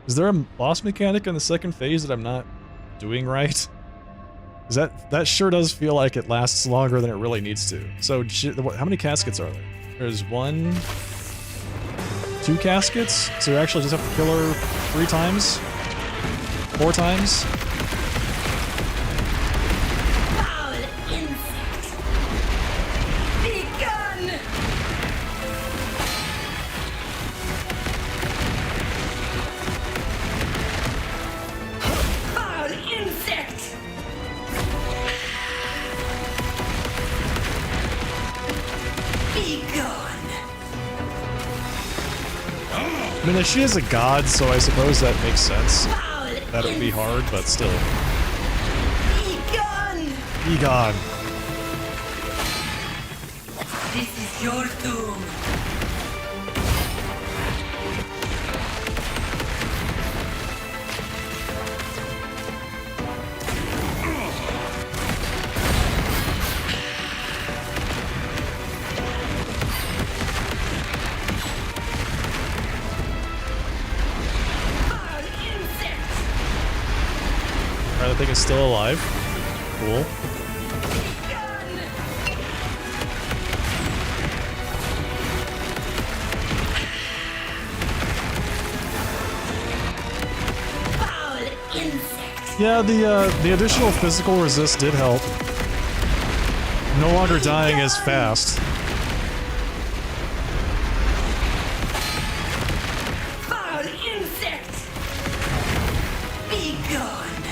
Is there a boss mechanic in the second phase that I'm not doing right? Is that sure does feel like it lasts longer than it really needs to. So how many caskets are there? There's 1, 2 caskets? So you actually just have to kill her 3 times? 4 times? Foul insect! Be gone! Foul insect! Be gone! I mean, she is a god, so I suppose that makes sense. That it would be hard, but still. Be gone! Be gone. This is your doom. Alright, that thing is still alive. Cool. Foul insect! Yeah, the additional physical resist did help. No longer dying as fast. Foul insect! Be gone!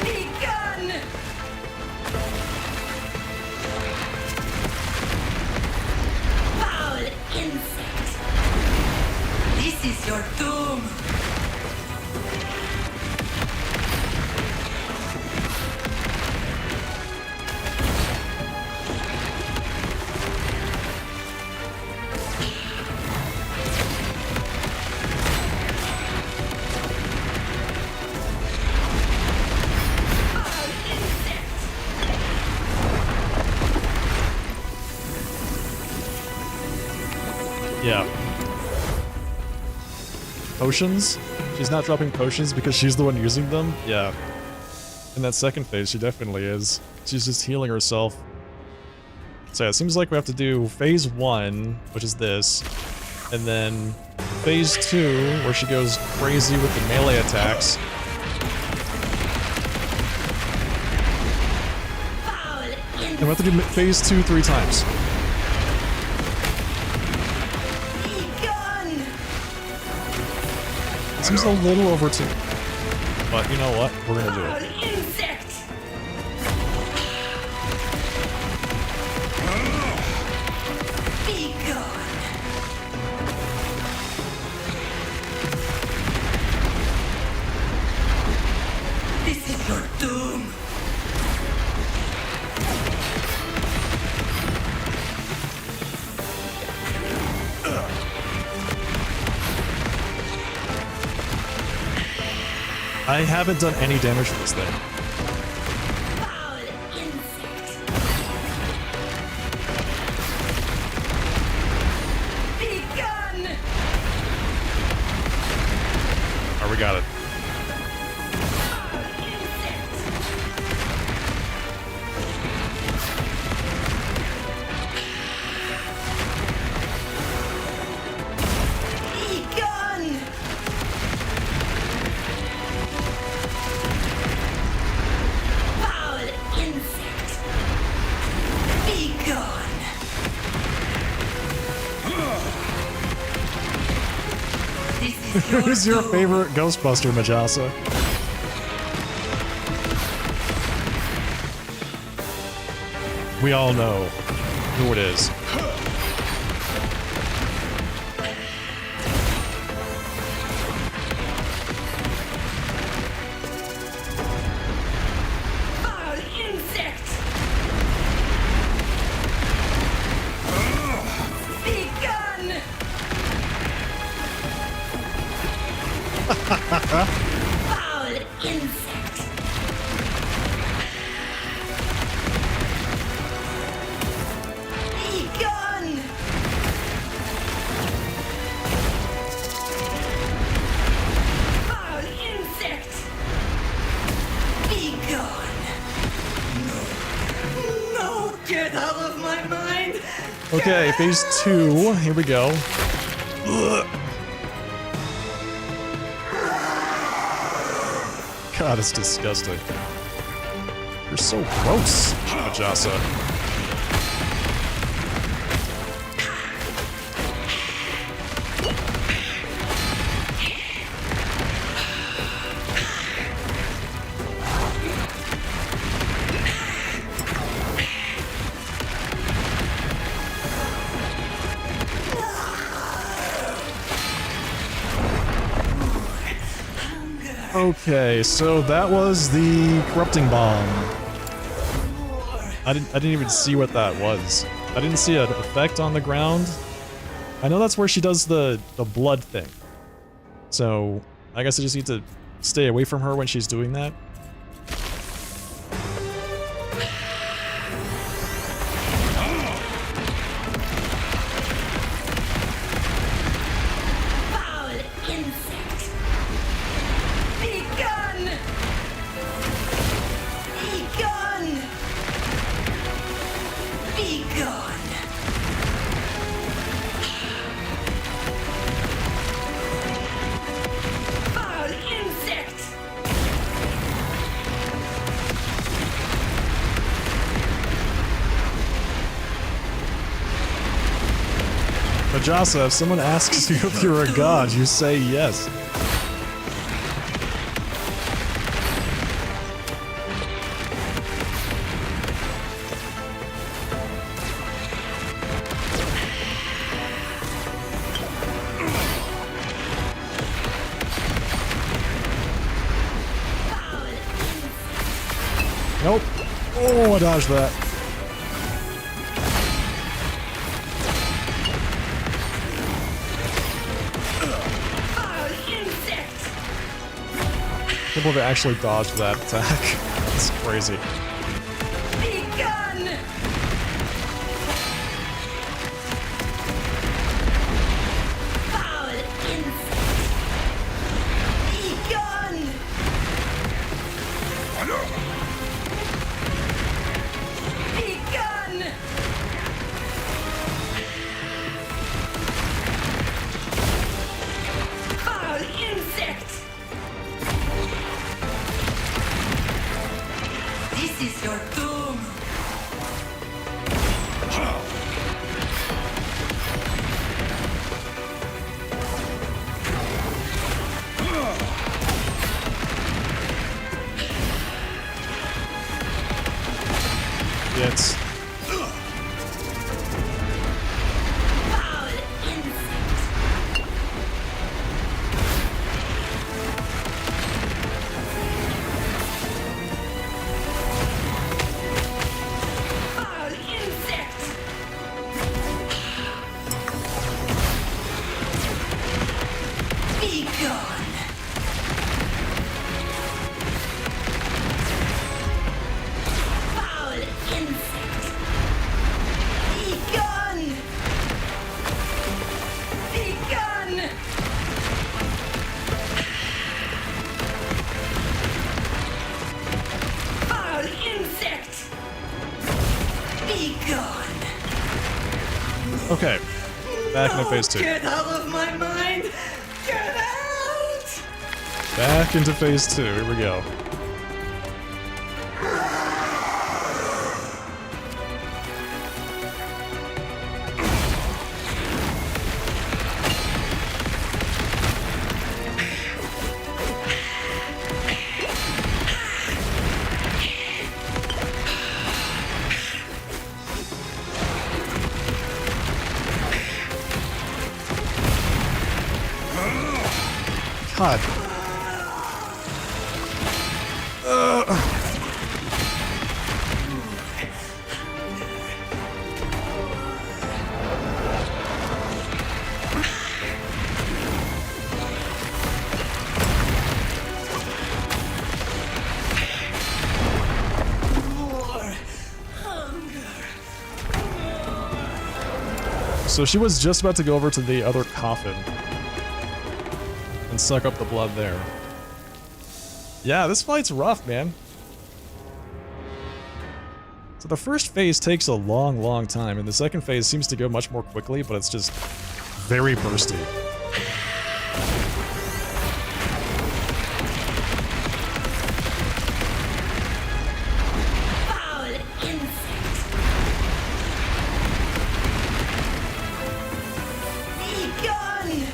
Be gone! Foul insect! This is your doom! Yeah. Potions? She's not dropping potions because she's the one using them? Yeah. In that second phase, she definitely is. She's just healing herself. So yeah, it seems like we have to do phase 1, which is this, and then phase 2, where she goes crazy with the melee attacks. And we have to do phase 2 3 times. Seems a little over 2. But you know what? We're gonna do it. Insect! Be gone! This is your doom! I haven't done any damage to this thing. Foul insect! Be gone! Alright, we got it. Be gone! Foul insect! Be gone! This is your Who's your doom. favorite Ghostbuster, Majasa? We all know who it is. Foul insect! Be gone! Foul insect! Be gone! Foul insect! Be gone! No. No! Get out of my mind! Okay, phase 2. Here we go. Ugh. God, it's disgusting. You're so gross, Majasa. Okay, so that was the corrupting bomb. I didn't even see what that was. I didn't see an effect on the ground. I know that's where she does the blood thing. So I guess I just need to stay away from her when she's doing that. Foul insect! Be gone! Be gone! Be gone! Majasa, if someone asks you if you're a god, you say yes. Nope. Oh, I dodged that. I can't believe I actually dodged that attack. It's crazy. Begun! Foul insect! Begun! Begun! Foul insect! This is your doom! Yes. Foul insect! Foul insect! Be gone! Foul insect! Be gone! Be gone! Foul insect! Be gone! Okay. Back into phase 2. Get out of my mind! Get out! Back into phase 2. Here we go. God. So she was just about to go over to the other coffin and suck up the blood there. Yeah, this fight's rough, man. So the first phase takes a long, long time, and the second phase seems to go much more quickly, but it's just very bursty. Foul insect! Be gone!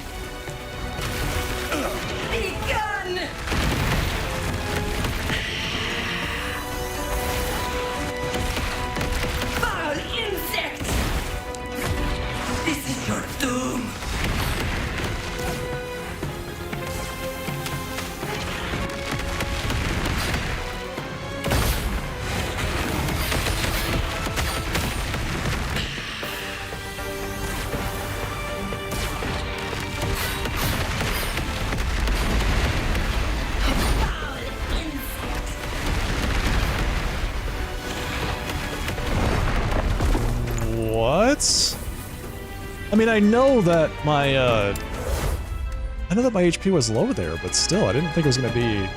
Be gone! Foul insect! This is your doom! Foul insect! What? I mean, I know that my HP was low there, but still, I didn't think it was gonna be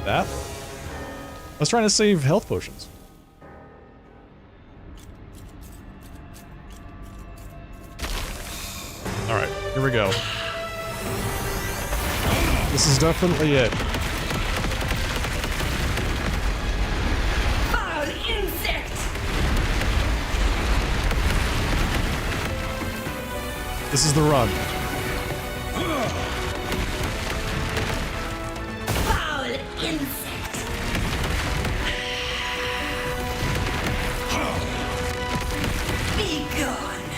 that. I was trying to save health potions. Alright, here we go. This is definitely it. Foul insect! This is the run. Foul insect! Be gone!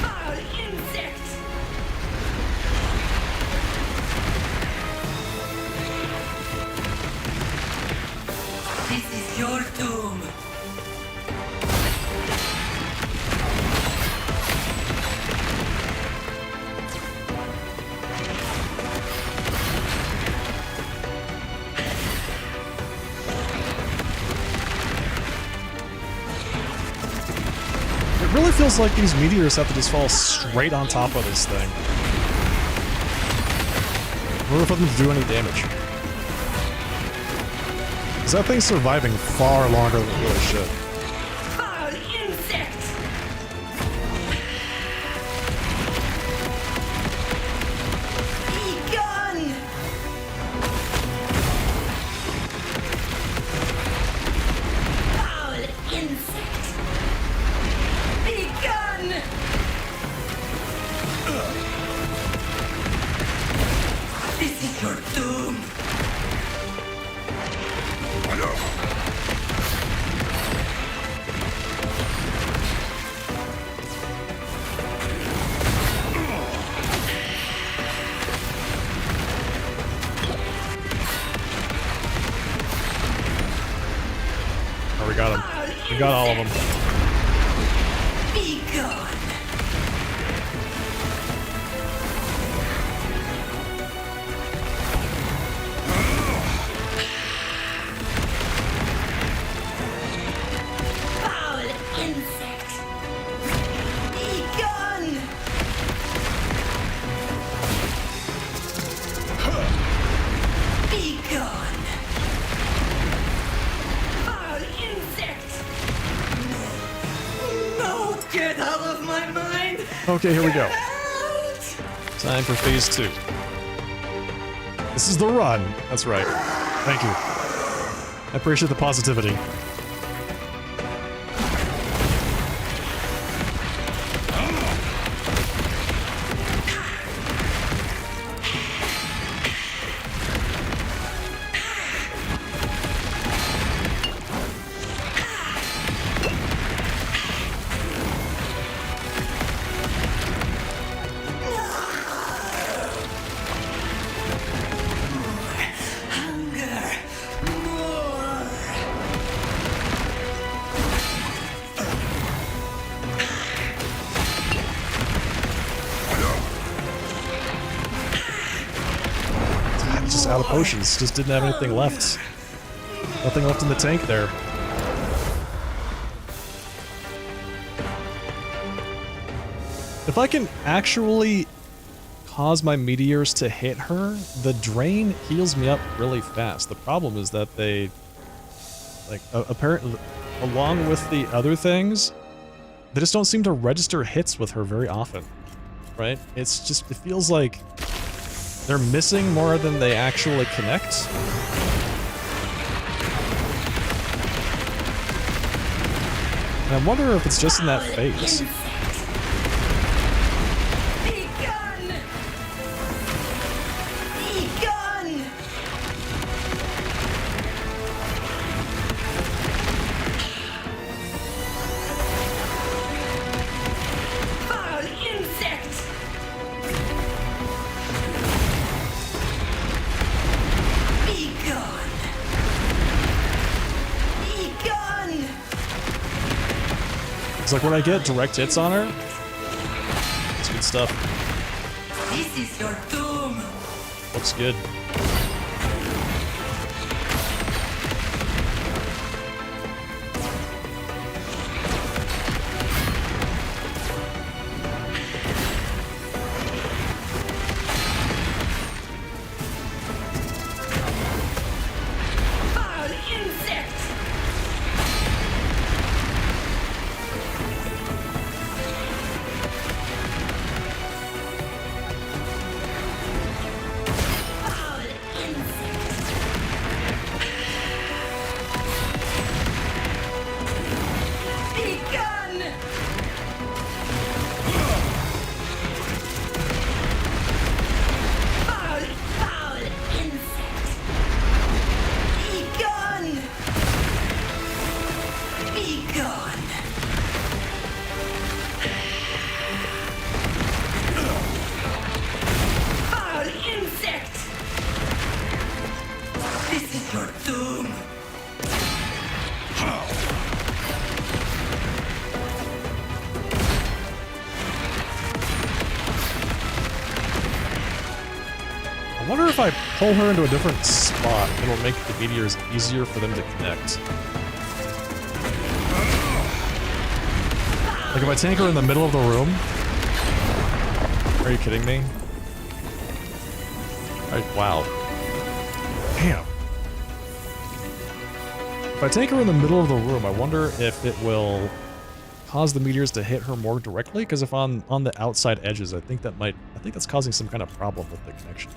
Foul insect! This is your doom! It really feels like these meteors have to just fall straight on top of this thing in order for them to do any damage. Because that thing's surviving far longer than it really should. Foul insect! Be gone! Foul insect! Be gone! This is your doom! Oh, we got him. We got all of them. Be gone! Foul insect! Be gone! Be gone! Foul insect! No! Get out of my mind! Okay, here we go. Out! Time for phase 2. This is the run. That's right. Thank you. I appreciate the positivity. Hunger! More! Just out of potions. Just didn't have anything left. Nothing left in the tank there. If I can actually cause my meteors to hit her, the drain heals me up really fast. The problem is that they, like, apparently, along with the other things, they just don't seem to register hits with her very often, right? It's just, it feels like they're missing more than they actually connect. And I wonder if it's just in that phase. Be gone! Be gone! Foul insect! Be gone! Be gone! It's like when I get direct hits on her, it's good stuff. This is your doom! Looks good. Foul insect! Foul I wonder if I pull her into a different spot, it'll make the meteors easier for them to connect. Like if I tank her in the middle of the room? Are you kidding me? Wow. Damn. If I tank her in the middle of the room, I wonder if it will cause the meteors to hit her more directly, because if on the outside edges, I think that's causing some kind of problem with the connection.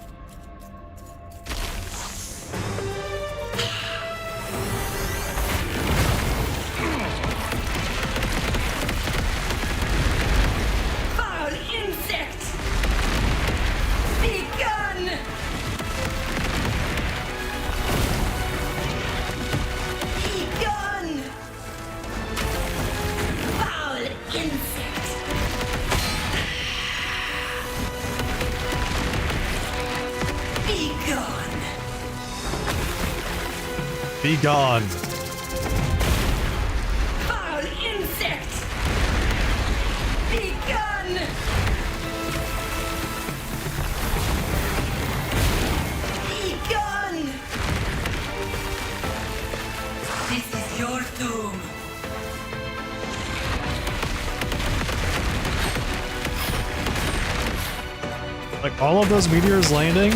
Be gone. Foul insect! Be gone! Be gone! This is your doom. Like all of those meteors landing,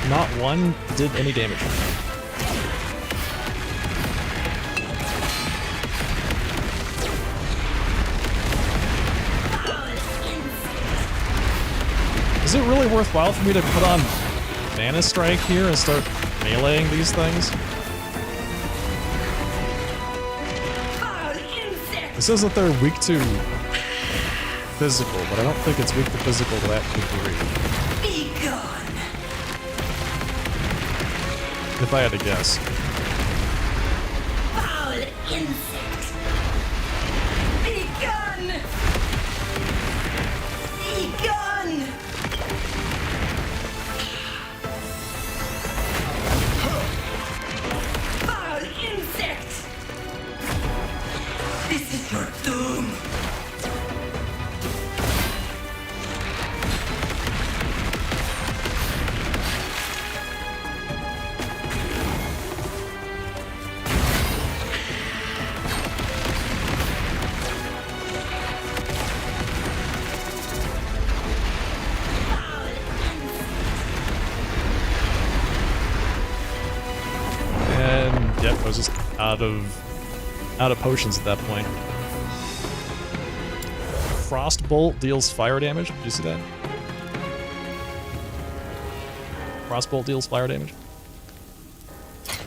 not one did any damage. Is it really worthwhile for me to put on Mana Strike here and start meleeing these things? It says that they're weak to physical, but I don't think it's weak to physical to that degree. Be gone! If I had to guess. Foul insect! Be gone! Be gone! Foul insect! This is your doom! Yep, I was just out of potions at that point. Frost Bolt deals fire damage. Did you see that? Frost Bolt deals fire damage.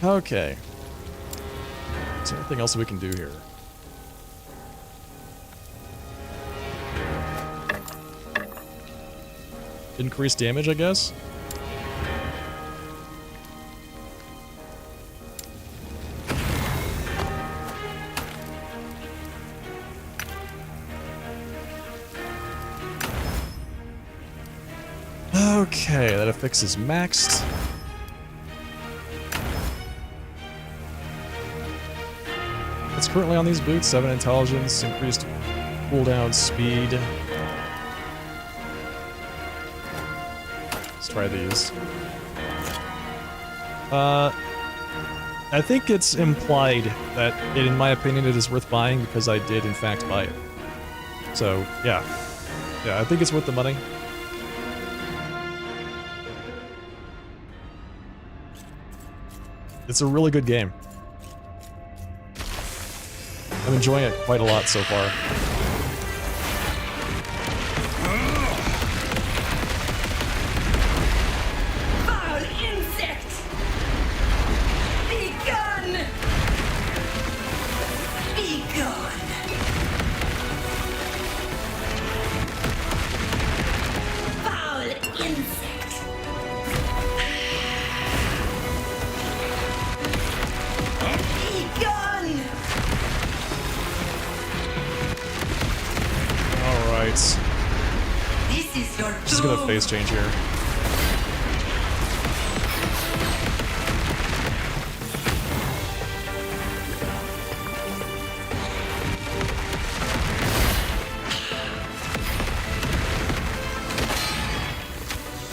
Okay. Is there anything else we can do here? Increase damage, I guess? Okay, that affix is maxed. It's currently on these boots, 7 intelligence, increased cooldown speed. Let's try these. I think it's implied that, in my opinion, it is worth buying because I did, in fact, buy it. So, yeah. Yeah, I think it's worth the money. It's a really good game. I'm enjoying it quite a lot so far. Foul insect! Be gone! Be gone! Alright. This is your Just gonna face change here.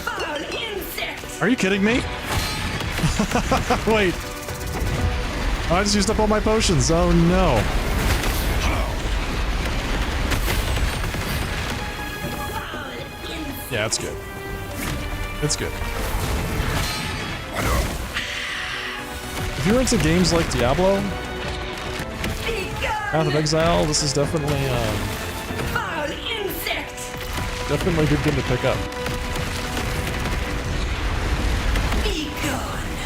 foul insect. Are you kidding me? Wait. Oh, I just used up all my potions. Oh no. Yeah, it's good. It's good. If you're into games like Diablo, Path of Exile, this is definitely Foul insect. definitely a good game to pick up. Be gone.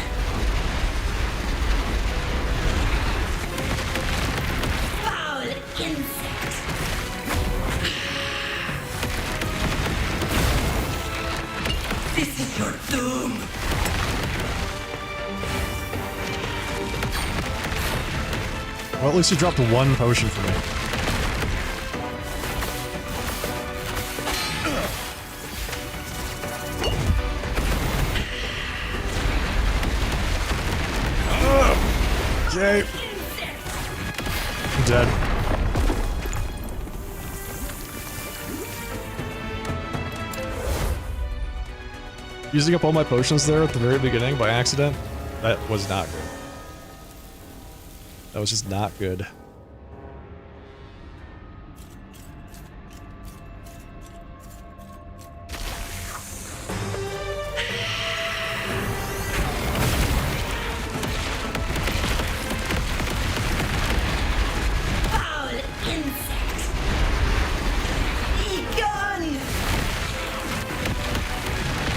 Foul insect. This is your doom. Well, at least you dropped one potion for me. Okay. I'm dead. Using up all my potions there at the very beginning by accident, that was not good. That was just not good. Foul insect. Be gone.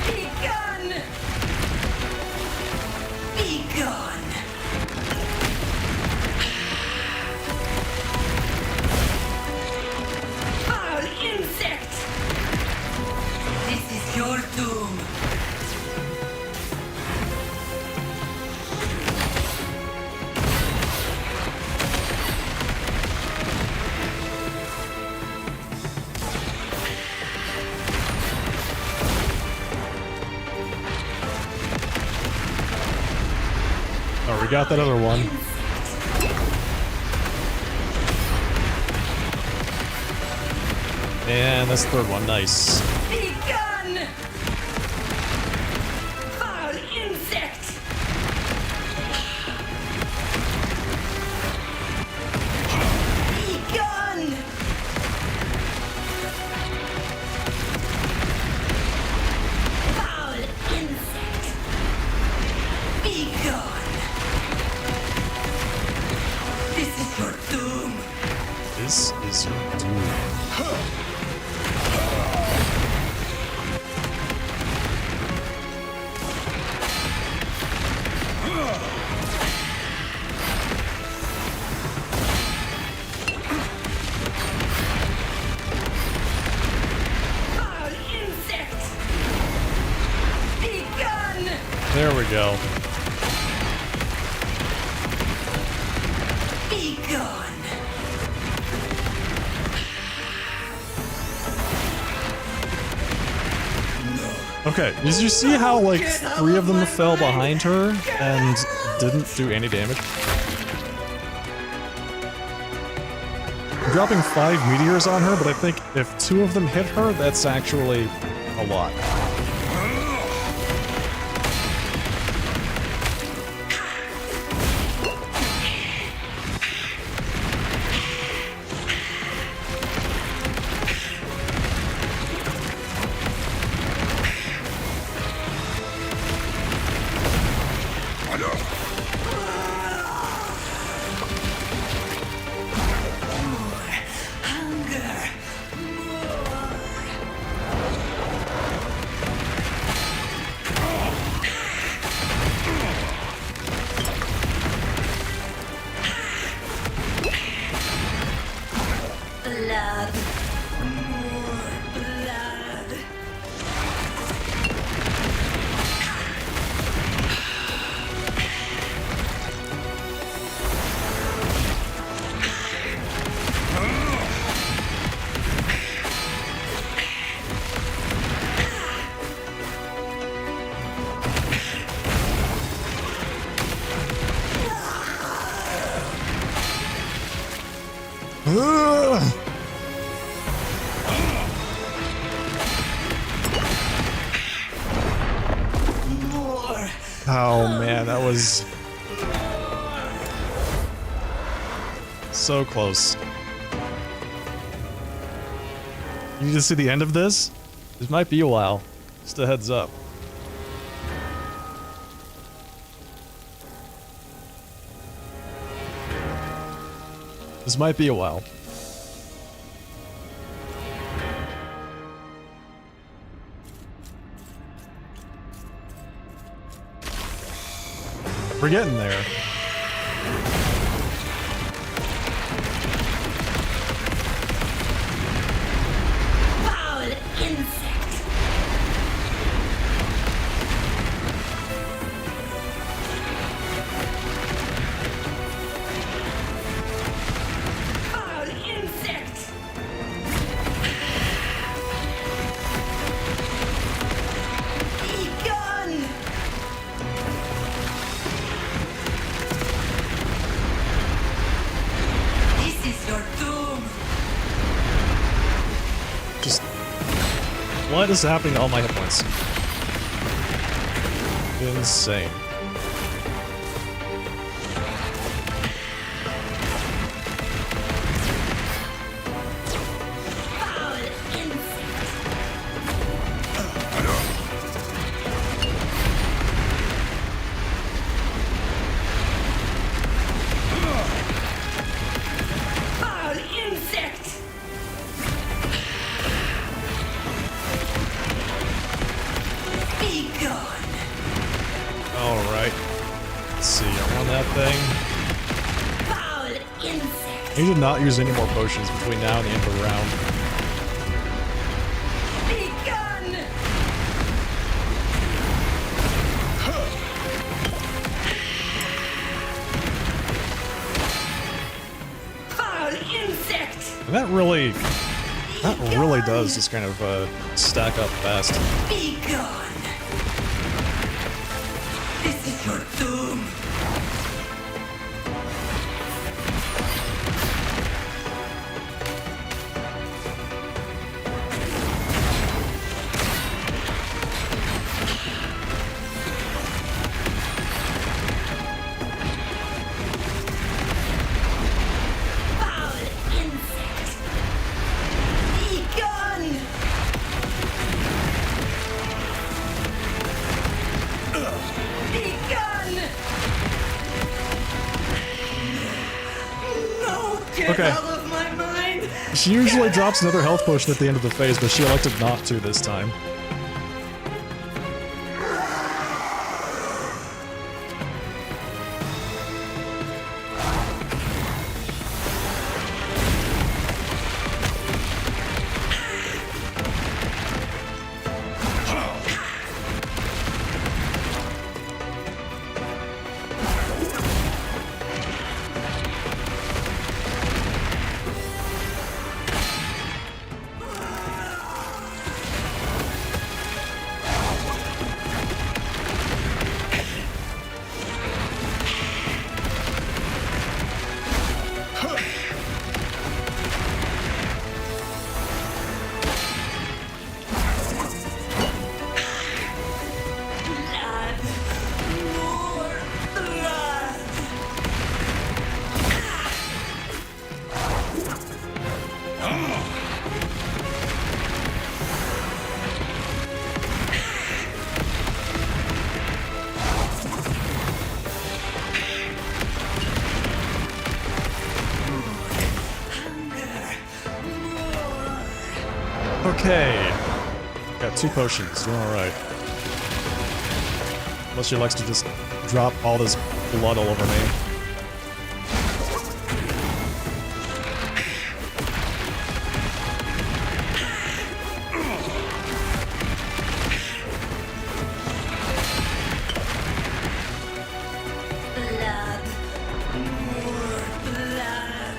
Be gone. Be gone. Foul insect. This is your doom. Oh, we got that other one. And that's the third one. Nice. Be gone. Foul insect. Be gone. Foul insect. Be gone. This is your doom. This is your doom. Foul insect. Be gone. There we go. Be gone. Okay, did you see how, like, 3 of them fell behind her and didn't do any damage? I'm dropping 5 meteors on her, but I think if 2 of them hit her, that's actually a lot. Ugh. Oh man, that was so close. You need to see the end of this? This might be a while. Just a heads up. This might be a while. We're getting there. Foul insect! Foul insect! Be gone! This is your doom! Just... What is happening to all my hit points? Insane. Foul insect! Foul insect! Be gone! Alright. Let's see, I want that thing. Foul insect! I need to not use any more potions between now and the end of the round. Be gone! Foul insect! And that really does just kind of stack up fast. Be gone! This is your doom! Foul insect! Be gone! Be gone! No, get Okay. out of my mind! She usually drops another health potion at the end of the phase, but she elected not to this time. Blood! More blood! Okay. Got 2 potions, doing alright. Unless she likes to just drop all this blood all over me. Blood! More blood!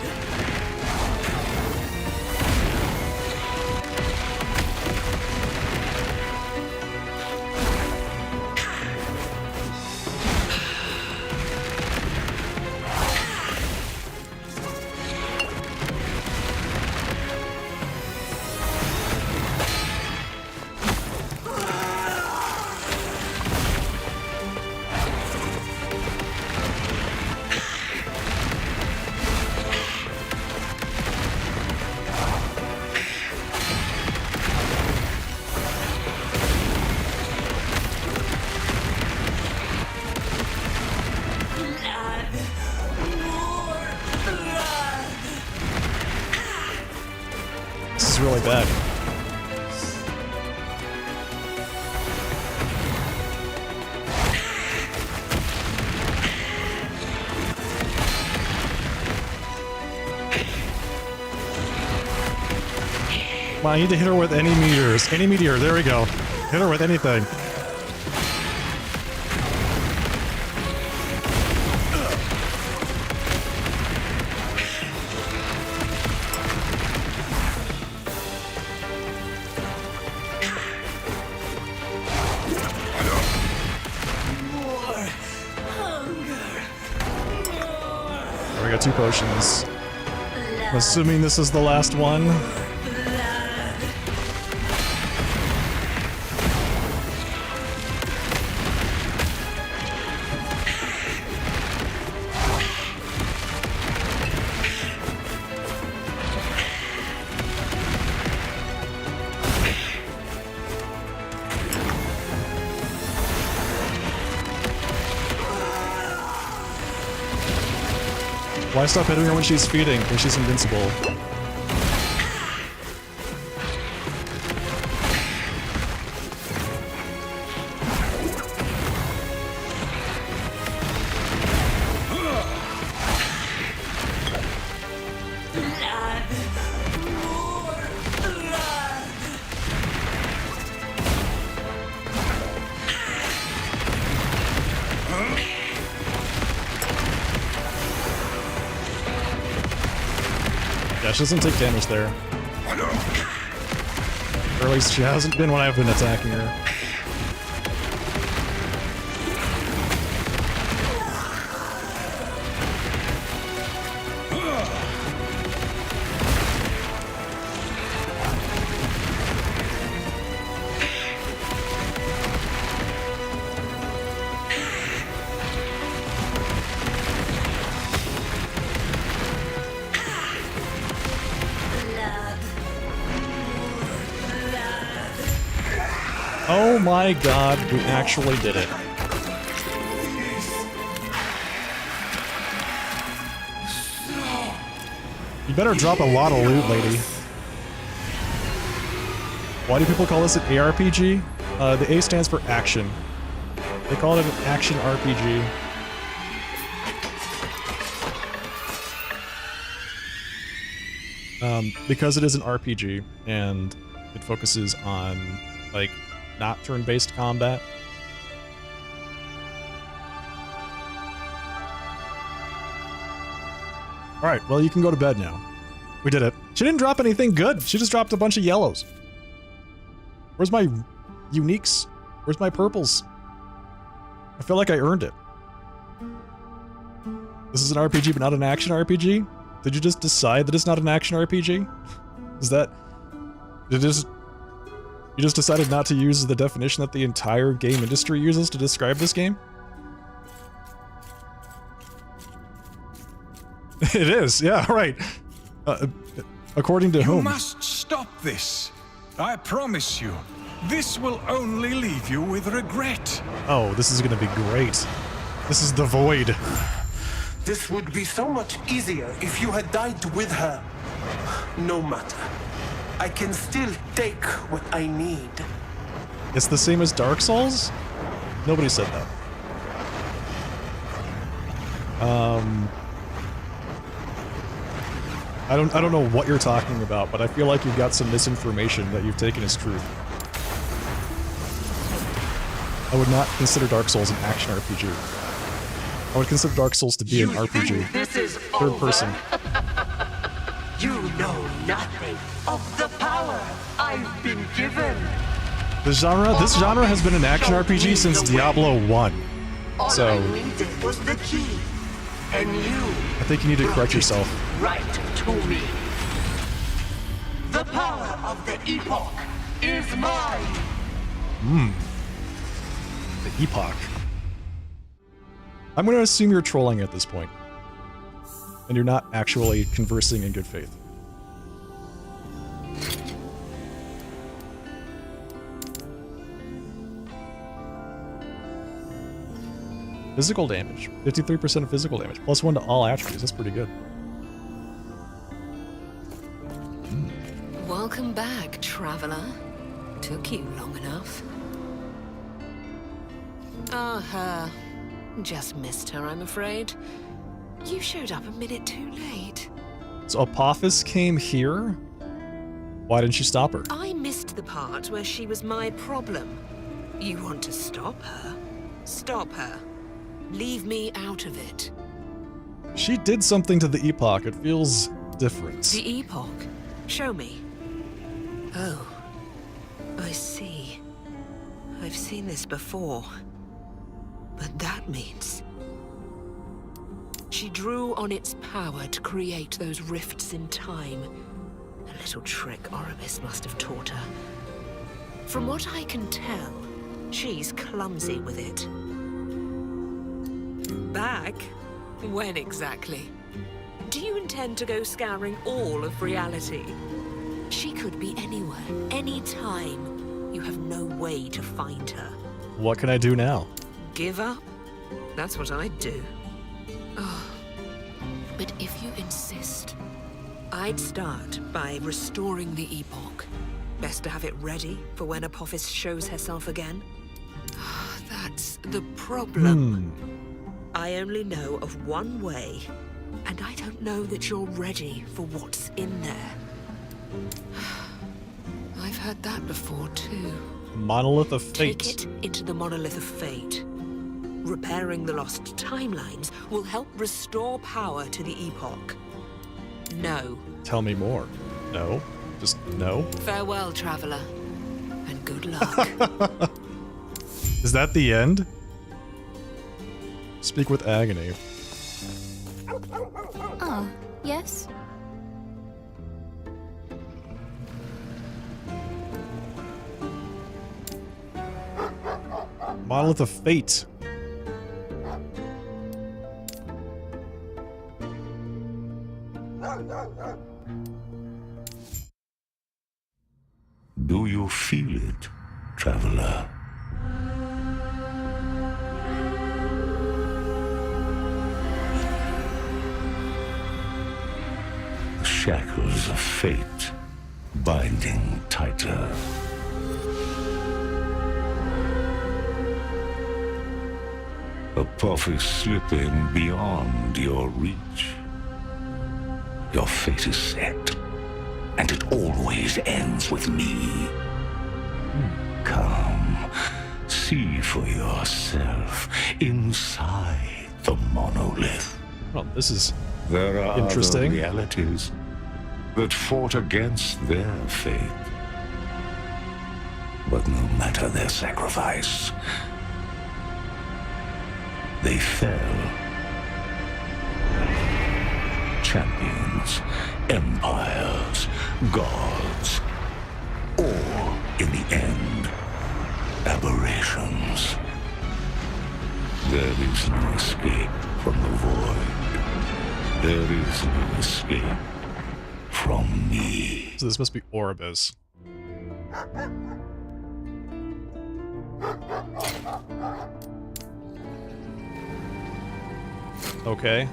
is really bad. Come on, I need to hit her with any meteors. Any meteor, there we go. Hit her with anything. There we got 2 potions. I'm assuming this is the last one. Why stop hitting her when she's feeding, when she's invincible? Yeah, she doesn't take damage there. Or at least she hasn't been when I've been attacking her. Oh my god, we actually did it. You better drop a lot of loot, lady. Why do people call this an ARPG? The A stands for action. They call it an action RPG. Because it is an RPG, and it focuses on, like, not turn-based combat. Alright, well, you can go to bed now. We did it. She didn't drop anything good. She just dropped a bunch of yellows. Where's my uniques? Where's my purples? I feel like I earned it. This is an RPG, but not an action RPG? Did you just decide that it's not an action RPG? Is that... You just decided not to use the definition that the entire game industry uses to describe this game? It is, yeah, right. According to whom? You must stop this. I promise you. This will only leave you with regret. Oh, this is gonna be great. This is the void. This would be so much easier if you had died with her. No matter. I can still take what I need. It's the same as Dark Souls? Nobody said that. I don't know what you're talking about, but I feel like you've got some misinformation that you've taken as truth. I would not consider Dark Souls an action RPG. I would consider Dark Souls to be an RPG. This is Third person. You know nothing of the power I've been given. This genre has been an action RPG since Diablo 1. So All I needed was the key, and you I think you need to correct yourself. right to me. The power of the epoch is mine. The EPOCH. I'm gonna assume you're trolling at this point. And you're not actually conversing in good faith. Physical damage. 53% of physical damage. +1 to all attributes. That's pretty good. Welcome back, traveler. Took you long enough. Ah, her. Just missed her, I'm afraid. You showed up a minute too late. So Apophis came here? Why didn't you stop her? I missed the part where she was my problem. You want to stop her? Stop her. Leave me out of it. She did something to the Epoch. It feels different. The Epoch? Show me. Oh, I see. I've seen this before. But that means... she drew on its power to create those rifts in time. A little trick Oribus must have taught her. From what I can tell, she's clumsy with it. Back? When exactly? Do you intend to go scouring all of reality? She could be anywhere, anytime. You have no way to find her. What can I do now? Give up? That's what I'd do. Oh. But if you insist, I'd start by restoring the Epoch. Best to have it ready for when Apophis shows herself again. That's the problem. I only know of one way, and I don't know that you're ready for what's in there. I've heard that before, too. Monolith of Fate. Take it into the Monolith of Fate. Repairing the lost timelines will help restore power to the Epoch. No. Tell me more. No. Just no. Farewell, traveler. And good luck. Is that the end? Speak with agony. Oh, yes? Monolith of Fate. Do you feel it, traveler? The shackles of fate binding tighter. Apophis slipping beyond your reach. Your fate is set, and it always ends with me. Come, see for yourself inside the monolith. Oh, this is There are interesting. other realities that fought against their fate. But no matter their sacrifice, they fell. Champions, empires, gods, or, in the end, aberrations. There is no escape from the void. There is no escape from me. So this must be Oribus. Okay.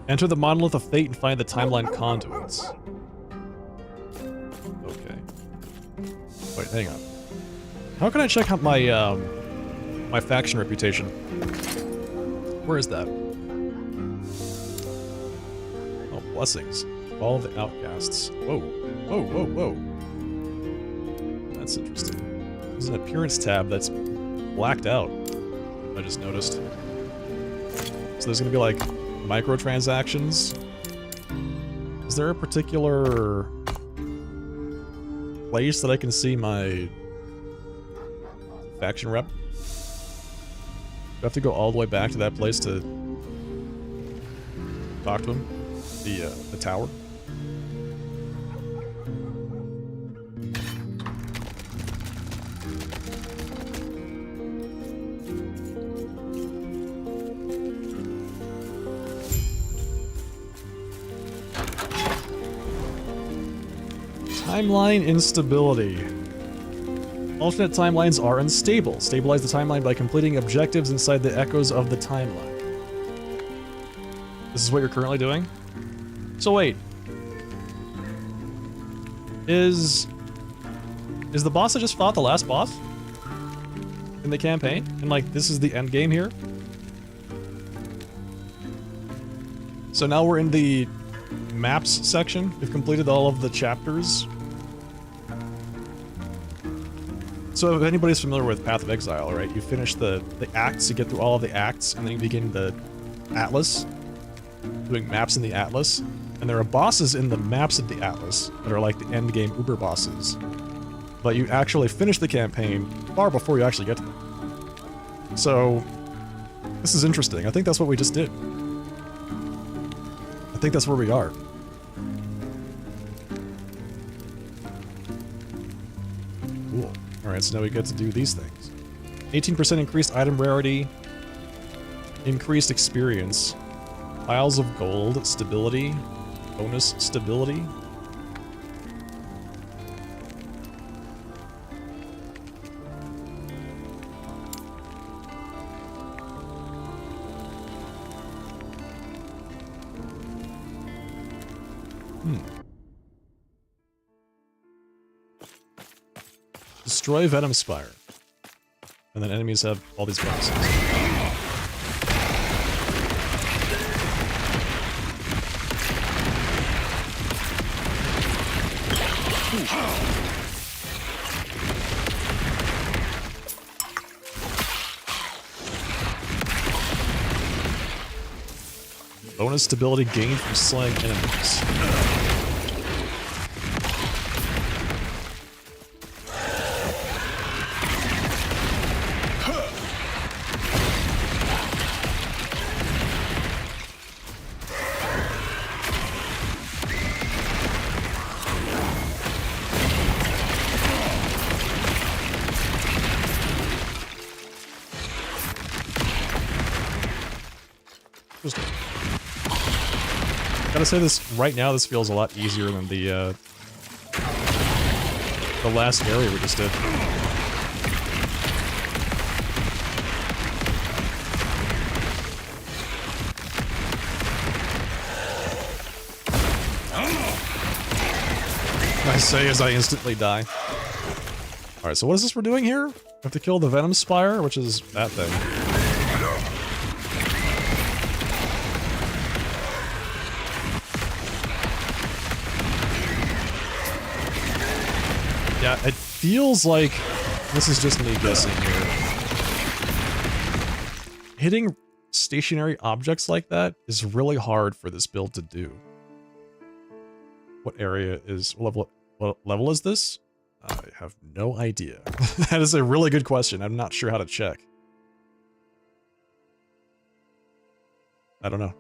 Enter the Monolith of Fate and find the timeline conduits. Okay. Wait, hang on. How can I check out my, my faction reputation? Where is that? Oh, blessings. All the outcasts. Whoa. Whoa, whoa, whoa. That's interesting. There's an appearance tab that's blacked out. I just noticed. So there's gonna be like microtransactions. Is there a particular place that I can see my faction rep? Do I have to go all the way back to that place to talk to him? The tower? Timeline instability. Alternate timelines are unstable. Stabilize the timeline by completing objectives inside the echoes of the timeline. This is what you're currently doing? So wait. Is the boss I just fought the last boss in the campaign? And like, this is the end game here? So now we're in the maps section. We've completed all of the chapters. So if anybody's familiar with Path of Exile, right? You finish the acts, you get through all of the acts, and then you begin the Atlas, doing maps in the Atlas. And there are bosses in the maps of the Atlas that are like the end game uber bosses. But you actually finish the campaign far before you actually get to them. So this is interesting. I think that's what we just did. I think that's where we are. Cool. Alright, so now we get to do these things. 18% increased item rarity. Increased experience. Piles of gold. Stability. Bonus stability. Destroy Venom Spire. And then enemies have all these bonuses. Bonus stability gained from slaying enemies. Gotta say this right now, this feels a lot easier than the last area we just did. I say as I instantly die. Alright, so what is this we're doing here? We have to kill the Venom Spire, which is that thing. Yeah, it feels like this is just me guessing here. Hitting stationary objects like that is really hard for this build to do. What area is... what level is this? I have no idea. That is a really good question. I'm not sure how to check. I don't know.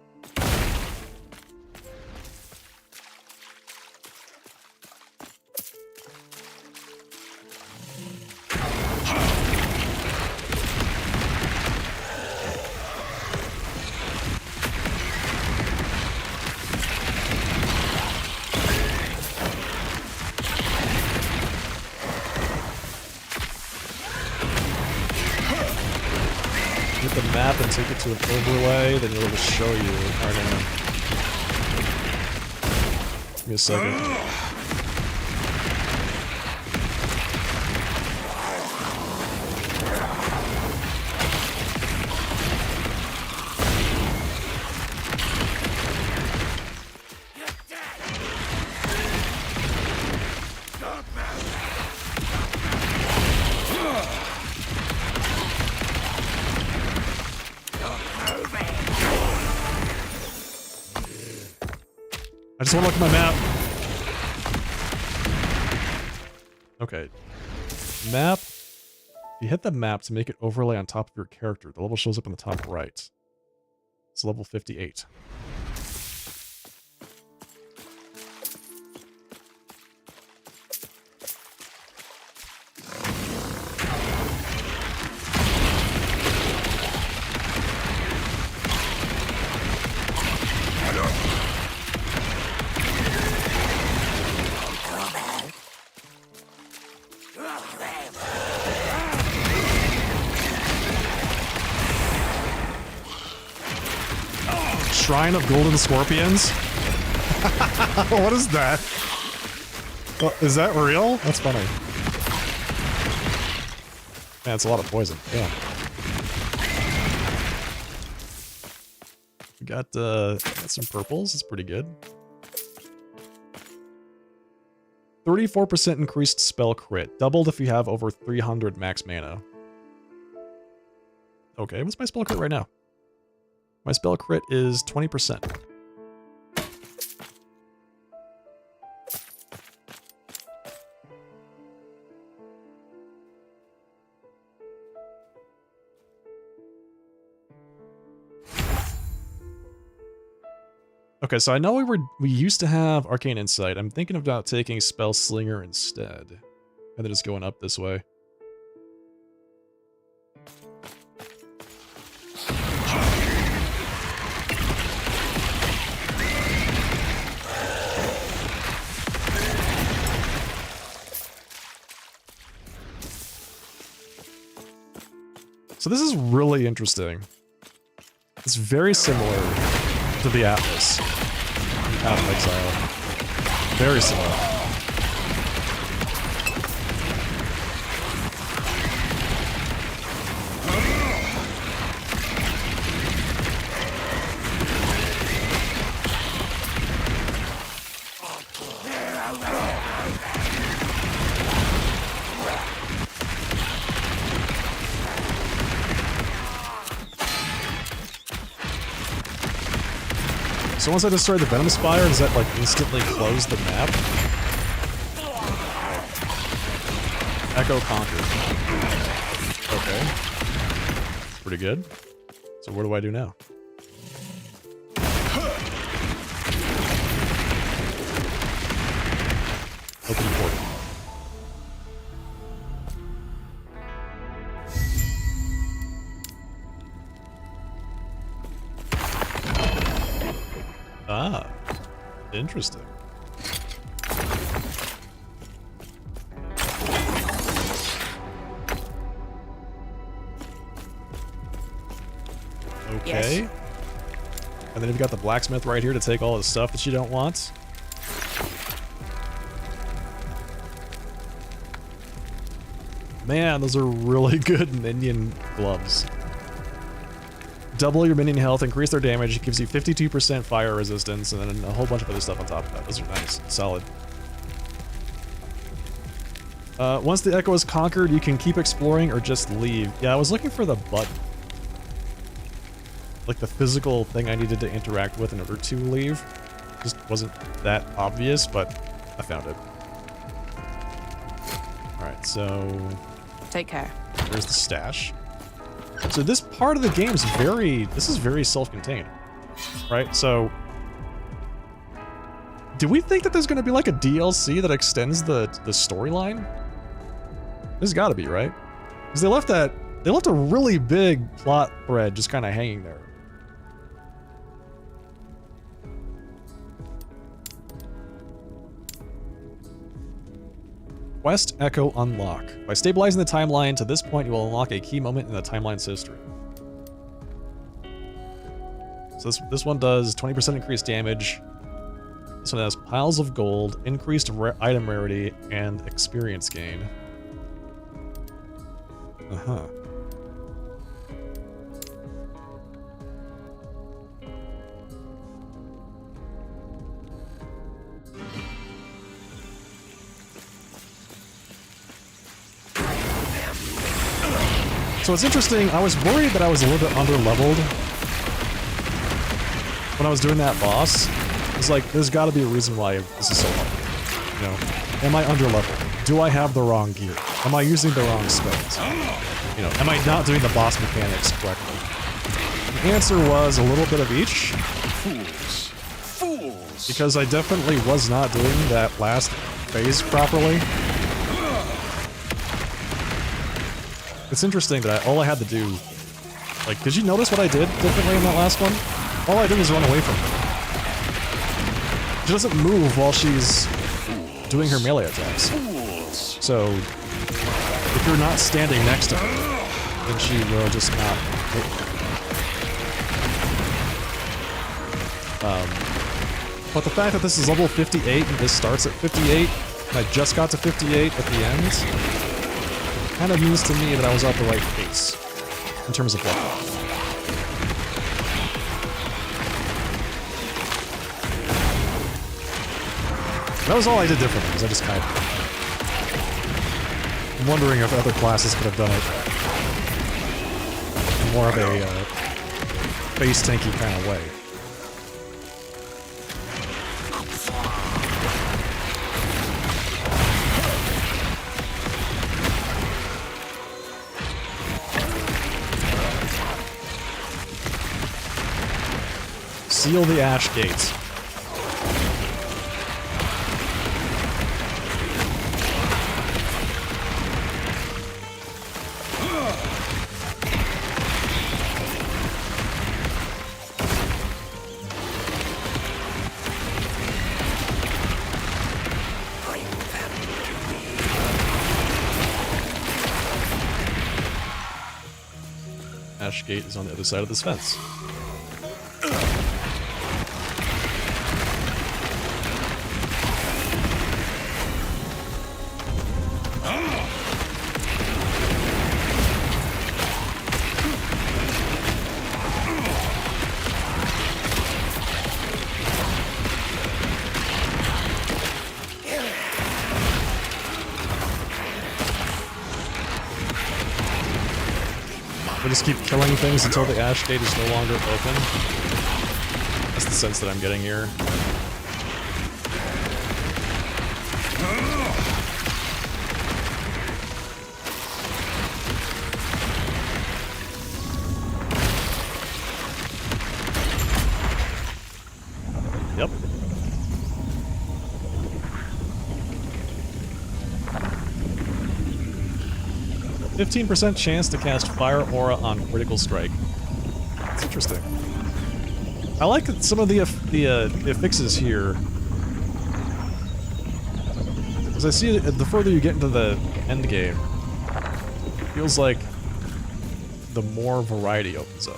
The map and take it to an overlay, then it'll just show you. I don't know. Give me a second. I just want to look at my map. Okay. Map. If you hit the map to make it overlay on top of your character, the level shows up in the top right. It's level 58. Shrine of Golden Scorpions? What is that? Oh, is that real? That's funny. Man, it's a lot of poison. Damn. We got some purples. It's pretty good. 34% increased spell crit. Doubled if you have over 300 max mana. Okay, what's my spell crit right now? My spell crit is 20%. Okay, so I know we used to have Arcane Insight. I'm thinking about taking Spell Slinger instead. And then just going up this way. So this is really interesting. It's very similar to the Atlas out of Exile. Very similar. So once I destroy the Venom Spire, does that like instantly close the map? Echo conquered. Okay. Pretty good. So what do I do now? Open portal. Ah, interesting. Okay. Yes. And then you've got the blacksmith right here to take all the stuff that you don't want. Man, those are really good minion gloves. Double your minion health, increase their damage, it gives you 52% fire resistance, and then a whole bunch of other stuff on top of that. Those are nice. Solid. Once the Echo is conquered, you can keep exploring or just leave. Yeah, I was looking for the button. Like the physical thing I needed to interact with in order to leave. Just wasn't that obvious, but I found it. Alright, so... Take care. There's the stash. So this part of the game is very self-contained, right? So, do we think that there's going to be like a DLC that extends the storyline? There's got to be, right? Because they left a really big plot thread just kind of hanging there. Quest Echo Unlock. By stabilizing the timeline to this point, you will unlock a key moment in the timeline's history. So this one does 20% increased damage. This one has piles of gold, increased item rarity, and experience gain. Uh-huh. So it's interesting, I was worried that I was a little bit under-leveled when I was doing that boss. It's like, there's gotta be a reason why this is so hard. You know, am I under-leveled? Do I have the wrong gear? Am I using the wrong spells? You know, am I not doing the boss mechanics correctly? The answer was a little bit of each. Fools. Fools! Because I definitely was not doing that last phase properly. It's interesting that all I had to do... Like, did you notice what I did differently in that last one? All I did was run away from her. She doesn't move while she's doing her melee attacks. So, if you're not standing next to her, then she will just not hit you. But the fact that this is level 58 and this starts at 58 I just got to 58 at the end. It kind of means to me that I was at the right pace in terms of level. That was all I did differently, because I just kind of... I'm wondering if other classes could have done it in more of a base tanky kind of way. Seal the ash gates. Ash gate is on the other side of this fence. I just keep killing things until the ash gate is no longer open. That's the sense that I'm getting here. Yep. %15% chance to cast Fire Aura on critical strike. That's interesting. I like some of the fixes here. As I see it, the further you get into the end game, it feels like the more variety opens up.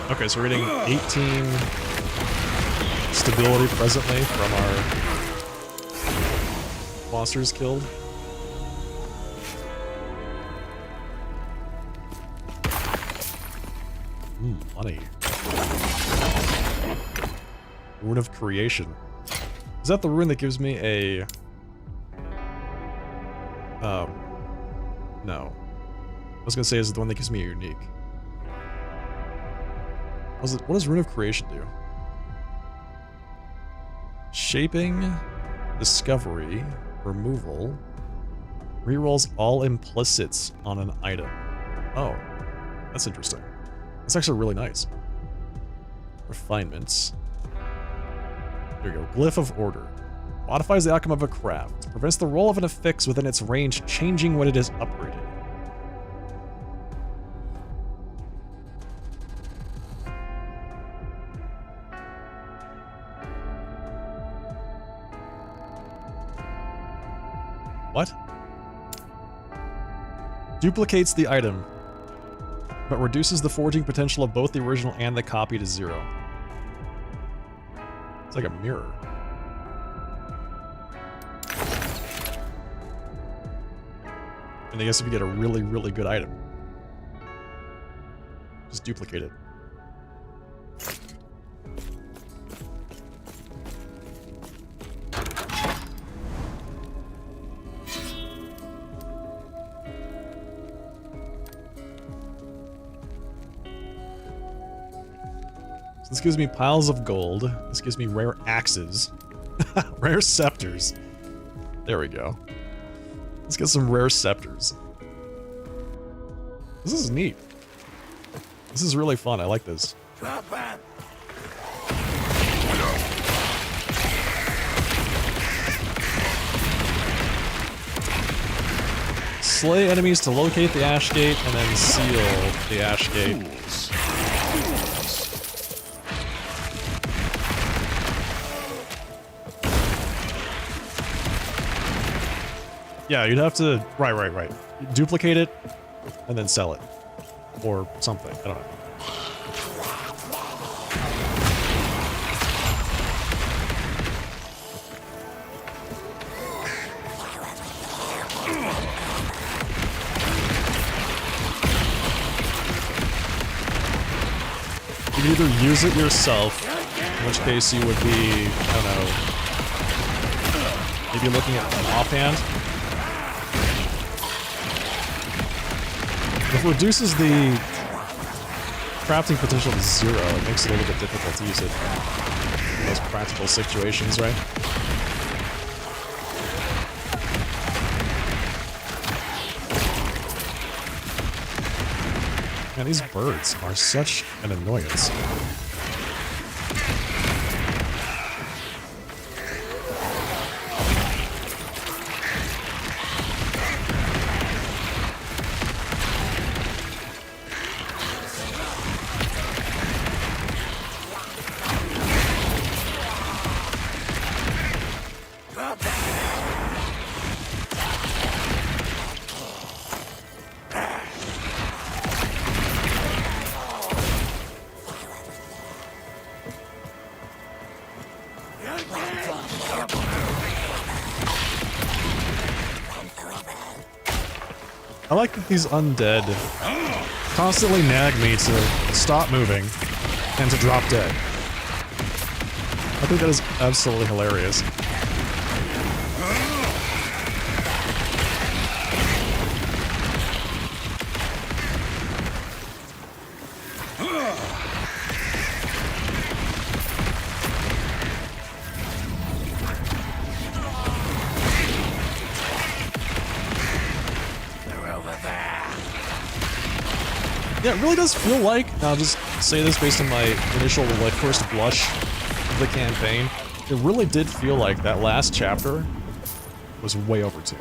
Okay, so we're getting 18 stability presently from our monsters killed. Money. Rune of Creation. Is that the rune that gives me a... no. I was gonna say, is it the one that gives me a unique? What does Rune of Creation do? Shaping, Discovery, Removal, rerolls all implicits on an item. Oh, that's interesting. That's actually really nice. Refinements. There you go. Glyph of Order. Modifies the outcome of a craft. Prevents the roll of an affix within its range changing when it is upgraded. What? Duplicates the item, but reduces the forging potential of both the original and the copy to 0. It's like a mirror. And I guess if you get a really, really good item, just duplicate it. This gives me piles of gold. This gives me rare axes. Rare scepters. There we go. Let's get some rare scepters. This is neat. This is really fun. I like this. Slay enemies to locate the ash gate and then seal the ash gate. Yeah, you'd have to... Right. Duplicate it, and then sell it. Or something. I don't know. You can either use it yourself, in which case you would be, I don't know, maybe looking at an offhand. If it reduces the crafting potential to 0, it makes it a little bit difficult to use it in those practical situations, right? Man, these birds are such an annoyance. I like that these undead constantly nag me to stop moving and to drop dead. I think that is absolutely hilarious. Yeah, it really does feel like, I'll just say this based on my initial, like, first blush of the campaign, it really did feel like that last chapter was way overtuned.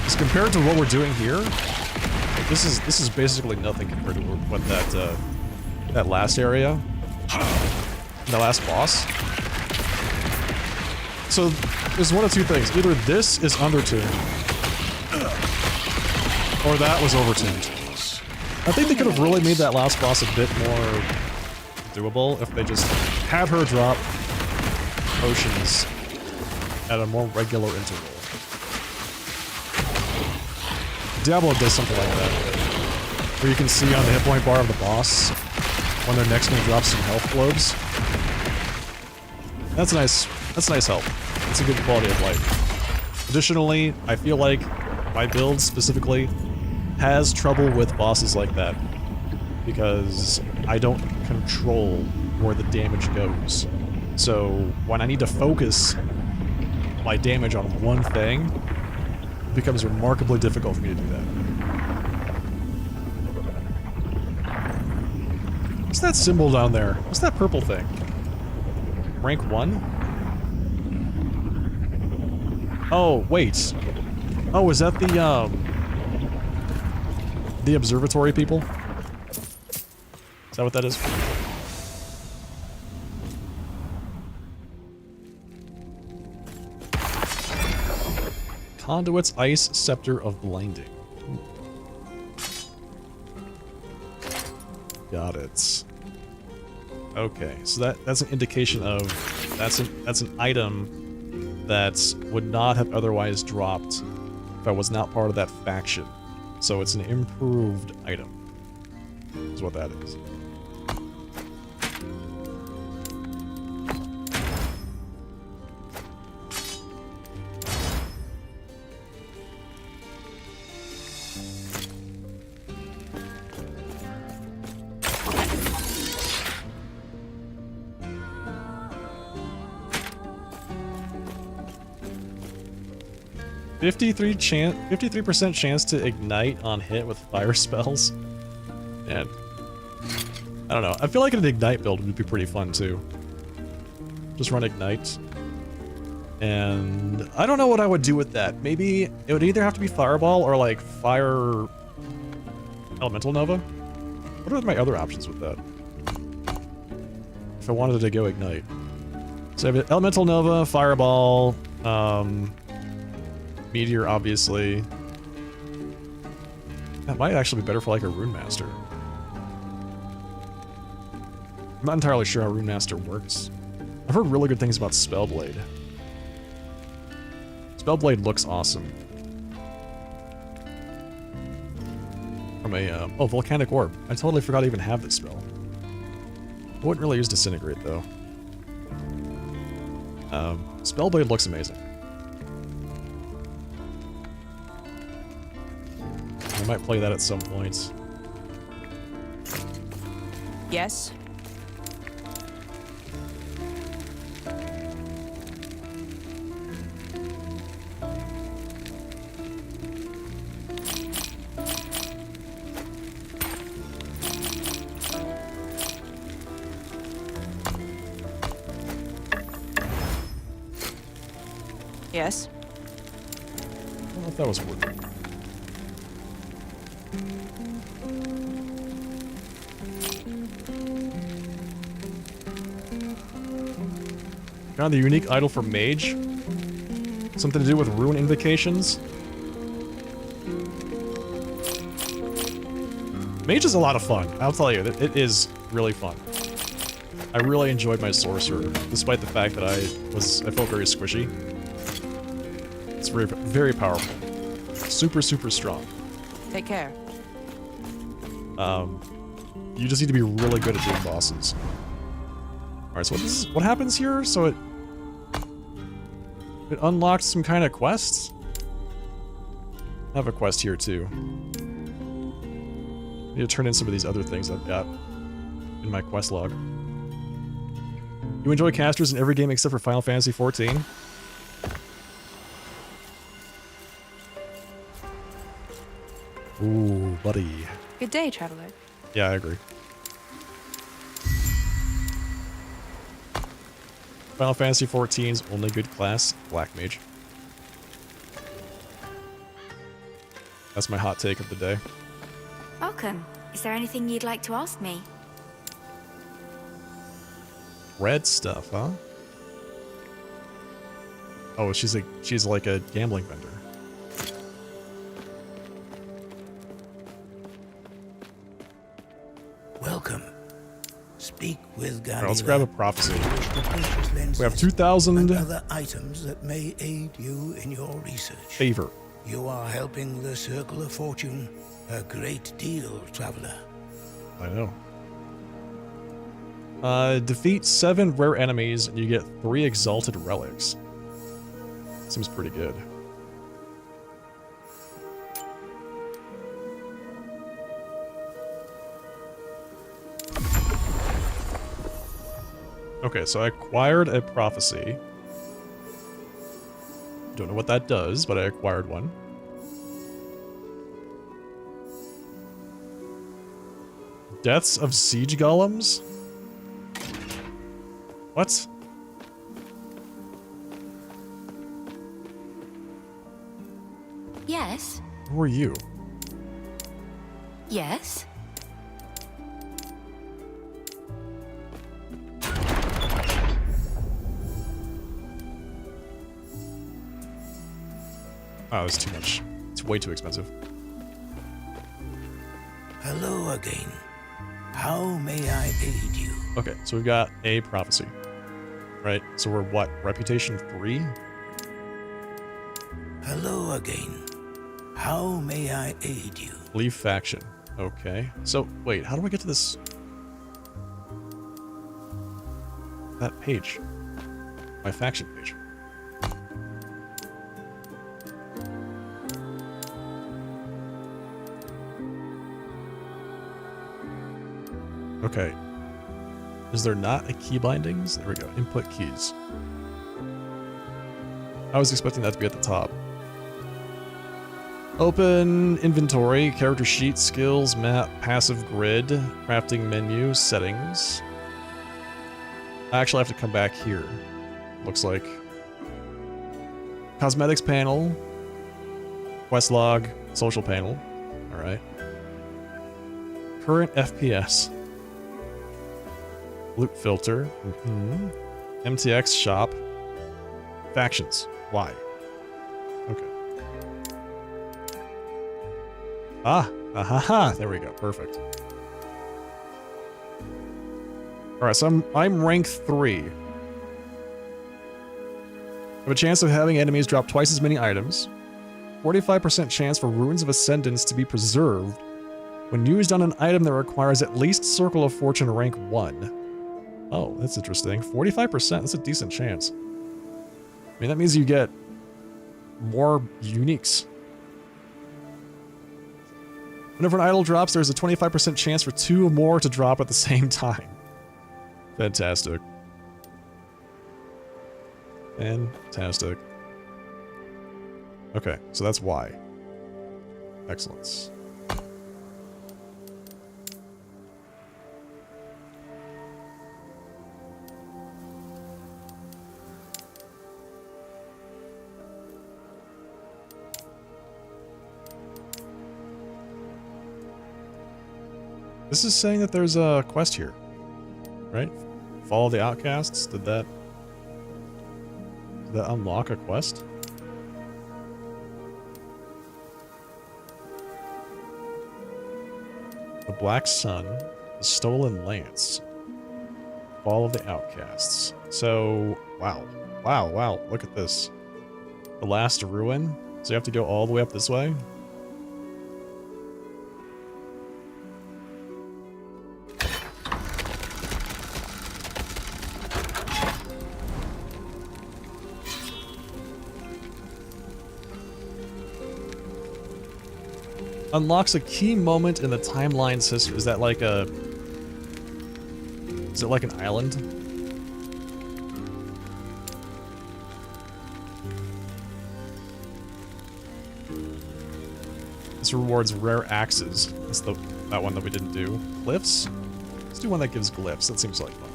As compared to what we're doing here, this is basically nothing compared to what that last area, the last boss. So there's one of two things: either this is undertuned, or that was overtuned. I think they could have really made that last boss a bit more doable if they just had her drop potions at a more regular interval. Diablo does something like that, where you can see on the hit point bar of the boss when their next one drops some health globes. That's nice help. It's a good quality of life. Additionally, I feel like my build specifically has trouble with bosses like that because I don't control where the damage goes. So when I need to focus my damage on one thing, it becomes remarkably difficult for me to do that. What's that symbol down there? What's that purple thing? Rank 1? Oh, wait. Oh, is that the observatory people? Is that what that is? Conduit's Ice Scepter of Blinding. Got it. Okay, so that's an indication of that's an item that would not have otherwise dropped if I was not part of that faction. So it's an improved item, is what that is. 53% chance to ignite on hit with fire spells. And I don't know. I feel like an ignite build would be pretty fun too. Just run ignite. And I don't know what I would do with that. Maybe it would either have to be fireball or like fire elemental nova. What are my other options with that? If I wanted to go ignite. So I have elemental nova, fireball, Meteor, obviously. That might actually be better for like a Rune Master. I'm not entirely sure how Rune Master works. I've heard really good things about Spellblade. Spellblade looks awesome. From a, oh, Volcanic Orb. I totally forgot to even have this spell. I wouldn't really use Disintegrate, though. Spellblade looks amazing. I might play that at some point. Yes? Yes? I don't know if that was working. Found the unique idol for mage. Something to do with rune invocations. Mage is a lot of fun. I'll tell you, it is really fun. I really enjoyed my sorcerer, despite the fact that I felt very squishy. It's very, very powerful. Super, super strong. Take care. You just need to be really good at doing bosses. Alright, so what happens here? So it unlocked some kind of quests? I have a quest here too. I need to turn in some of these other things I've got in my quest log. You enjoy casters in every game except for Final Fantasy XIV? Ooh, buddy. Good day, traveler. Yeah, I agree. Final Fantasy XIV's only good class, Black Mage. That's my hot take of the day. Welcome. Is there anything you'd like to ask me? Red stuff, huh? Oh, she's like a gambling vendor. Welcome. Speak with Gary. Alright, let's grab a prophecy. We have And 2,000 other items that may aid you in your research. favor. You are helping the Circle of Fortune a great deal, traveler. I know. Defeat 7 rare enemies and you get 3 exalted relics. Seems pretty good. Okay, so I acquired a prophecy. Don't know what that does, but I acquired one. Deaths of siege golems? What? Yes? Who are you? Yes? Oh, it's too much. It's way too expensive. Hello again. How may I aid you? Okay, so we've got a prophecy. Right? So we're what? Reputation 3? Hello again. How may I aid you? Leave faction. Okay. So, wait, how do I get to this? That page. My faction page. Okay. Is there not a key bindings? There we go. Input keys. I was expecting that to be at the top. Open inventory, character sheet, skills, map, passive grid, crafting menu, settings. I actually have to come back here. Looks like. Cosmetics panel. Quest log, social panel. Alright. Current FPS. Loot filter. MTX shop. Factions. Why? Okay. Ahaha, there we go, perfect. Alright, so I'm rank 3. I have a chance of having enemies drop twice as many items. 45% chance for Ruins of Ascendance to be preserved when used on an item that requires at least Circle of Fortune rank 1. Oh, that's interesting. 45%, that's a decent chance. I mean, that means you get more uniques. Whenever an idol drops, there's a 25% chance for 2 or more to drop at the same time. Fantastic. Fantastic. Okay, so that's why. Excellence. This is saying that there's a quest here, right? Follow the outcasts. Did that unlock a quest? The Black Sun, the Stolen Lance. Follow the outcasts. So, wow, look at this. The Last Ruin. So you have to go all the way up this way? Unlocks a key moment in the timeline's history. Is that like a... Is it like an island? This rewards rare axes. That's that one that we didn't do. Glyphs? Let's do one that gives glyphs. That seems like fun.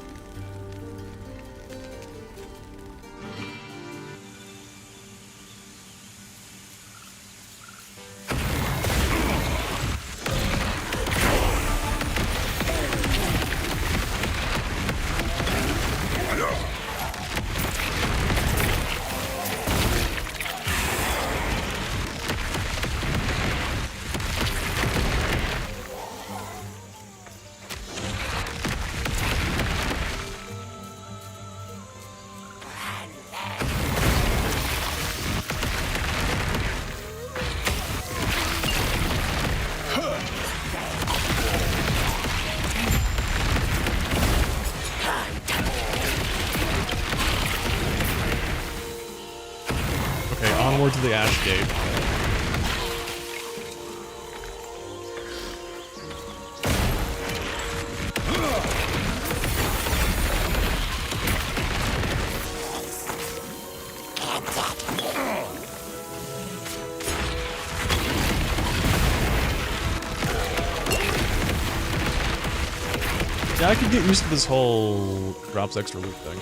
Onward to the Ash Gate. Yeah, I could get used to this whole drops extra loot thing.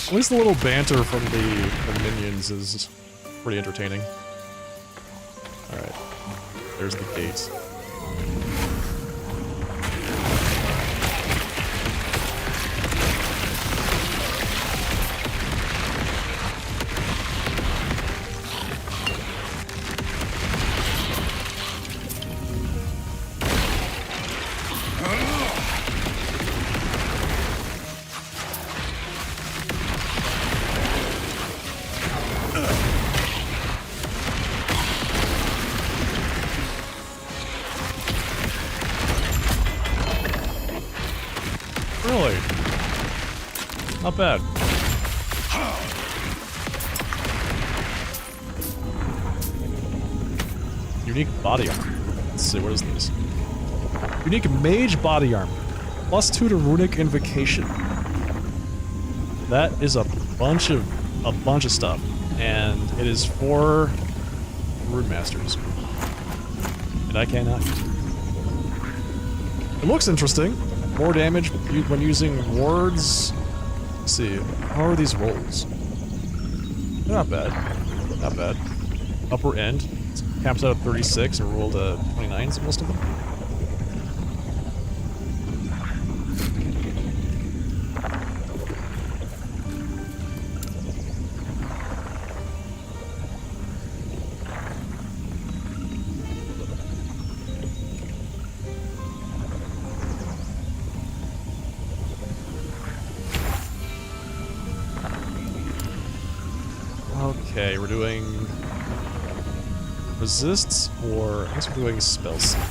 At least the little banter from the minions is pretty entertaining. Alright. There's the gate. Really? Not bad. Unique body armor. Let's see, what is this? Unique mage body armor. +2 to runic invocation. That is a bunch of stuff. And it is for rune masters. And I cannot use it. It looks interesting. More damage when using wards. Let's see. How are these rolls? They're not bad. Not bad. Upper end. Caps out at 36 and rolled 29s, most of them. Okay, we're doing resists, or I guess we're doing spells here.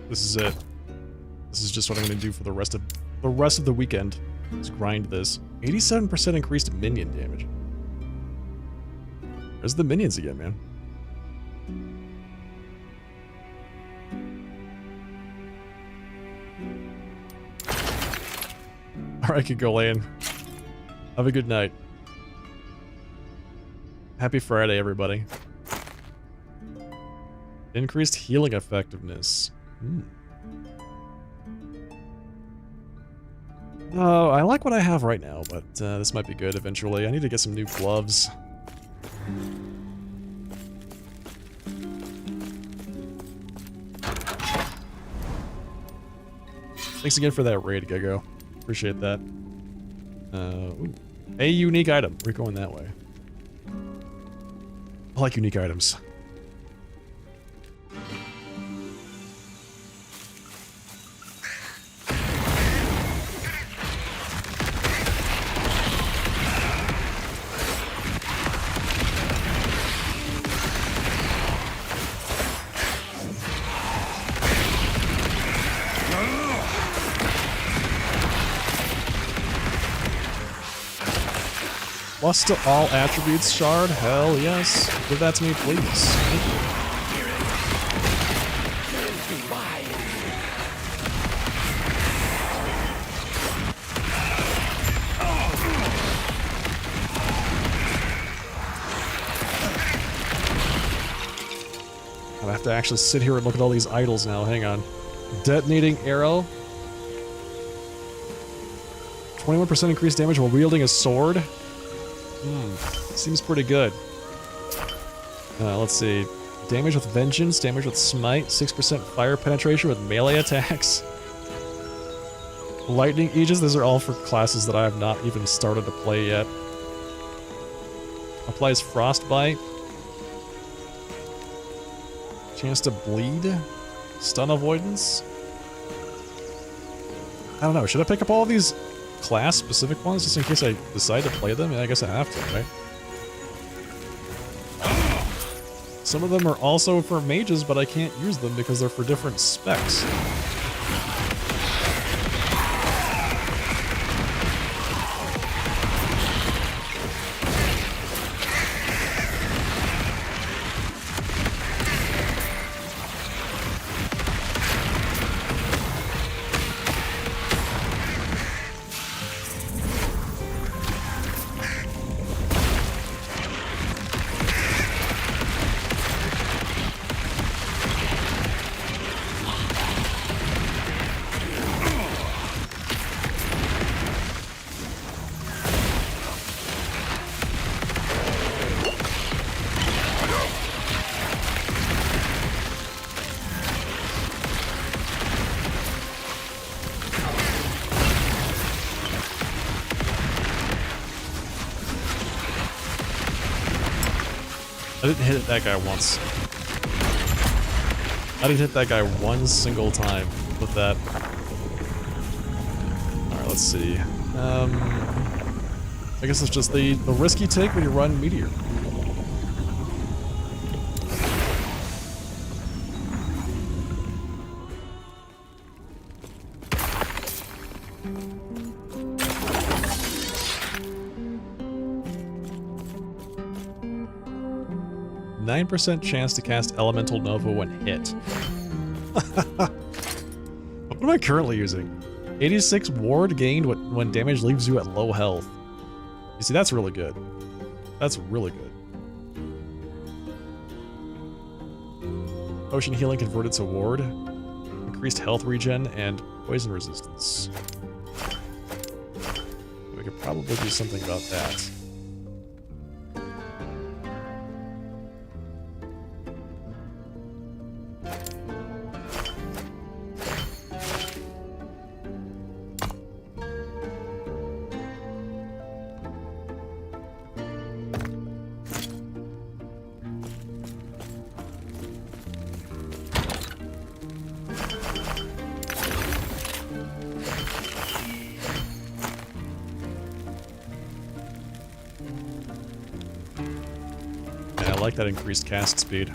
This is it. This is just what I'm going to do for the rest of the weekend. Let's grind this. 87% increased minion damage. There's the minions again, man. Alright, could go in. Have a good night. Happy Friday, everybody. Increased healing effectiveness. Oh, I like what I have right now, but this might be good eventually. I need to get some new gloves. Thanks again for that raid, Gigo. Appreciate that. Ooh. A unique item. We're going that way. I like unique items. Plus to all attributes shard? Hell yes. Give that to me, please. Thank you. I have to actually sit here and look at all these idols now. Hang on. Detonating arrow. 21% increased damage while wielding a sword. Seems pretty good. Let's see. Damage with Vengeance, damage with Smite, 6% fire penetration with melee attacks. Lightning Aegis, those are all for classes that I have not even started to play yet. Applies Frostbite. Chance to bleed. Stun avoidance. I don't know, should I pick up all these class-specific ones just in case I decide to play them? Yeah, I guess I have to, right? Some of them are also for mages, but I can't use them because they're for different specs. I didn't hit that guy once. I didn't hit that guy one single time with that. Alright, let's see. I guess it's just the risk you take when you run Meteor. %9 chance to cast Elemental Nova when hit. What am I currently using? 86 ward gained when damage leaves you at low health. You see, that's really good. That's really good. Potion healing converted to ward. Increased health regen and poison resistance. We could probably do something about that. I like that increased cast speed.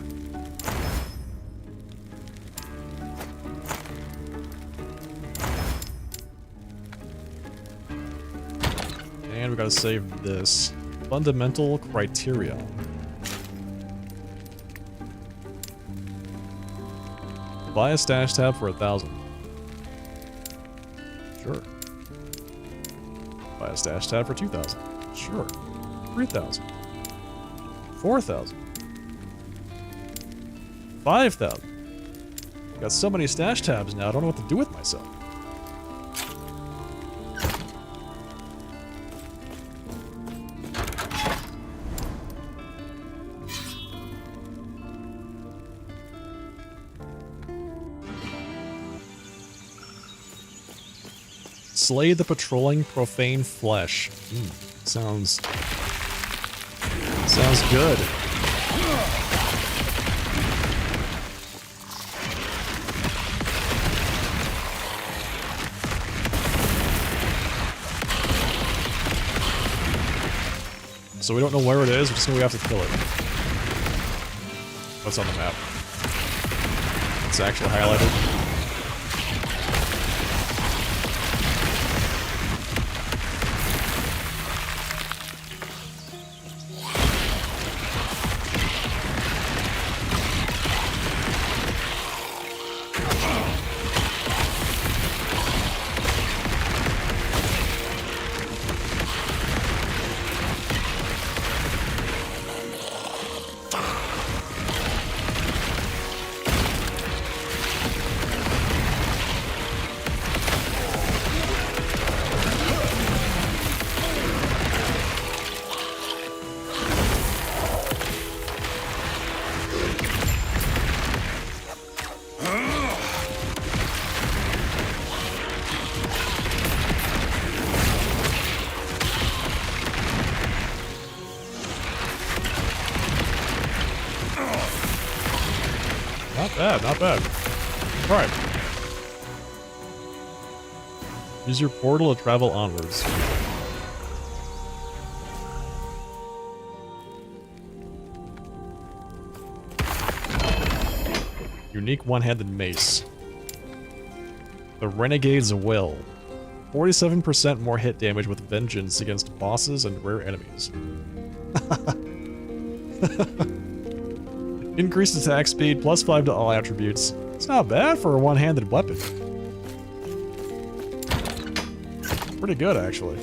And we gotta save this. Fundamental Criterion. Buy a stash tab for 1,000. Sure. Buy a stash tab for 2,000. Sure. 3,000. 4,000. 5,000. Got so many stash tabs now, I don't know what to do with myself. Slay the patrolling profane flesh. Sounds good. So we don't know where it is, we just know we have to kill it. What's on the map? It's actually highlighted. Not bad. Alright. Use your portal to travel onwards. Unique one-handed mace. The Renegade's Will. 47% more hit damage with vengeance against bosses and rare enemies. Increased attack speed, +5 to all attributes. It's not bad for a one-handed weapon. Pretty good, actually.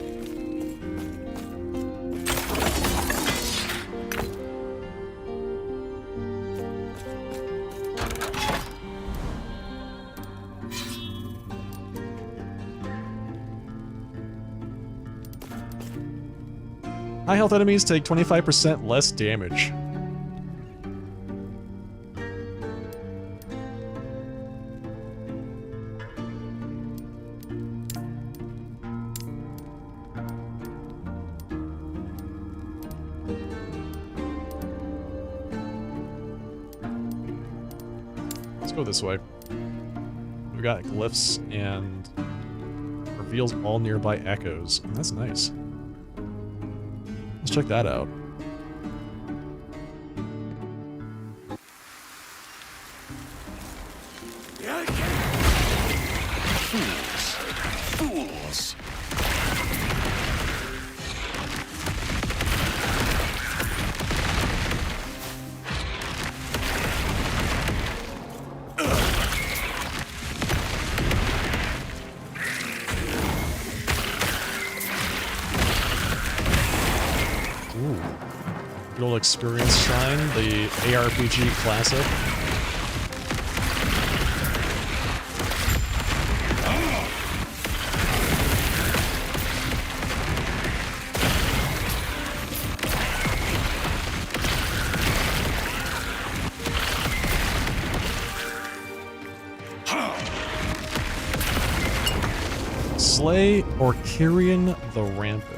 High health enemies take 25% less damage. go this way. We've got glyphs and reveals all nearby echoes. And that's nice. Let's check that out. Fools! Ooh. Good old experience shrine, the ARPG classic. Slay Orkirian the Rampant.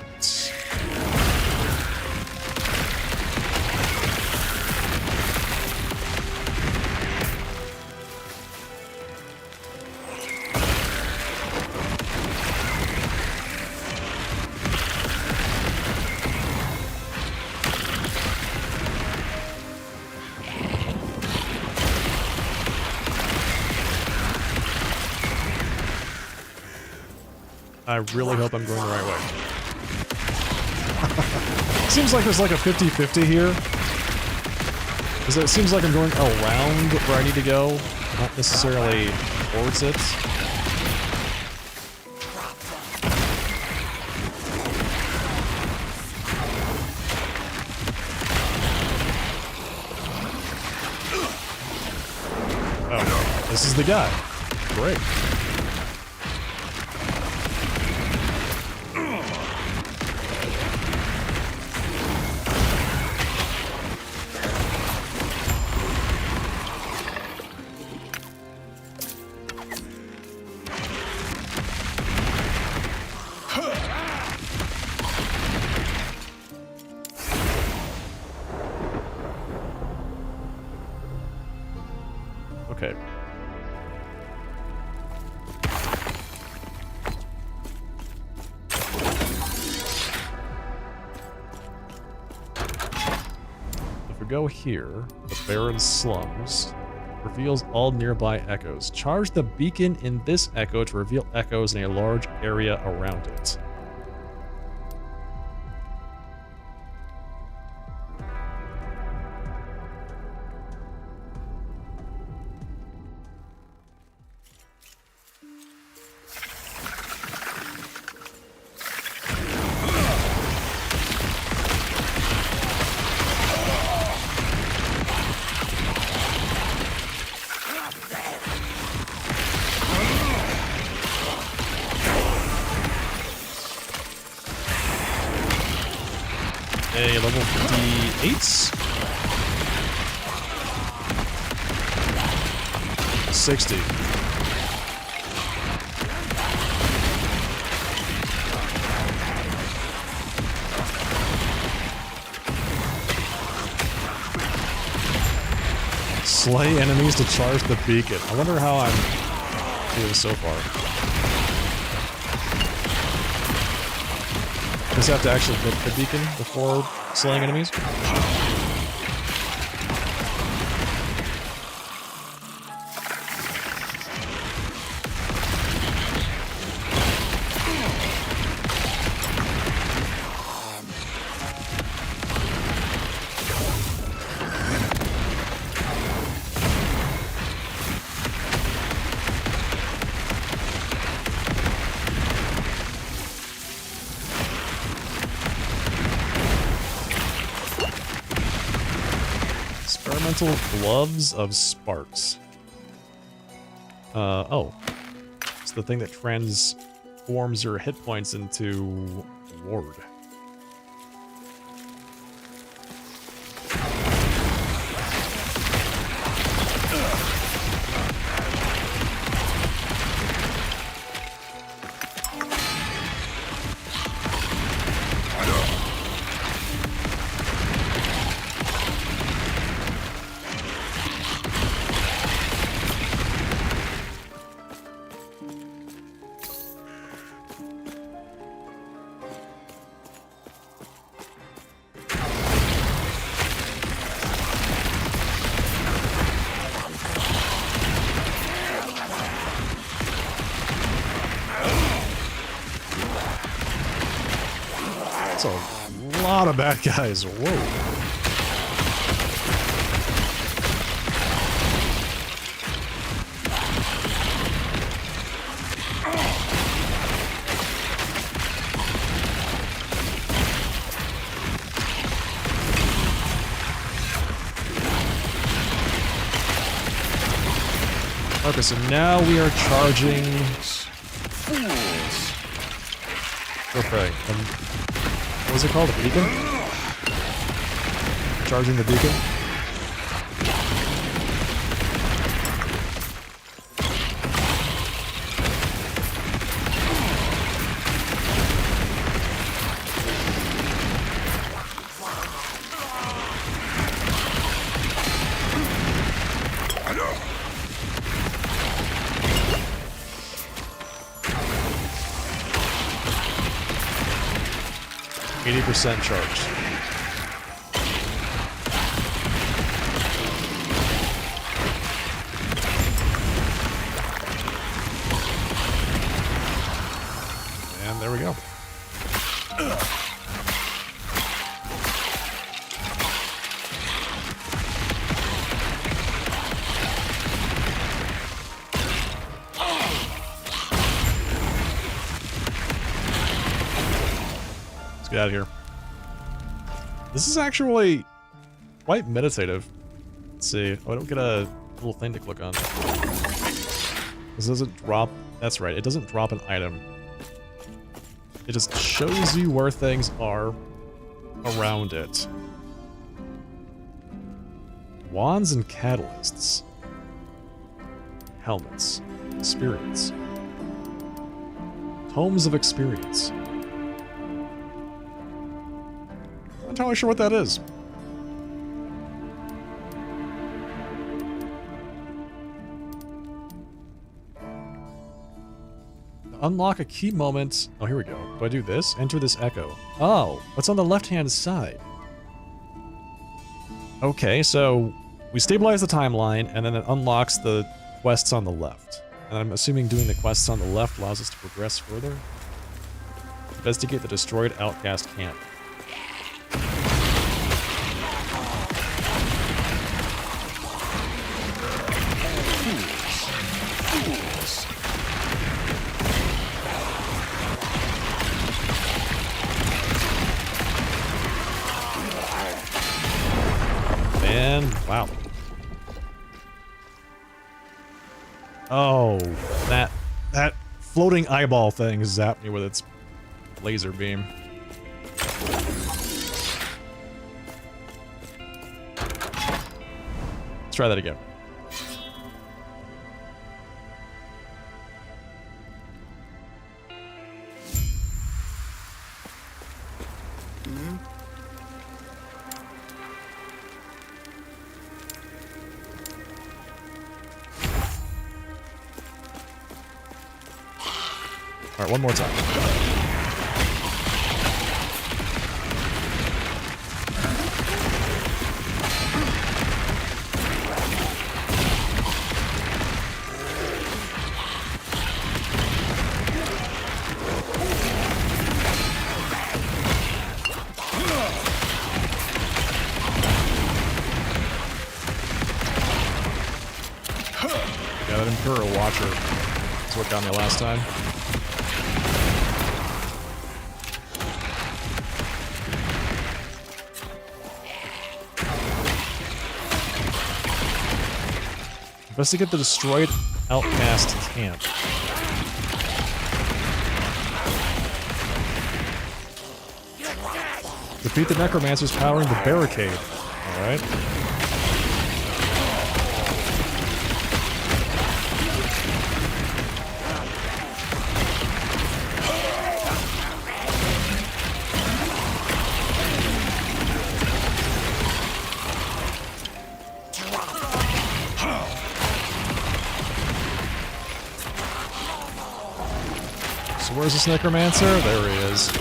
I really hope I'm going the right way. Seems like there's like a 50-50 here. Because it seems like I'm going around where I need to go, not necessarily towards it. Oh, this is the guy. Great. Okay. If we go here, the barren slums reveals all nearby echoes. Charge the beacon in this echo to reveal echoes in a large area around it. A level 58. 60. Slay enemies to charge the beacon. I wonder how I'm doing so far. Just have to actually hit the beacon before slaying enemies. Experimental gloves of sparks. Oh. It's the thing that transforms your hit points into ward. That's a lot of bad guys. Whoa. Okay, so now we are charging. Okay, what was it called? A beacon? Charging the beacon? % charged. And there we go. Let's get out of here. This is actually quite meditative. Let's see. Oh, I don't get a little thing to click on. This doesn't drop. That's right. It doesn't drop an item. It just shows you where things are around it. Wands and catalysts. Helmets. Experience. Tomes of experience. I'm not entirely sure what that is. Unlock a key moment. Oh, here we go. Do I do this? Enter this echo. Oh, what's on the left-hand side? Okay, so we stabilize the timeline, and then it unlocks the quests on the left. And I'm assuming doing the quests on the left allows us to progress further. Investigate the destroyed outcast camp. And wow. Oh, that floating eyeball thing zapped me with its laser beam. Let's try that again. All right, one more time. Yeah, that Imperial Watcher is what got me last time. Investigate the destroyed outcast camp. Defeat the necromancers powering the barricade. Alright. Where's this necromancer? There he is.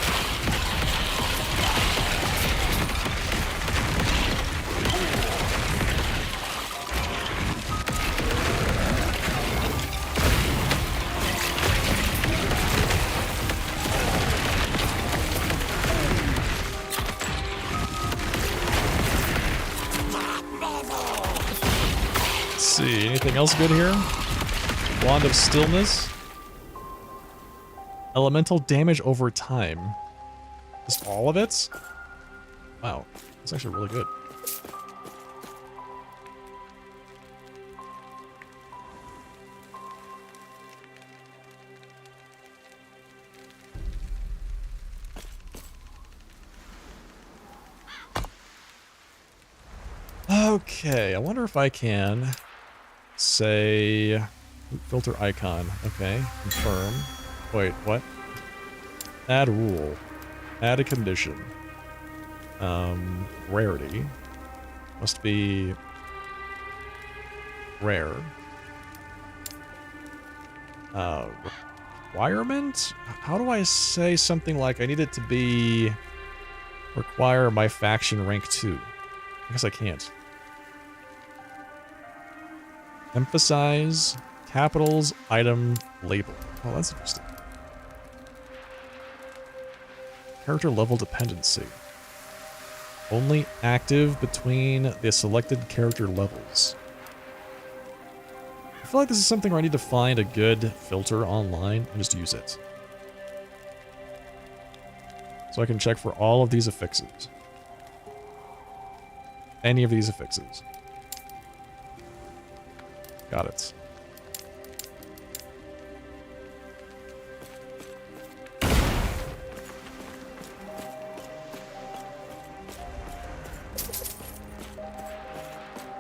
see, anything else good here? Wand of Stillness. Elemental damage over time. Just all of it? Wow, that's actually really good. Okay, I wonder if I can say filter icon. Okay, confirm. Wait, what? Add rule. Add a condition. Rarity. Must be rare. Requirement? How do I say something like I need it to be require my faction rank 2? I guess I can't. Emphasize, capitals, item, label. Oh, that's interesting. Character level dependency. Only active between the selected character levels. I feel like this is something where I need to find a good filter online and just use it. So I can check for all of these affixes. Any of these affixes. Got it.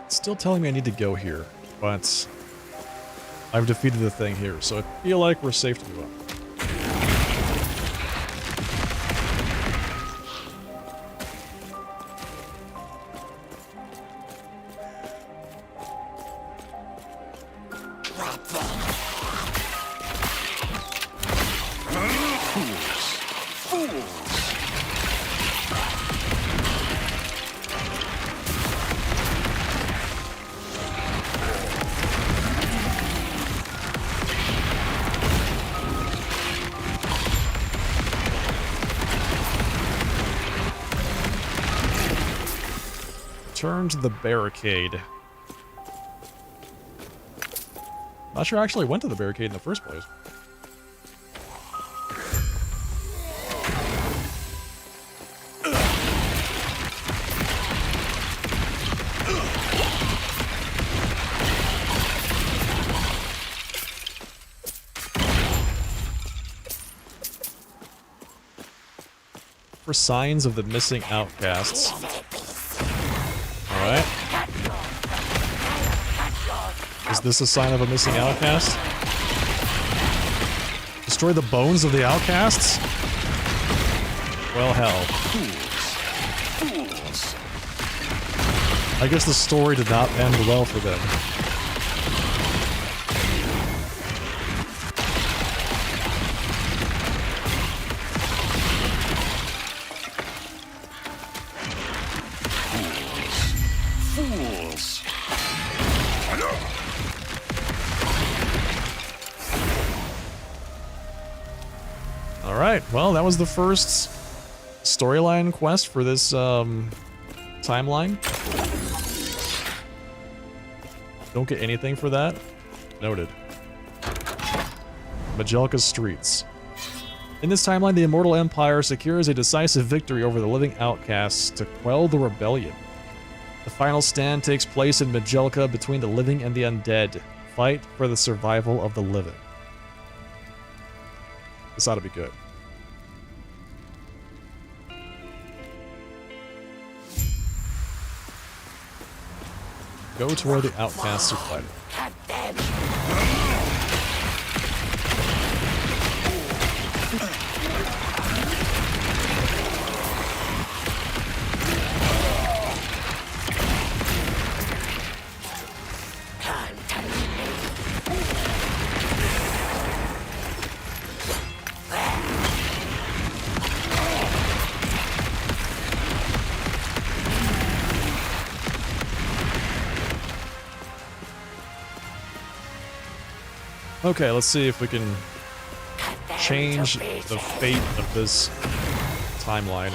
It's still telling me I need to go here, but I've defeated the thing here, so I feel like we're safe to move on. Turn to the barricade. Not sure I actually went to the barricade in the first place. For signs of the missing outcasts. Alright. Is this a sign of a missing outcast? Destroy the bones of the outcasts? Well, hell. I guess the story did not end well for them. Well, that was the first storyline quest for this timeline. Don't get anything for that. Noted. Mejelka's streets. In this timeline, the Immortal Empire secures a decisive victory over the living outcasts to quell the rebellion. The final stand takes place in Mejelka between the living and the undead. Fight for the survival of the living. This ought to be good. Go to where the outcasts are fighting. Okay, let's see if we can change the fate of this timeline.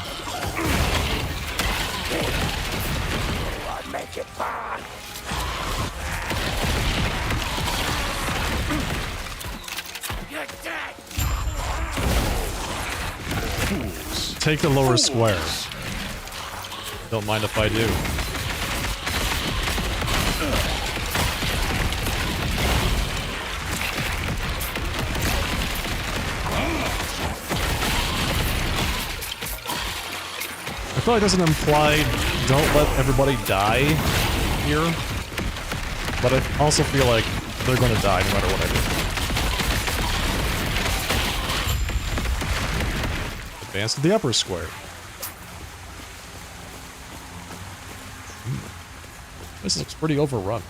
Take the lower square. Don't mind if I do. I feel like it doesn't imply don't let everybody die here, but I also feel like they're going to die no matter what I do. Advance to the upper square. This looks pretty overrun.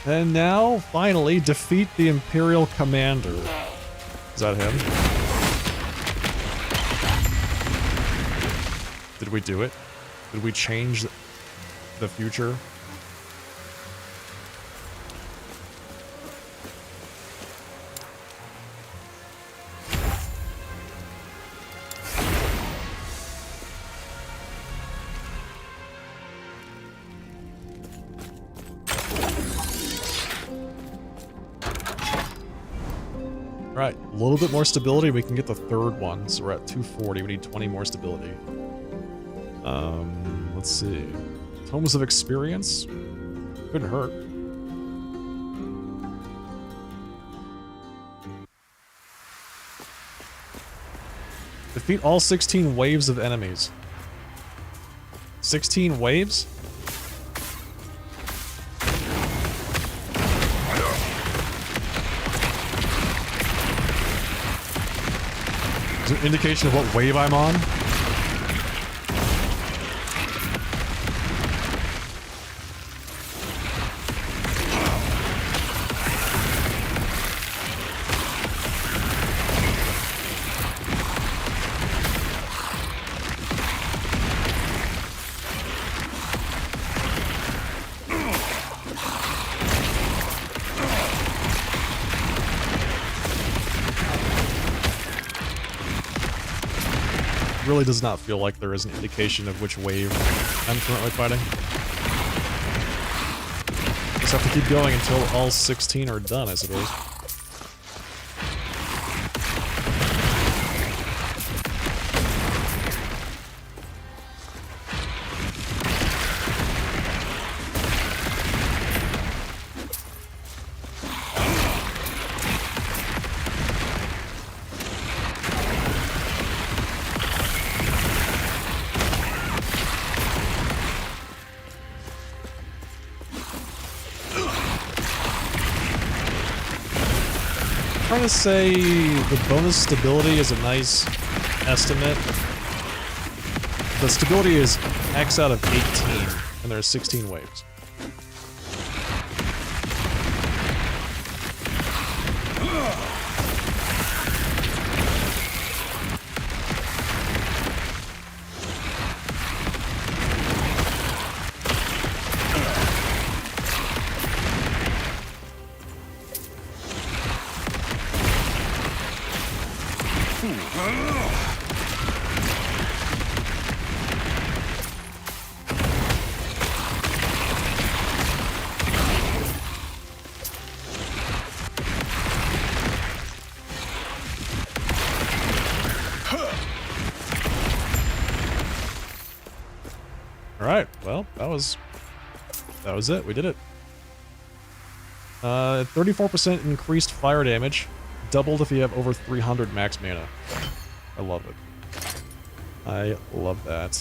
And now, finally, defeat the Imperial Commander. Is that him? Did we do it? Did we change the future? Right, a little bit more stability, we can get the third one. So we're at 240, we need 20 more stability. Let's see. Tomes of Experience? Couldn't hurt. Defeat all 16 waves of enemies. 16 waves? Is there an indication of what wave I'm on? Really does not feel like there is an indication of which wave I'm currently fighting. Just have to keep going until all 16 are done, I suppose. I'm trying to say the bonus stability is a nice estimate. The stability is X out of 18, and there are 16 waves. Alright, well, that was it. We did it. 34% increased fire damage. Doubled if you have over 300 max mana. I love it. I love that.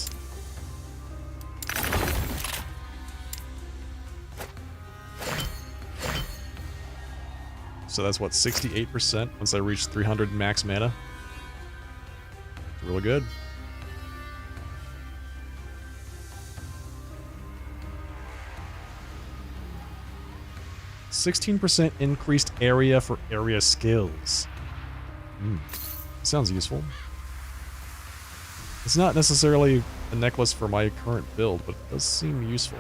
So that's what, 68% once I reach 300 max mana? Really good. 16% increased area for area skills. Sounds useful. It's not necessarily a necklace for my current build, but it does seem useful.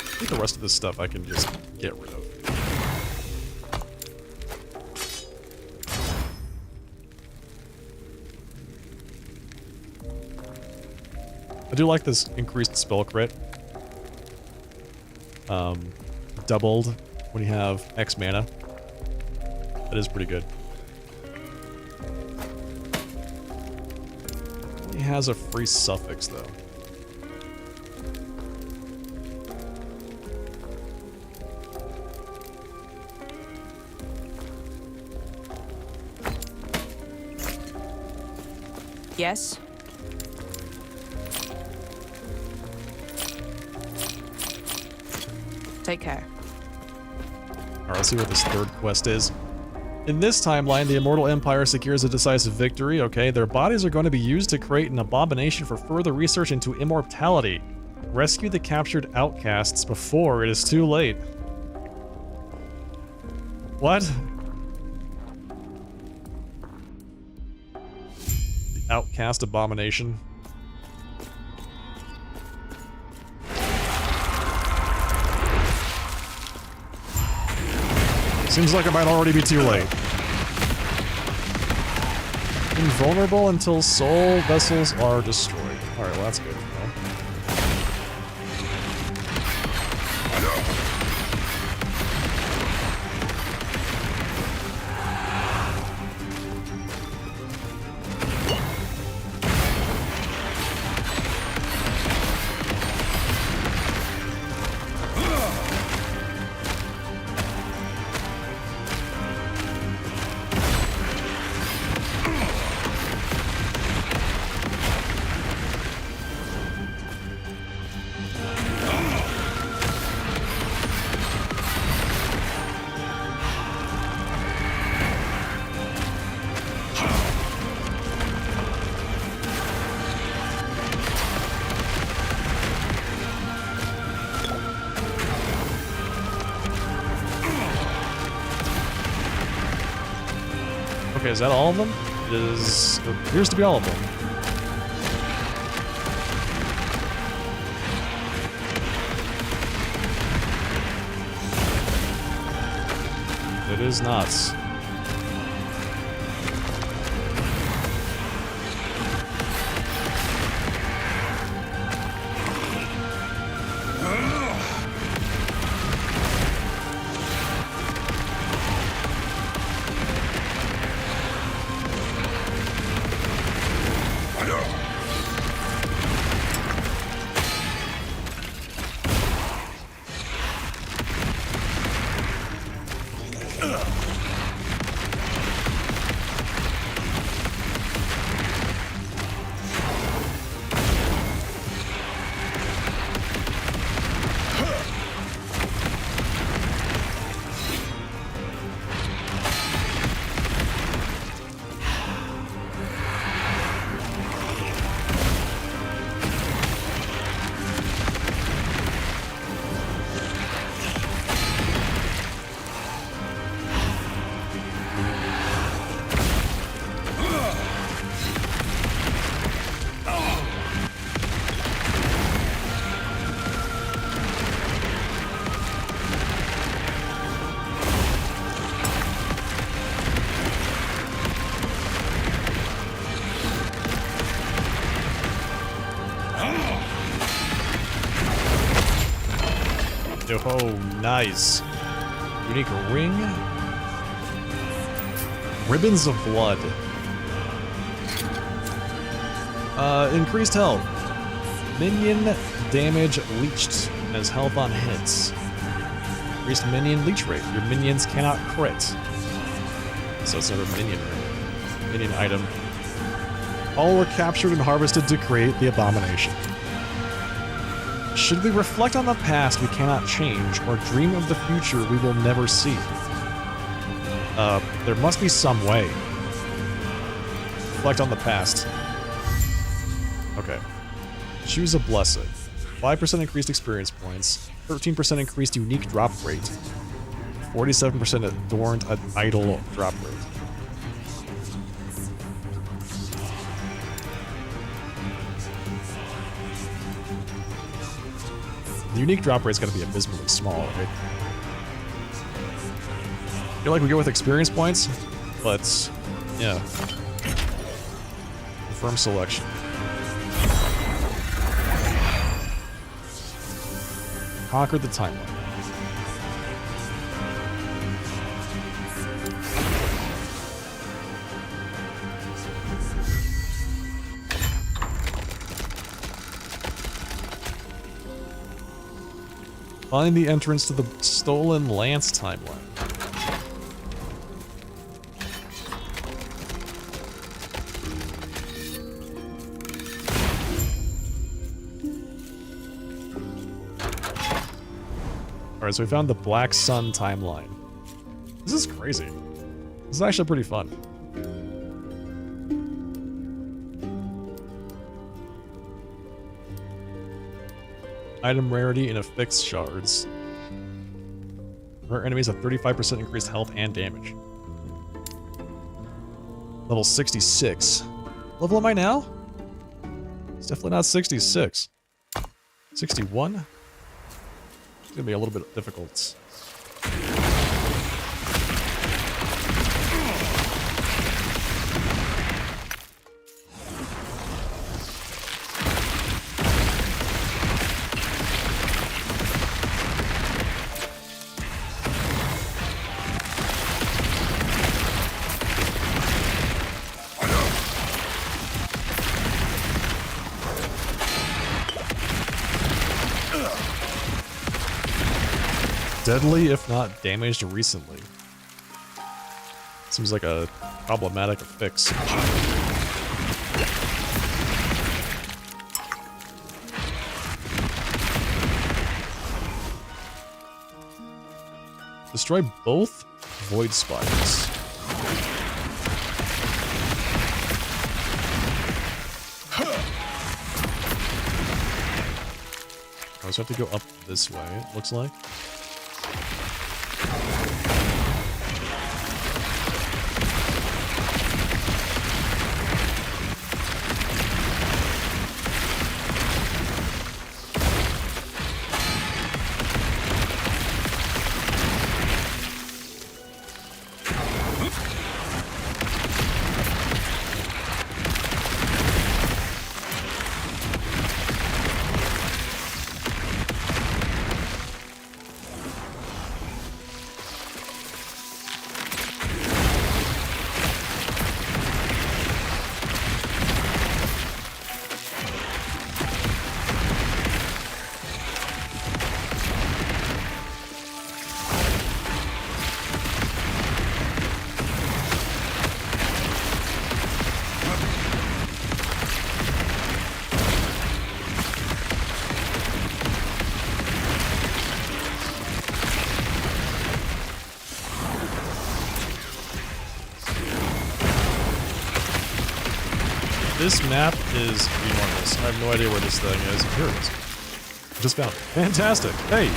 I think the rest of this stuff I can just get rid of. I do like this increased spell crit. Doubled when you have X mana. That is pretty good. He has a free suffix though. Yes? Take care. Alright, let's see what this third quest is. In this timeline, the Immortal Empire secures a decisive victory. Okay, their bodies are going to be used to create an abomination for further research into immortality. Rescue the captured outcasts before it is too late. What? The outcast abomination. Seems like it might already be too late. Invulnerable until soul vessels are destroyed. Alright, well that's good. Okay, is that all of them? It appears to be all of them. It is not. Oh, nice. Unique ring. Ribbons of blood. Increased health. Minion damage leached as health on hits. Increased minion leech rate. Your minions cannot crit. So it's another minion ring. Minion item. All were captured and harvested to create the abomination. Should we reflect on the past we cannot change, or dream of the future we will never see? There must be some way. Reflect on the past. Okay. Choose a blessing. 5% increased experience points, 13% increased unique drop rate, 47% adorned idol drop rate. The unique drop rate's gonna be abysmally small, right? I feel like we go with experience points, but yeah. Confirm selection. Conquered the timeline. Find the entrance to the Stolen Lance timeline. Alright, so we found the Black Sun timeline. This is crazy. This is actually pretty fun. Item rarity in affixed shards. Our enemies have 35% increased health and damage. Level 66. Level am I now? It's definitely not 66. 61? It's gonna be a little bit difficult. Deadly, if not damaged recently. Seems like a problematic fix. Destroy both void spires. I just have to go up this way, it looks like. This map is enormous. I have no idea where this thing is. Here it is. Just found it. Fantastic. Hey.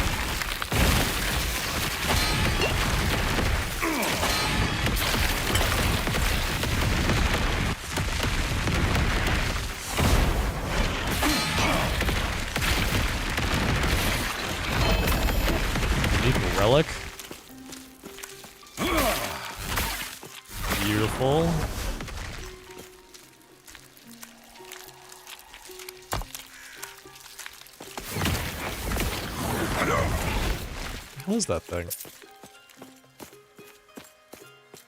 Unique relic. Beautiful. What is that thing?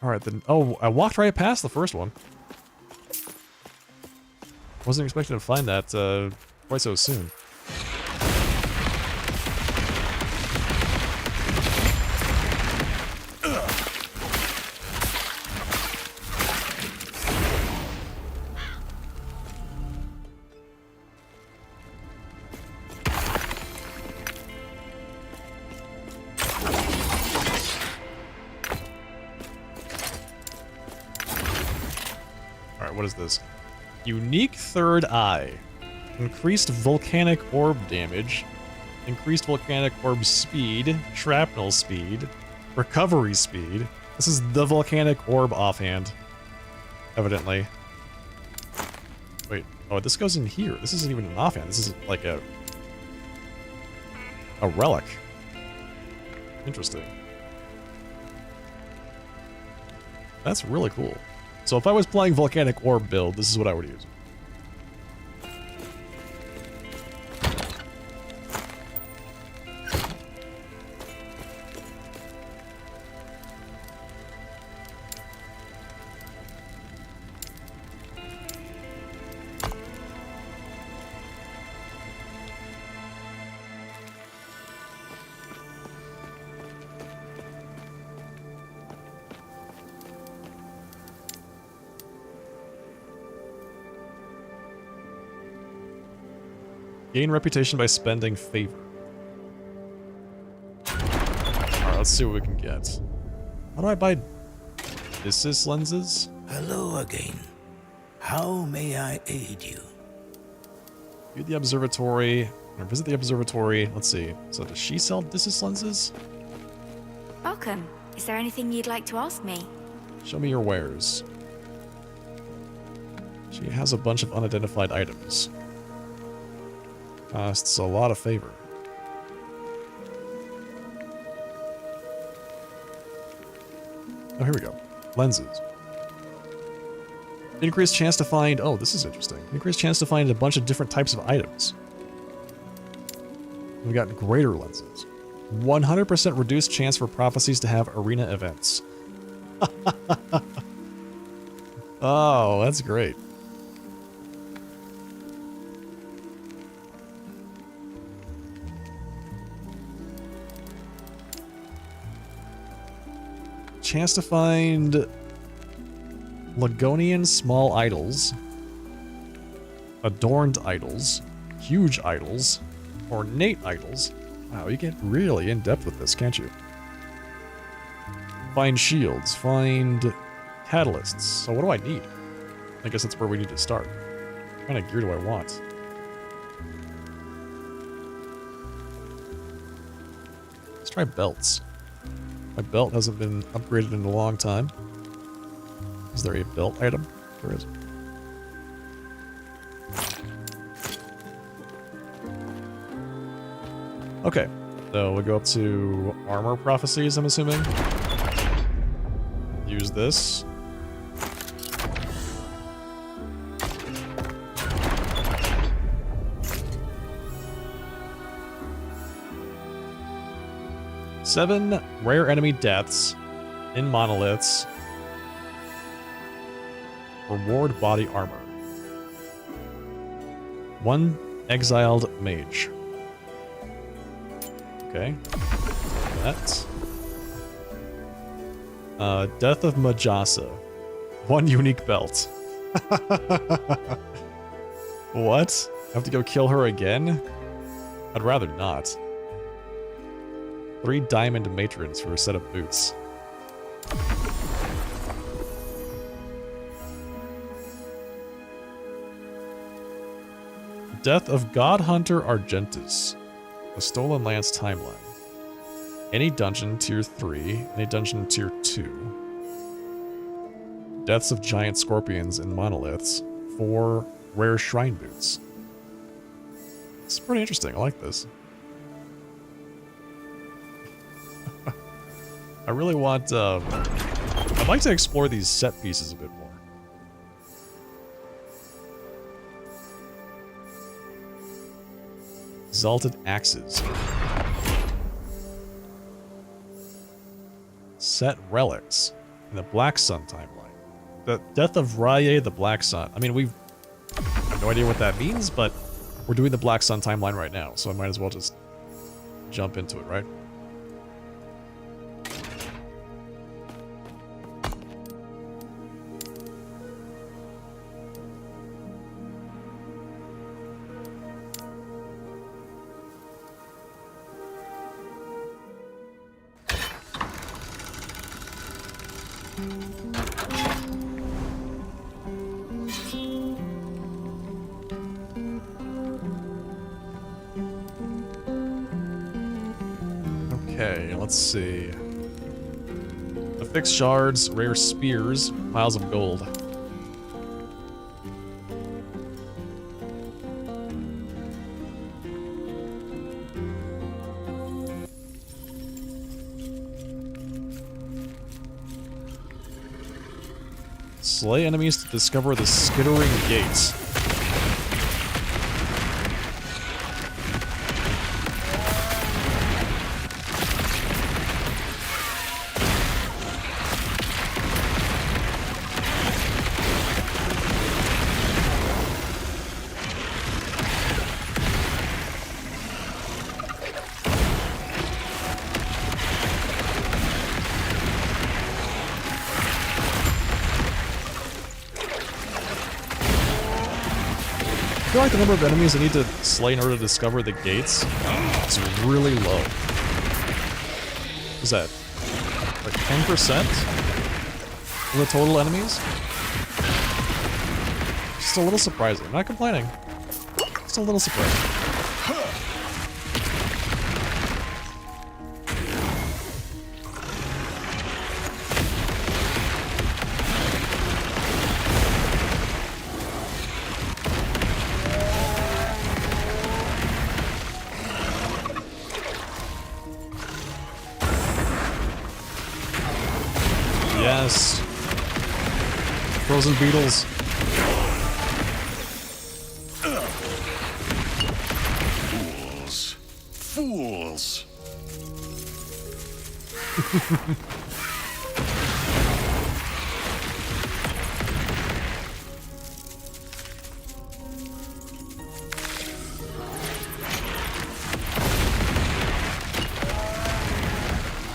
Alright then. Oh, I walked right past the first one. Wasn't expecting to find that quite so soon. Alright, what is this? Unique Third Eye. Increased volcanic orb damage. Increased volcanic orb speed. Shrapnel speed. Recovery speed. This is the volcanic orb offhand. Evidently. Wait. Oh, this goes in here. This isn't even an offhand. This is like a relic. Interesting. That's really cool. So if I was playing Volcanic Orb build, this is what I would use. Gain reputation by spending favor. Alright, let's see what we can get. How do I buy Disys lenses? Hello again. How may I aid you? View the observatory. Or visit the observatory. Let's see. So does she sell Disys lenses? Welcome. Is there anything you'd like to ask me? Show me your wares. She has a bunch of unidentified items. Costs a lot of favor. Oh, here we go. Lenses. Increased chance to find... Oh, this is interesting. Increased chance to find a bunch of different types of items. We got greater lenses. 100% reduced chance for prophecies to have arena events. Oh, that's great. Chance to find Lagonian small idols, adorned idols, huge idols, ornate idols. Wow, you get really in depth with this, can't you? Find shields, find catalysts. So what do I need? I guess that's where we need to start. What kind of gear do I want? Let's try belts. My belt hasn't been upgraded in a long time. Is there a belt item? There is. Okay, so we'll go up to armor prophecies, I'm assuming. Use this. Seven rare enemy deaths in monoliths. Reward body armor. One exiled mage. Okay. That. Death of Majasa. One unique belt. What? I have to go kill her again? I'd rather not. 3 diamond matrons for a set of boots. Death of God Hunter Argentus. A Stolen Lance timeline. Any dungeon tier 3, any dungeon tier 2. Deaths of giant scorpions and monoliths. 4 rare shrine boots. It's pretty interesting. I like this. I really want, I'd like to explore these set pieces a bit more. Exalted Axes. Set Relics in the Black Sun timeline. The Death of Raye, the Black Sun. I mean, I have no idea what that means, but we're doing the Black Sun timeline right now, so I might as well just jump into it, right? Okay, let's see. Affixed shards, rare spears, piles of gold. Slay enemies to discover the skittering gates. I feel like the number of enemies I need to slay in order to discover the gates is really low. What is that? Like 10% of the total enemies? Just a little surprising. I'm not complaining. Just a little surprising. Yes. Frozen beetles. Fools. Fools.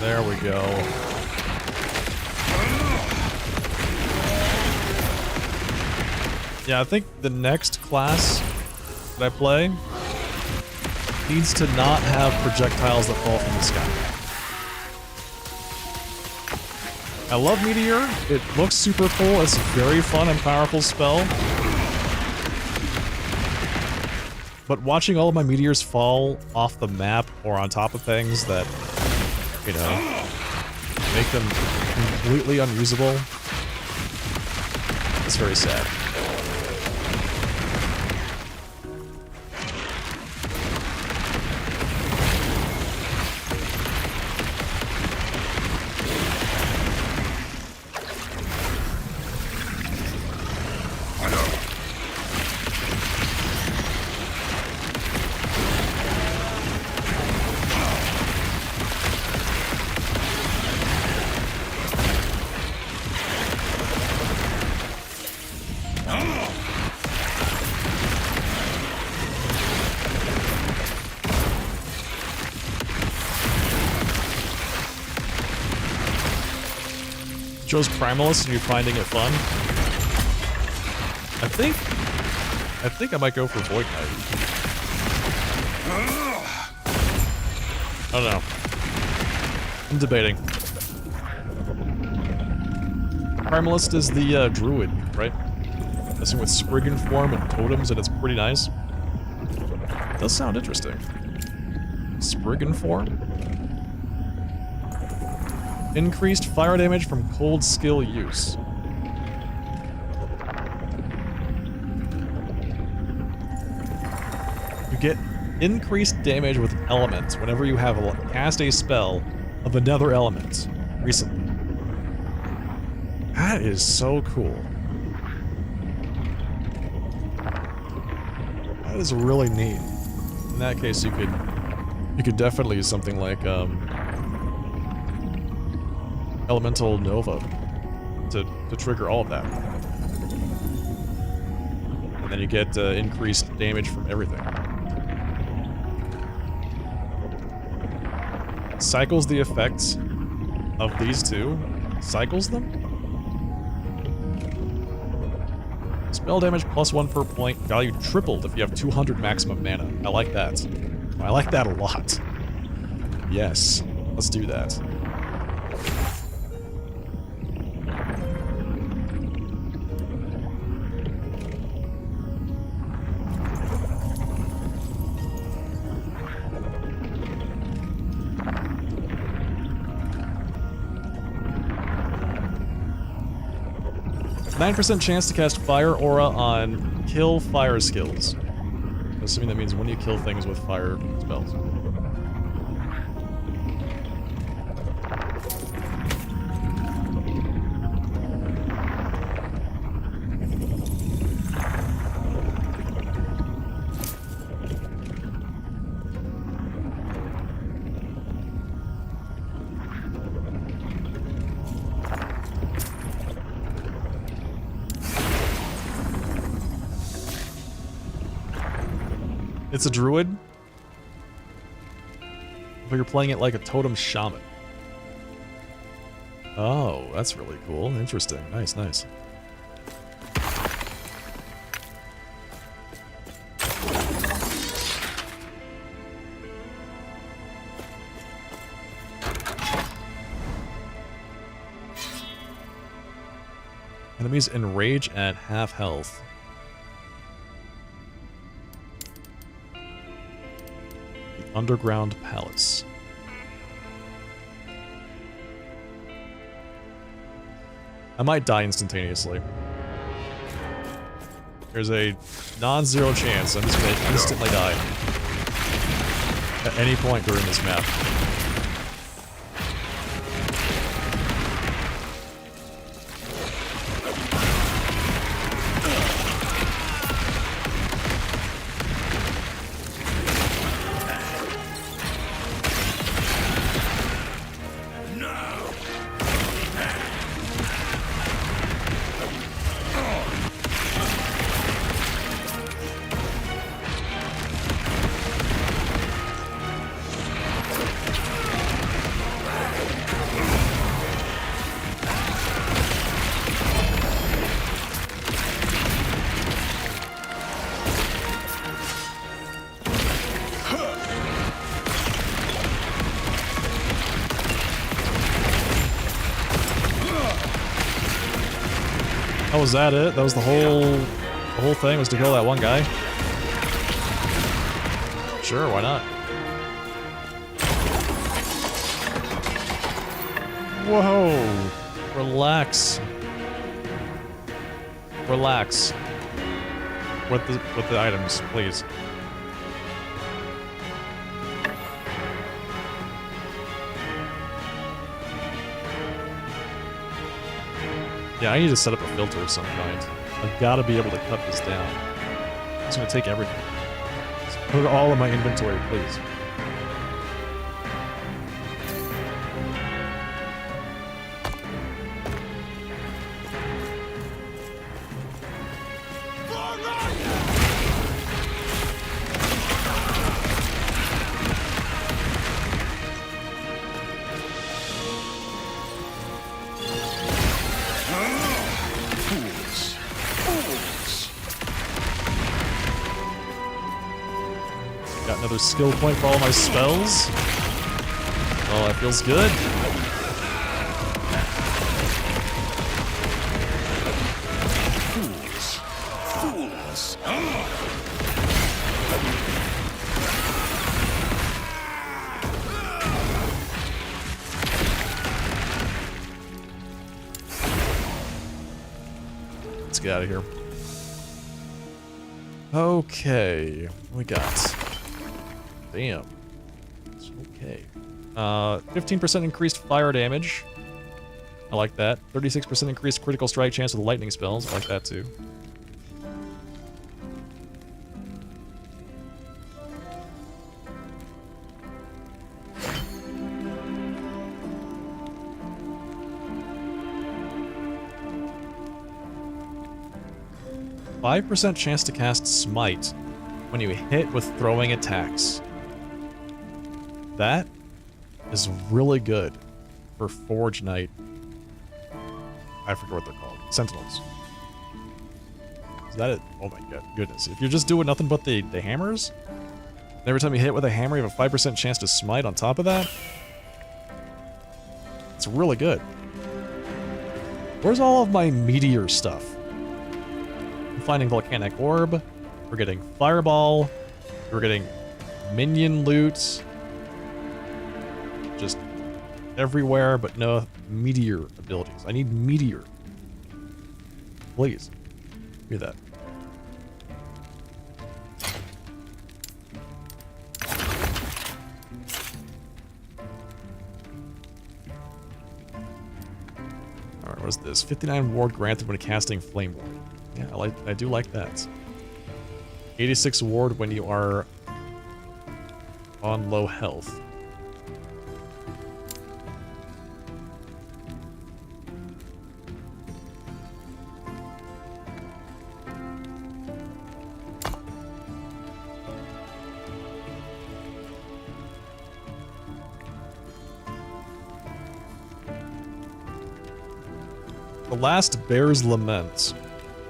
There we go. Yeah, I think the next class that I play needs to not have projectiles that fall from the sky. I love Meteor. It looks super cool. It's a very fun and powerful spell. But watching all of my meteors fall off the map or on top of things that, you know, make them completely unusable, it's very sad. Chose Primalist and you're finding it fun? I think I might go for Void Knight. I don't know. I'm debating. Primalist is the druid, right? Messing with Spriggan form and totems, and it's pretty nice. It does sound interesting. Spriggan form? Increased fire damage from cold skill use. You get increased damage with elements whenever you have cast a spell of another element recently. That is so cool. That is really neat. In that case, you could definitely use something like Elemental Nova to trigger all of that. And then you get increased damage from everything. Cycles the effects of these two. Cycles them? Spell damage +1 per point. Value tripled if you have 200 maximum mana. I like that. I like that a lot. Yes. Let's do that. 9% chance to cast Fire Aura on kill fire skills. Assuming that means when you kill things with fire spells. It's a druid, but you're playing it like a totem shaman. Oh, that's really cool. Interesting. Nice, nice. Enemies enrage at half health. Underground Palace. I might die instantaneously. There's a non-zero chance I'm just gonna instantly die at any point during this map. Oh, was that it? That was the whole thing was to kill that one guy? Sure, why not? Whoa! Relax. Relax. With the items, please. Yeah, I need to set up a filter of some kind. I've got to be able to cut this down. It's going to take everything. Just put it all in my inventory, please. Got another skill point for all my spells. Oh, that feels good. Fools! Let's get out of here. Okay, what we got? Damn. It's okay. 15% increased fire damage. I like that. 36% increased critical strike chance with lightning spells. I like that too. %5 chance to cast Smite when you hit with throwing attacks. That is really good for Forge Knight. I forget what they're called. Sentinels. Is that it? Oh my god, goodness. If you're just doing nothing but the hammers, and every time you hit with a hammer, you have a 5% chance to smite on top of that. It's really good. Where's all of my Meteor stuff? I'm finding Volcanic Orb. We're getting Fireball. We're getting minion loot. Just everywhere, but no Meteor abilities. I need Meteor. Please. Do that. Alright, what is this? 59 ward granted when casting Flame Ward. Yeah, I do like that. 86 ward when you are on low health. The Last Bear's Lament.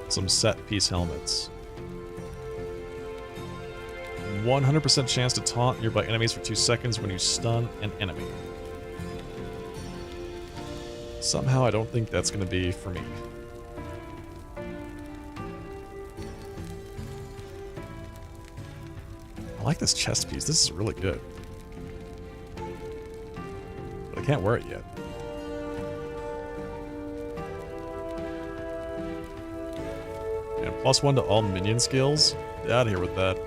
Some set piece helmets. 100% chance to taunt nearby enemies for 2 seconds when you stun an enemy. Somehow I don't think that's going to be for me. I like this chest piece. This is really good. But I can't wear it yet. And +1 to all minion skills. Get out of here with that.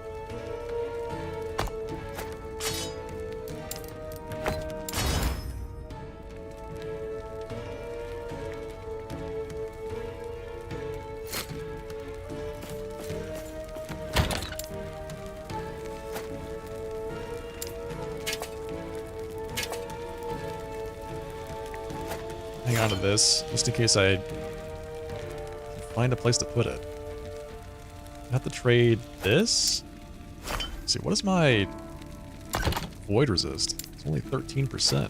Hang on to this, just in case I find a place to put it. I have to trade this? Let's see, what is my void resist? It's only 13%.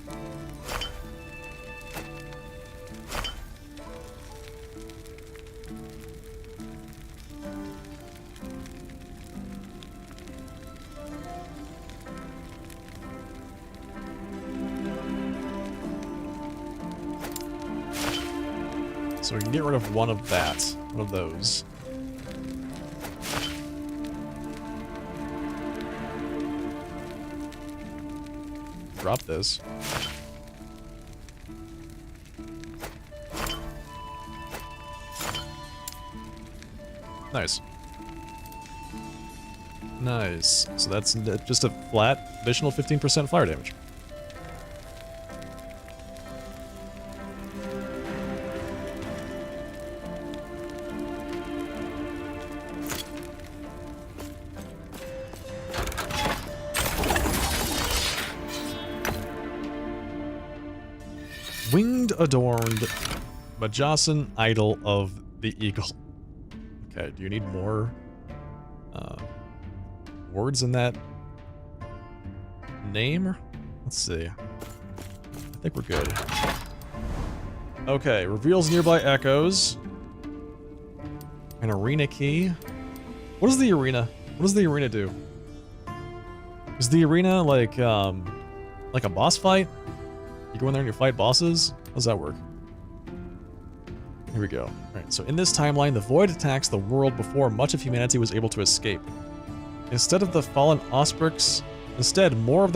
So we can get rid of one of that, one of those. Drop this. Nice. Nice. So that's just a flat, additional 15% fire damage. Winged Adorned Majasan Idol of the Eagle. Okay, do you need more words in that name? Let's see. I think we're good. Okay, reveals nearby echoes. An arena key. What is the arena? What does the arena do? Is the arena like a boss fight? You go in there and you fight bosses? How does that work? Here we go. Alright, so in this timeline, the Void attacks the world before much of humanity was able to escape. Instead, more of the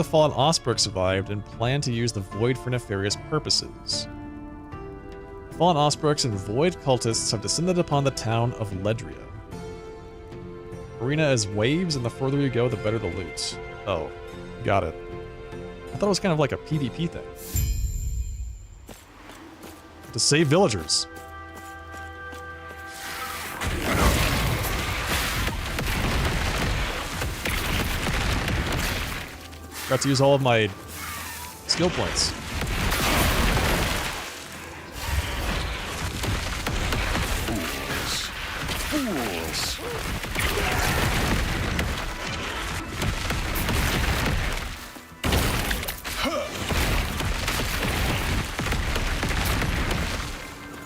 fallen Osprix survived and planned to use the Void for nefarious purposes. The fallen Osprix and Void cultists have descended upon the town of Ledria. Arena is waves, and the further you go, the better the loot. Oh, got it. I thought it was kind of like a PvP thing. To save villagers. Got to use all of my skill points. Fools.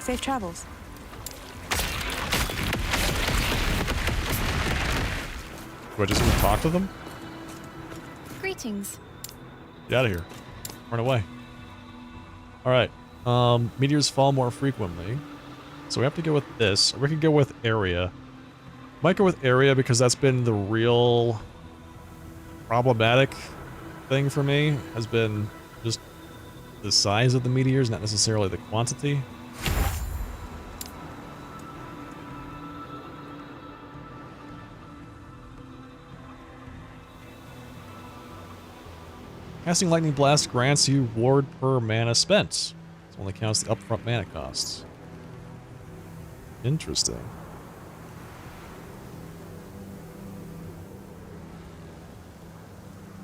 Safe travels. Do I just want to talk to them? Greetings. Get out of here. Run away. Alright. Meteors fall more frequently. So we have to go with this. Or we could go with area. Might go with area because that's been the real problematic thing for me. Has been just the size of the meteors, not necessarily the quantity. Casting Lightning Blast grants you ward per mana spent. It only counts the upfront mana costs. Interesting.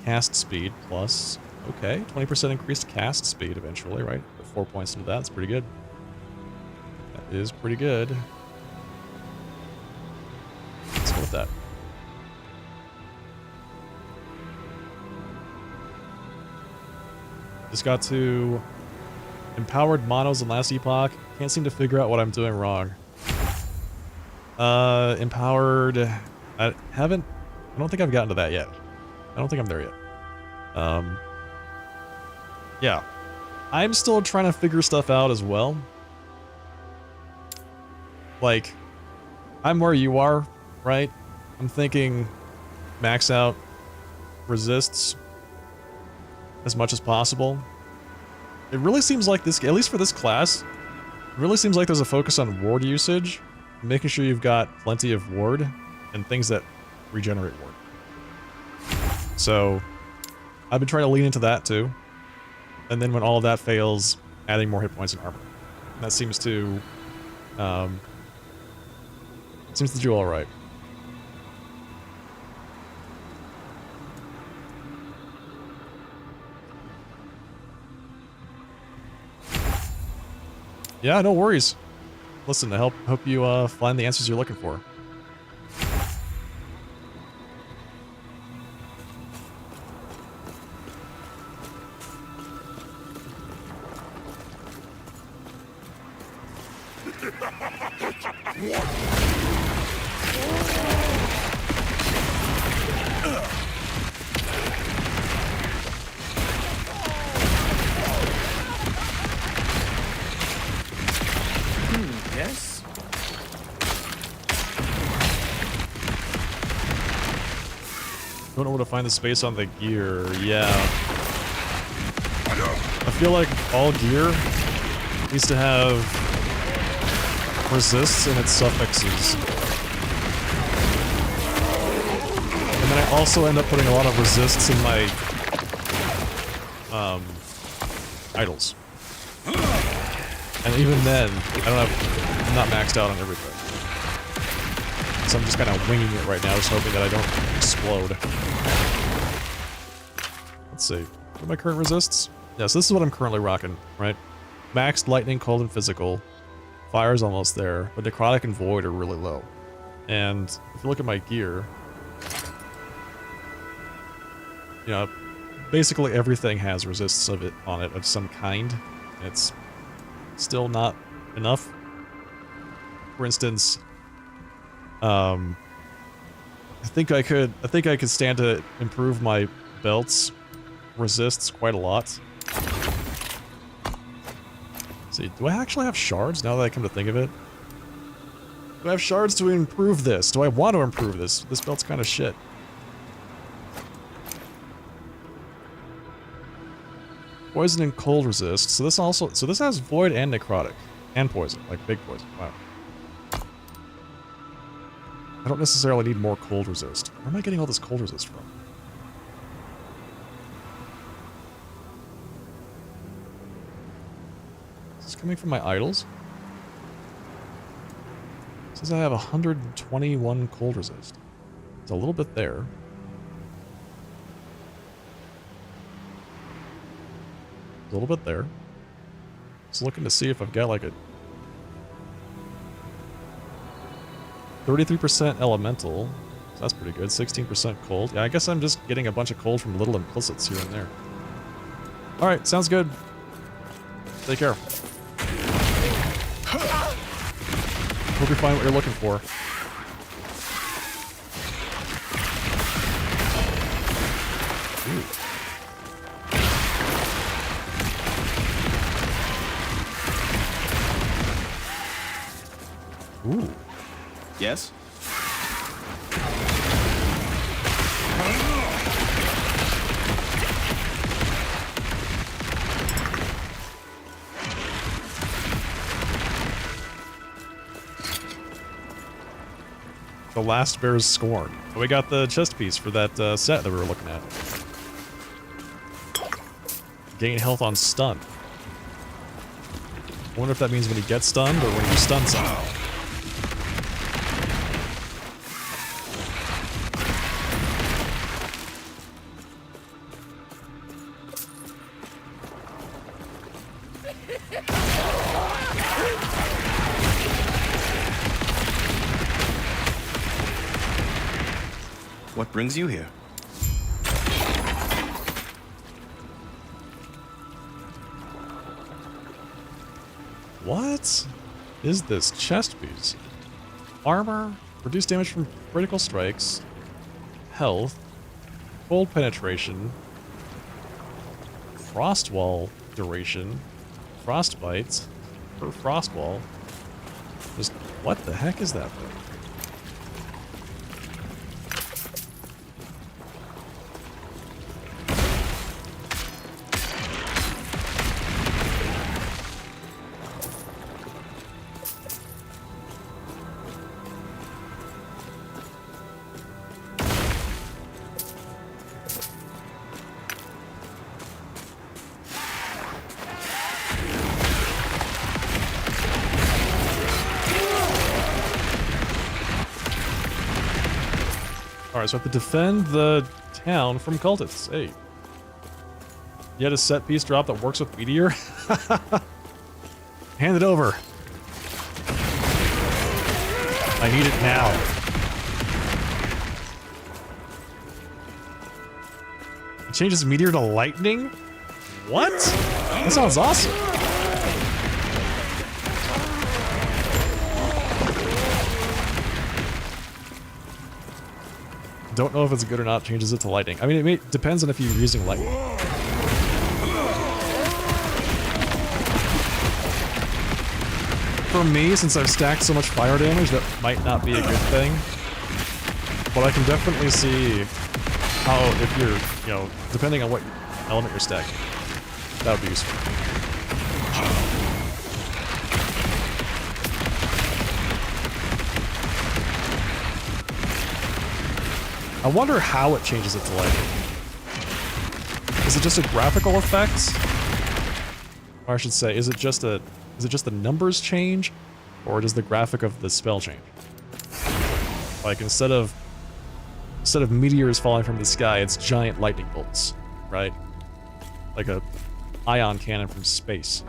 Cast speed plus, okay, 20% increased cast speed eventually, right? Put 4 points into that, that's pretty good. That is pretty good. Let's go with that. Just got to empowered monos in last epoch. Can't seem to figure out what I'm doing wrong. Empowered, I don't think I've gotten to that yet. I don't think I'm there yet. Yeah. I'm still trying to figure stuff out as well. Like, I'm where you are, right? I'm thinking max out resists as much as possible. It really seems like this, at least for this class, it really seems like there's a focus on ward usage, making sure you've got plenty of ward and things that regenerate ward. So, I've been trying to lean into that too. And then when all of that fails, adding more hit points and armor. And that seems to do all right. Yeah, no worries. Listen, I hope you find the answers you're looking for. Yes? Don't know where to find the space on the gear. Yeah. I feel like all gear needs to have resists in its suffixes. And then I also end up putting a lot of resists in my idols. And even then, I'm not maxed out on everything. So I'm just kind of winging it right now, just hoping that I don't explode. Let's see. What are my current resists? Yeah, so this is what I'm currently rocking, right? Maxed lightning, cold, and physical. Fire's almost there, but necrotic and void are really low. And if you look at my gear, you know, basically everything has resists of it on it of some kind. It's still not enough. For instance, I think I could stand to improve my belt's resists quite a lot. Let's see, do I actually have shards now that I come to think of it? Do I have shards to improve this? Do I want to improve this? This belt's kind of shit. Poison and cold resist. So this has void and necrotic. And poison, like big poison. Wow. I don't necessarily need more cold resist. Where am I getting all this cold resist from? Is this coming from my idols? It says I have 121 cold resist. It's a little bit there. A little bit there. Just looking to see if I've got like a 33% elemental. So that's pretty good. 16% cold. Yeah, I guess I'm just getting a bunch of cold from little implicits here and there. Alright, sounds good. Take care. Hope you find what you're looking for. Ooh. Yes? The Last Bear's Scorn. We got the chest piece for that set that we were looking at. Gain health on stun. I wonder if that means when he gets stunned or when you stun someone. What brings you here? What is this chest piece? Armor, reduce damage from critical strikes, health, cold penetration, frost wall duration, frostbite per frost wall. Just what the heck is that thing? Alright, so I have to defend the town from cultists. Hey. You had a set piece drop that works with Meteor? Hand it over. I need it now. It changes Meteor to lightning? What? That sounds awesome. Don't know if it's good or not, changes it to lightning. I mean, it depends on if you're using lightning. For me, since I've stacked so much fire damage, that might not be a good thing. But I can definitely see how, if you're, you know, depending on what element you're stacking, that would be useful. I wonder how it changes it to lightning. Is it just a graphical effect? Or I should say, is it just the numbers change? Or does the graphic of the spell change? Like instead of meteors falling from the sky, it's giant lightning bolts, right? Like a ion cannon from space.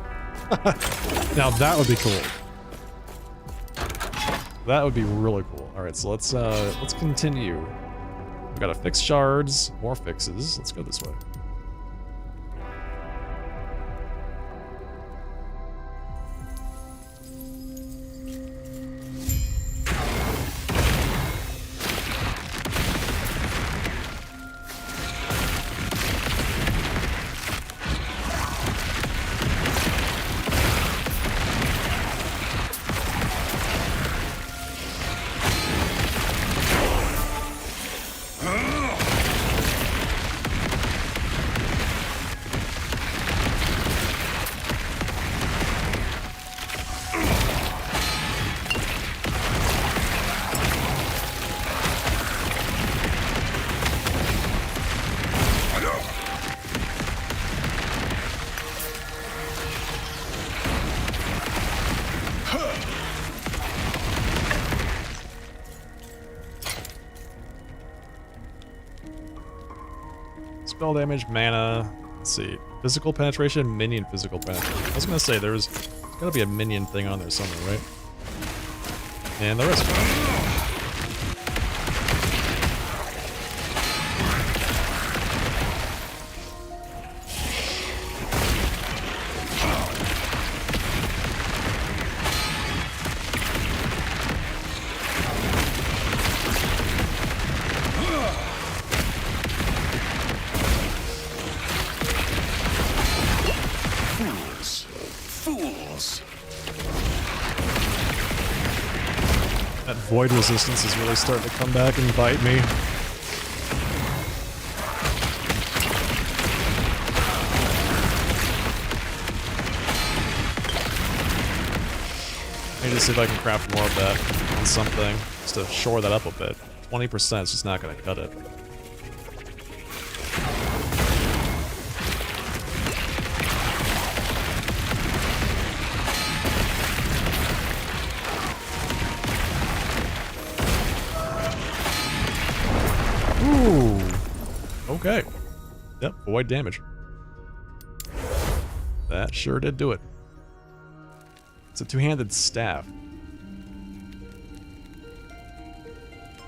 Now that would be cool. That would be really cool. Alright, so let's continue. We gotta fix shards, more fixes. Let's go this way. Spell damage, mana. Let's see. Physical penetration, minion physical penetration. I was gonna say there's gotta be a minion thing on there somewhere, right? And the rest. That void resistance is really starting to come back and bite me. I need to see if I can craft more of that on something, just to shore that up a bit. 20% is just not going to cut it. Ooh. Okay. Yep, void damage. That sure did do it. It's a two-handed staff.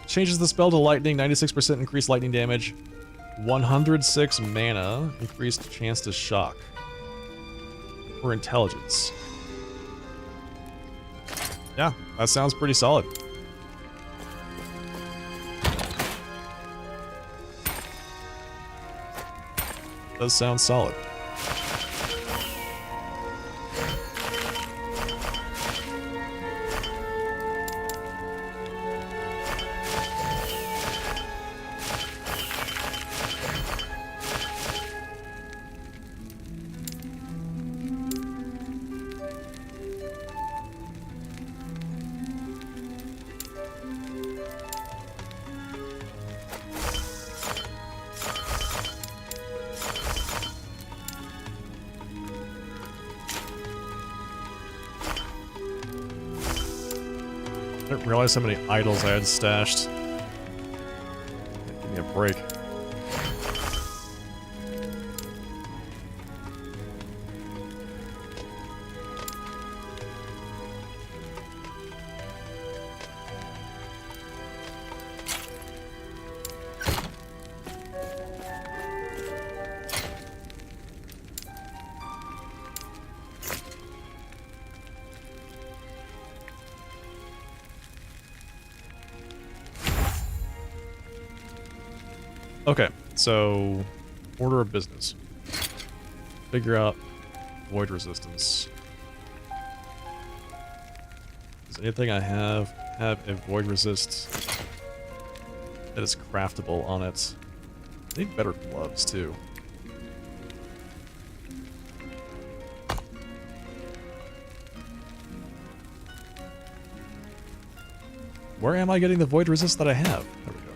Changes the spell to lightning, 96% increased lightning damage. 106 mana, increased chance to shock. Or intelligence. Yeah, that sounds pretty solid. Does sound solid. I didn't realize how many idols I had stashed. Give me a break. Okay, so order of business. Figure out void resistance. Does anything I have a void resist that is craftable on it? I need better gloves too. Where am I getting the void resist that I have? There we go.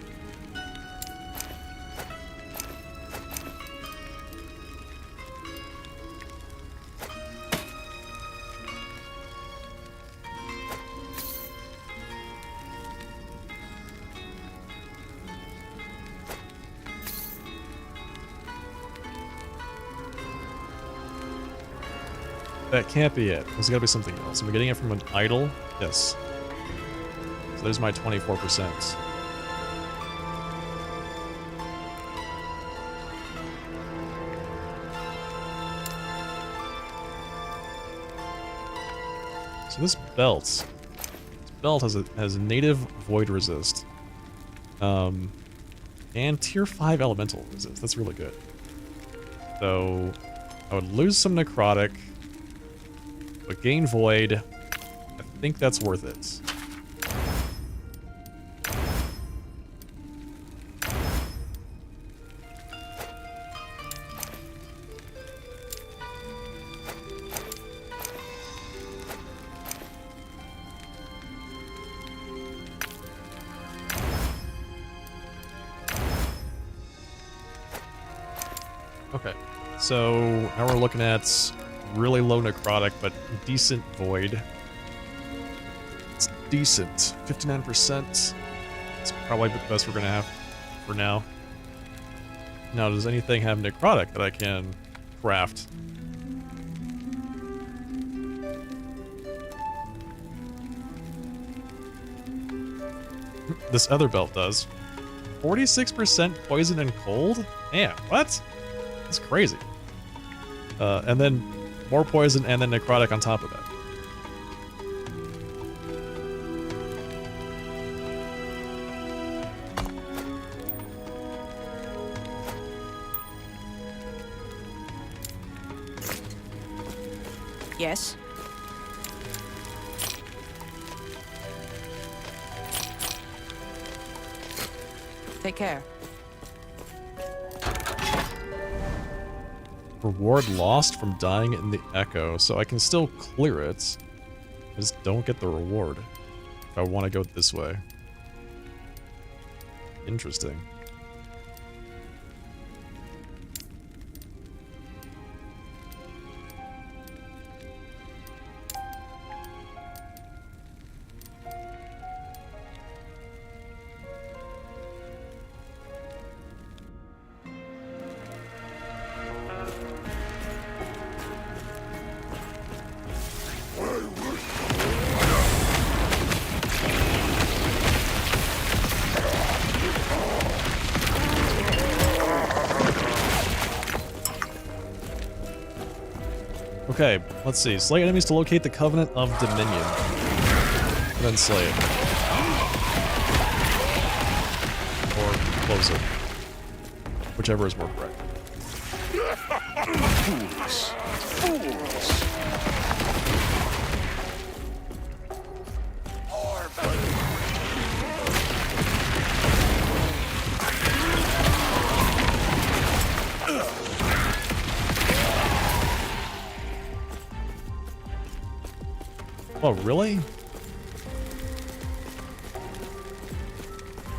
That can't be it. There's gotta be something else. Am I getting it from an idol? Yes. So there's my 24%. So this belt has a native void resist. And tier 5 elemental resist. That's really good. So I would lose some necrotic. But gain void, I think that's worth it. Okay, so now we're looking at really low necrotic, but decent void. It's decent. 59%. It's probably the best we're gonna have for now. Now, does anything have necrotic that I can craft? This other belt does. 46% poison and cold? Man, what? That's crazy. And then more poison and then necrotic on top of that. Yes. Take care. Reward lost from dying in the echo, so I can still clear it. I just don't get the reward if I want to go this way. Interesting. Okay, let's see. Slay enemies to locate the Covenant of Dominion. And then slay it. Or close it. Whichever is more correct. Fools! Fools! Oh, really?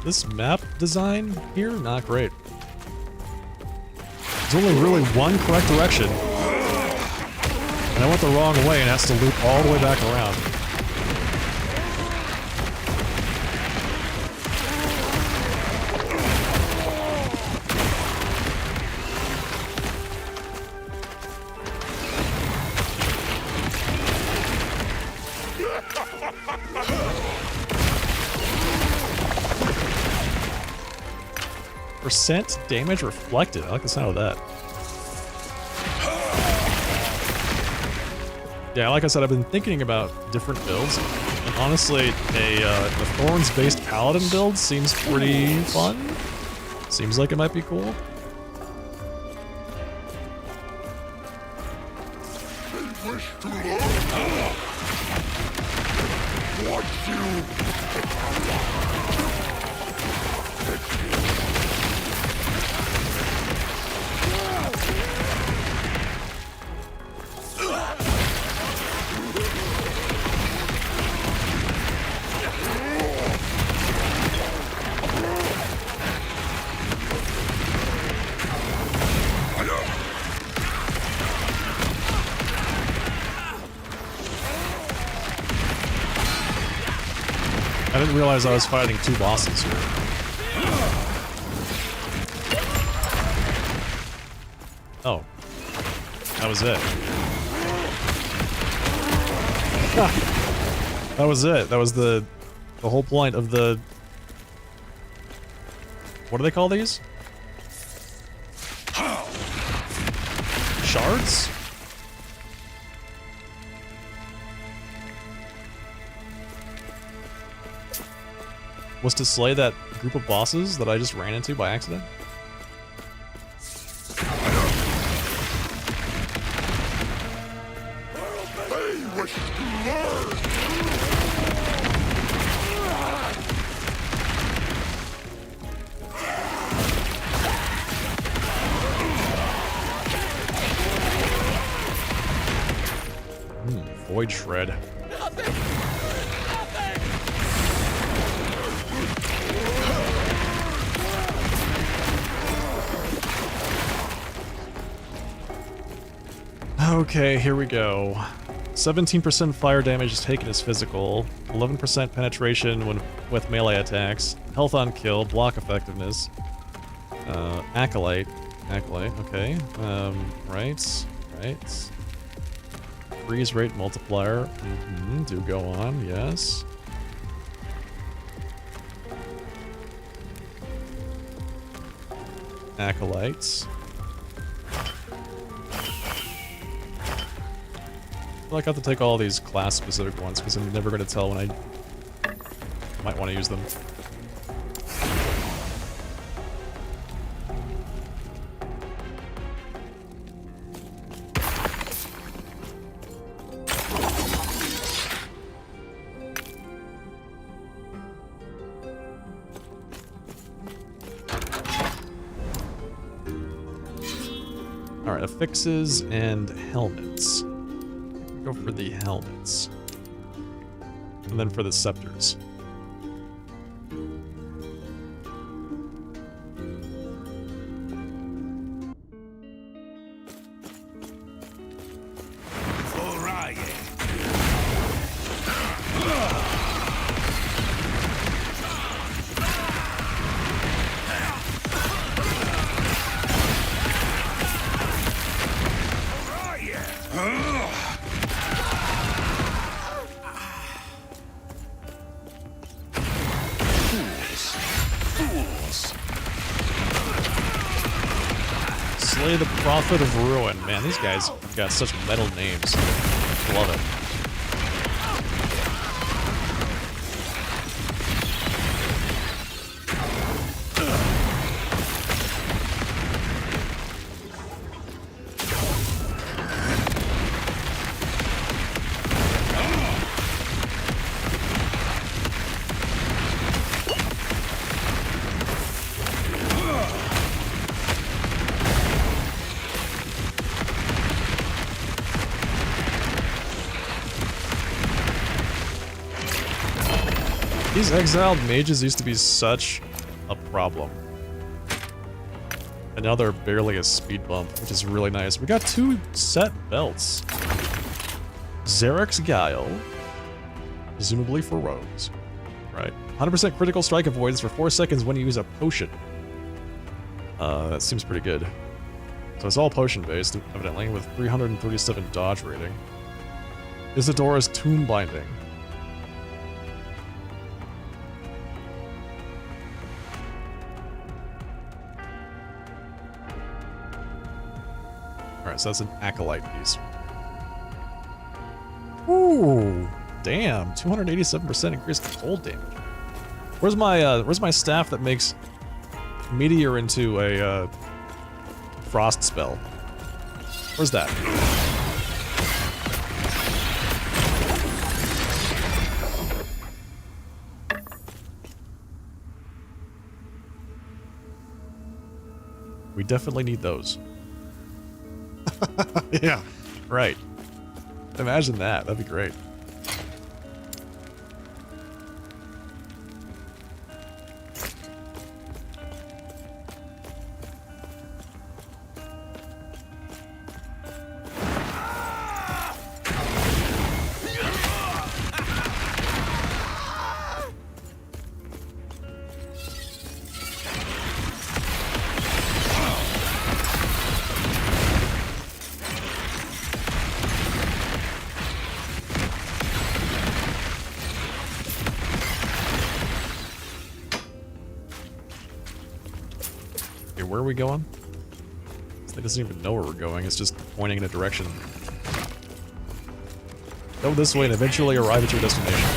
This map design here? Not great. There's only really one correct direction. And I went the wrong way and has to loop all the way back around. Percent damage reflected. I like the sound of that. Yeah, like I said, I've been thinking about different builds, and honestly, a Thorns-based Paladin build seems pretty fun. Seems like it might be cool. I didn't realize I was fighting two bosses here. Oh. That was it. That was it. That was the whole point of the... What do they call these? Shards? Was to slay that group of bosses that I just ran into by accident? Void Shred. Okay, here we go. 17% fire damage is taken as physical, 11% penetration with melee attacks, health on kill, block effectiveness, acolyte, okay, right, freeze rate multiplier, do go on, yes. Acolytes. I feel like I have to take all these class-specific ones, because I'm never going to tell when I might want to use them. Alright, affixes and helmets. Go for the helmets. And then for the scepters. Slay the Prophet of Ruin. Man, these guys got such metal names. Love it. These exiled mages used to be such a problem. And now they're barely a speed bump, which is really nice. We got 2 set belts. Zarek's Guile, presumably for rogues. Right. 100% critical strike avoidance for 4 seconds when you use a potion. That seems pretty good. So it's all potion based, evidently, with 337 dodge rating. Isidora's Tomb Binding. Alright, so that's an acolyte piece. Ooh, damn, 287% increased cold damage. Where's my staff that makes Meteor into a frost spell? Where's that? We definitely need those. Yeah, right. Imagine that. That'd be great. Where are we going? This thing doesn't even know where we're going. It's just pointing in a direction. Go this way and eventually arrive at your destination.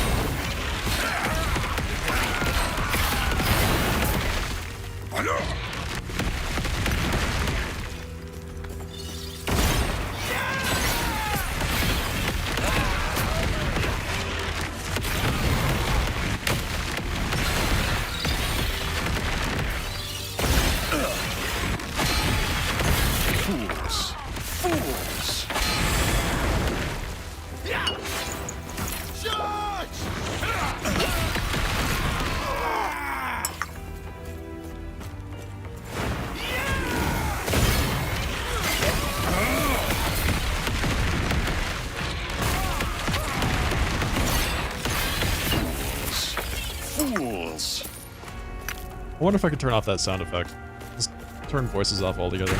I wonder if I could turn off that sound effect. Just turn voices off altogether.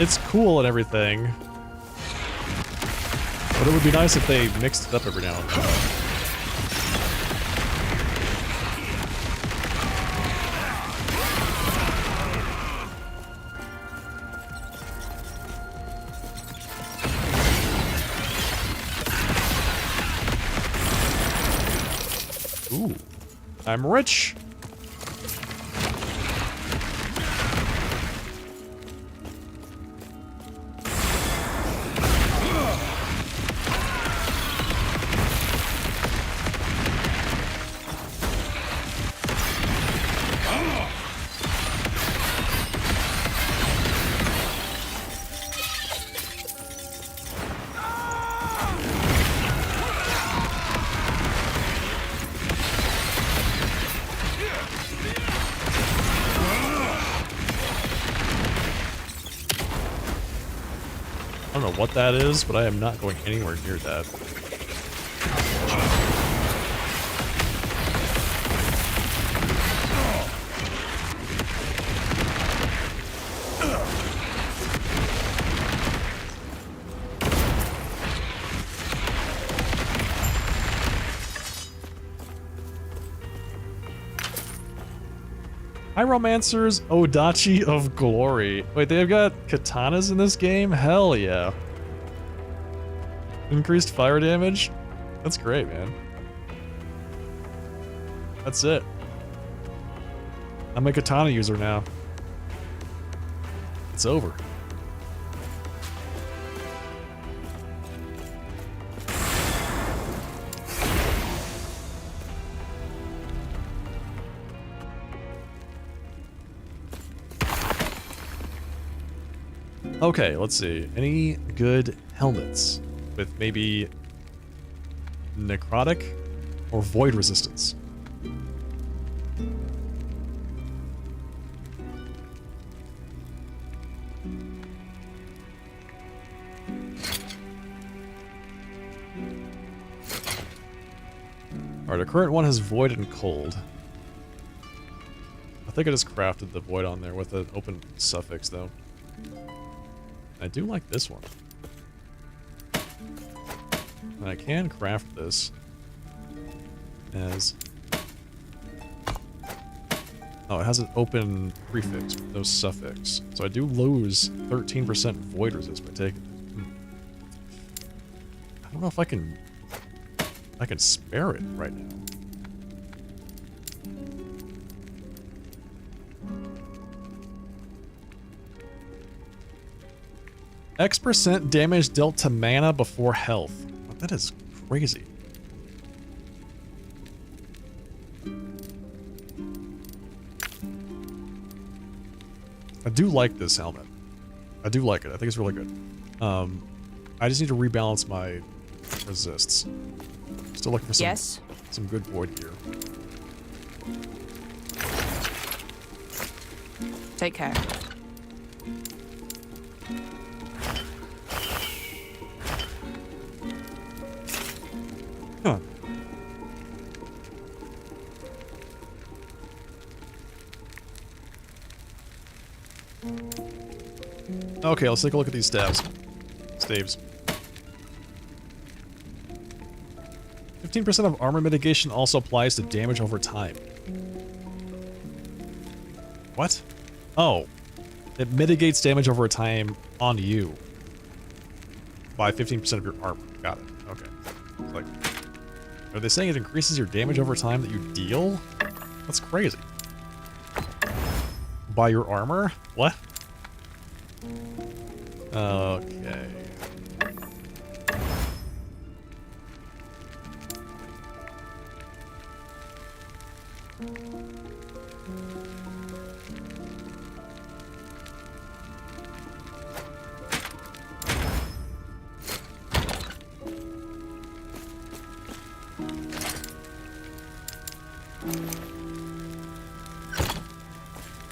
It's cool and everything, but it would be nice if they mixed it up every now and then. Ooh, I'm rich. I don't know what that is, but I am not going anywhere near that. Pyromancer's Odachi of Glory. Wait, they've got katanas in this game? Hell yeah. Increased fire damage? That's great, man. That's it. I'm a katana user now. It's over. Okay, let's see. Any good helmets with maybe necrotic or void resistance? Alright, our current one has void and cold. I think I just crafted the void on there with an open suffix though. I do like this one. And I can craft this as... Oh, it has an open prefix, no suffix. So I do lose 13% void resist by taking it. I don't know if I can spare it right now. X% damage dealt to mana before health. That is crazy. I do like this helmet. I do like it. I think it's really good. I just need to rebalance my resists. Still looking for some good void gear. Take care. Huh. Okay, let's take a look at these staves. 15% of armor mitigation also applies to damage over time. What? Oh. It mitigates damage over time on you. By 15% of your armor. Got it. Okay. It's like... Are they saying it increases your damage over time that you deal? That's crazy. By your armor? What? Okay.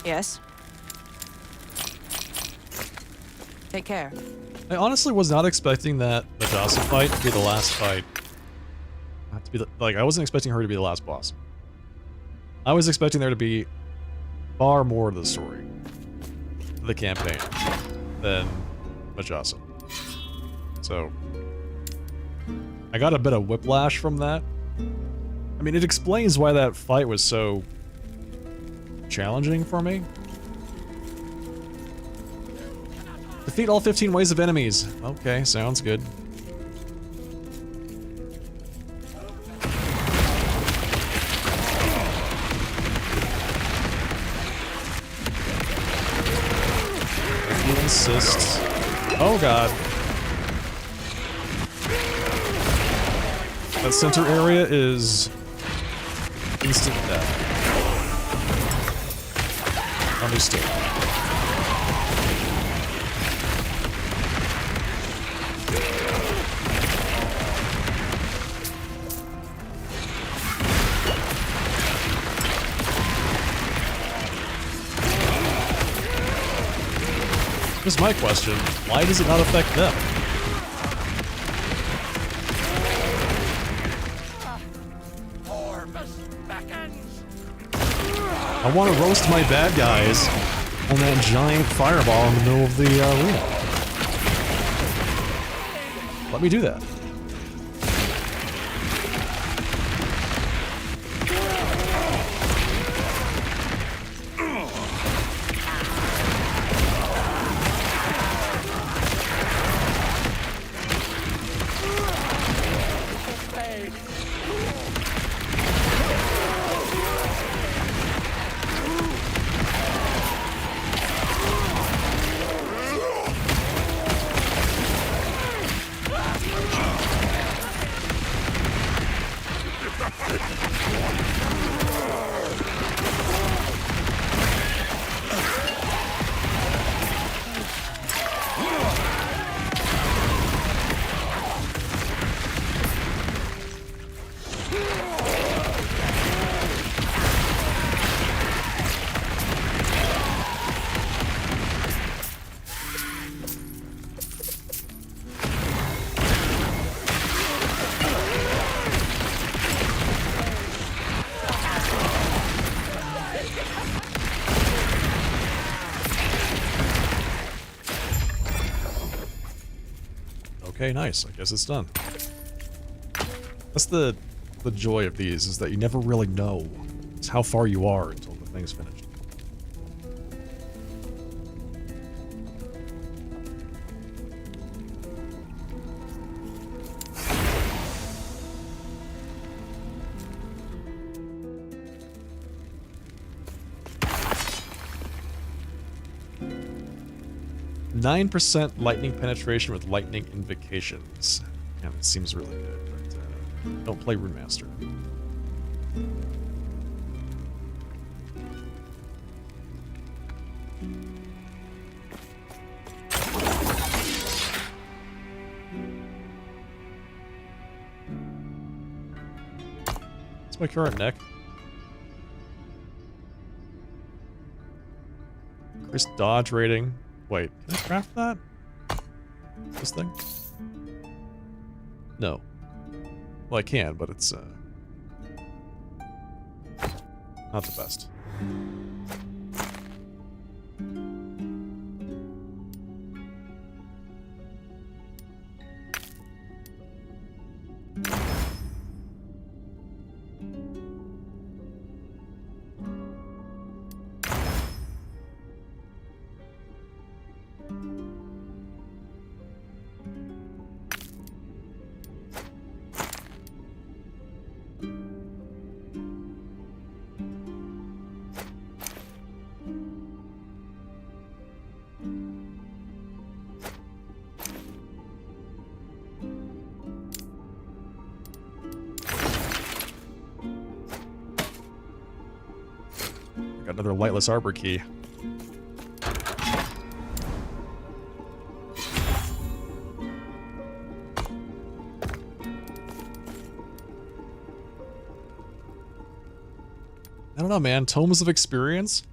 Yes. Take care. I honestly was not expecting that Meteor fight to be the last fight. To be like, I wasn't expecting her to be the last boss. I was expecting there to be far more to the story, the campaign, than Meteor. So, I got a bit of whiplash from that. I mean, it explains why that fight was so challenging for me. Defeat all 15 waves of enemies. Okay, sounds good. If you insist. Oh god. That center area is instant death. Understood. Here's my question. Why does it not affect them? I want to roast my bad guys on that giant fireball in the middle of the arena. Let me do that. Okay, nice. I guess it's done. That's the joy of these, is that you never really know how far you are until the thing's finished. %, lightning penetration with lightning invocations. Yeah, that seems really good, but don't play Rune Master. What's my current neck? Increased dodge rating. Wait, can I craft that? This thing? No. Well, I can, but it's, not the best. Got another lightless arbor key. I don't know, man. Tomes of Experience?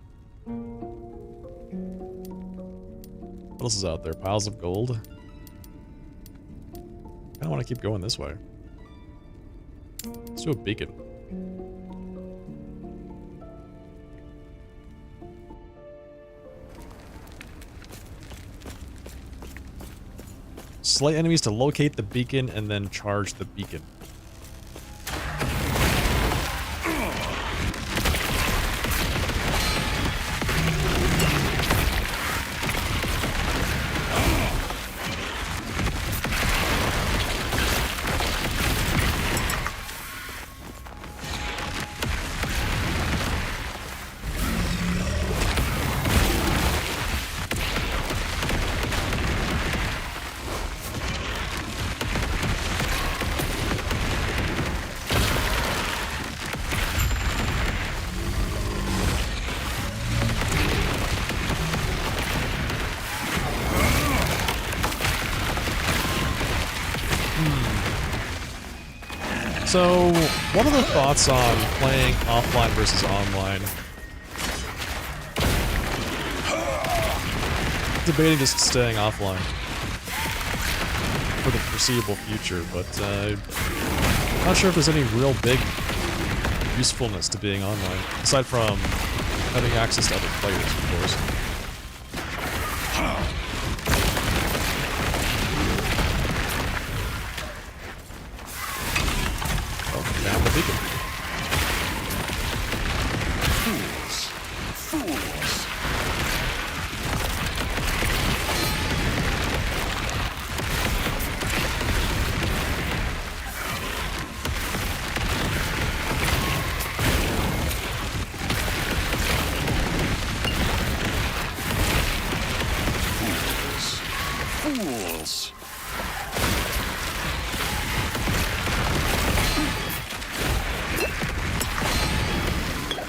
What else is out there? Piles of gold? I don't want to keep going this way. Let's do a beacon. Slay enemies to locate the beacon and then charge the beacon. So, what are the thoughts on playing offline versus online? Debating just staying offline for the foreseeable future, but not sure if there's any real big usefulness to being online, aside from having access to other players, of course.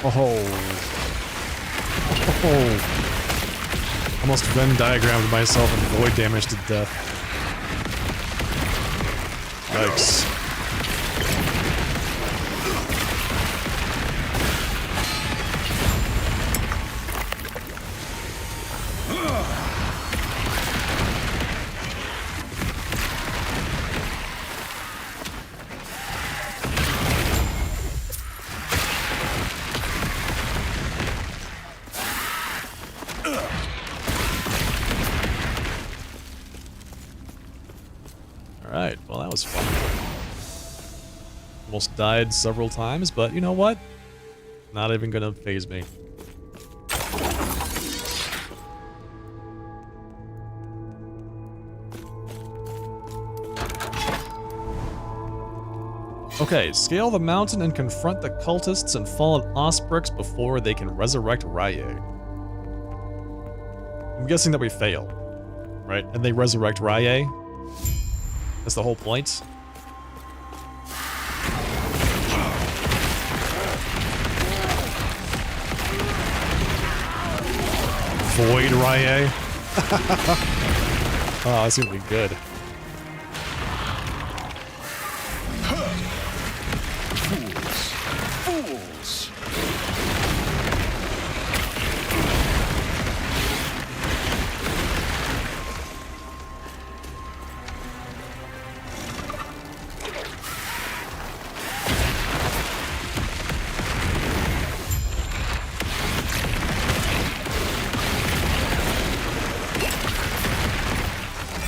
Oh. Almost Venn diagrammed myself and void damage to death. Yikes. Alright, well that was fun. Almost died several times, but you know what? Not even gonna faze me. Okay, scale the mountain and confront the cultists and fallen Osprix before they can resurrect Rye. I'm guessing that we fail, right? And they resurrect Rye? That's the whole point? Void Rye? Oh, that's gonna be good. Fools!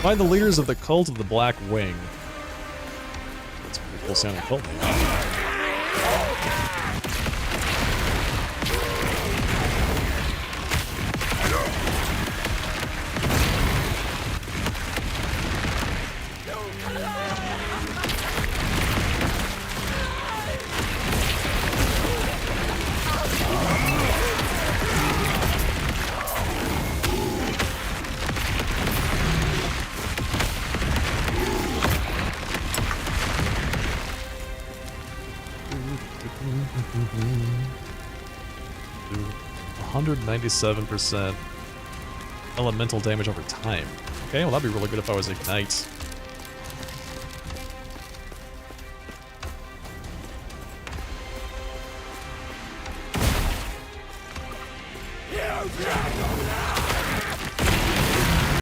Find the leaders of the cult of the Black Wing. That's a pretty cool sounding cult name. Do 197% elemental damage over time. Okay, well that'd be really good if I was Ignite.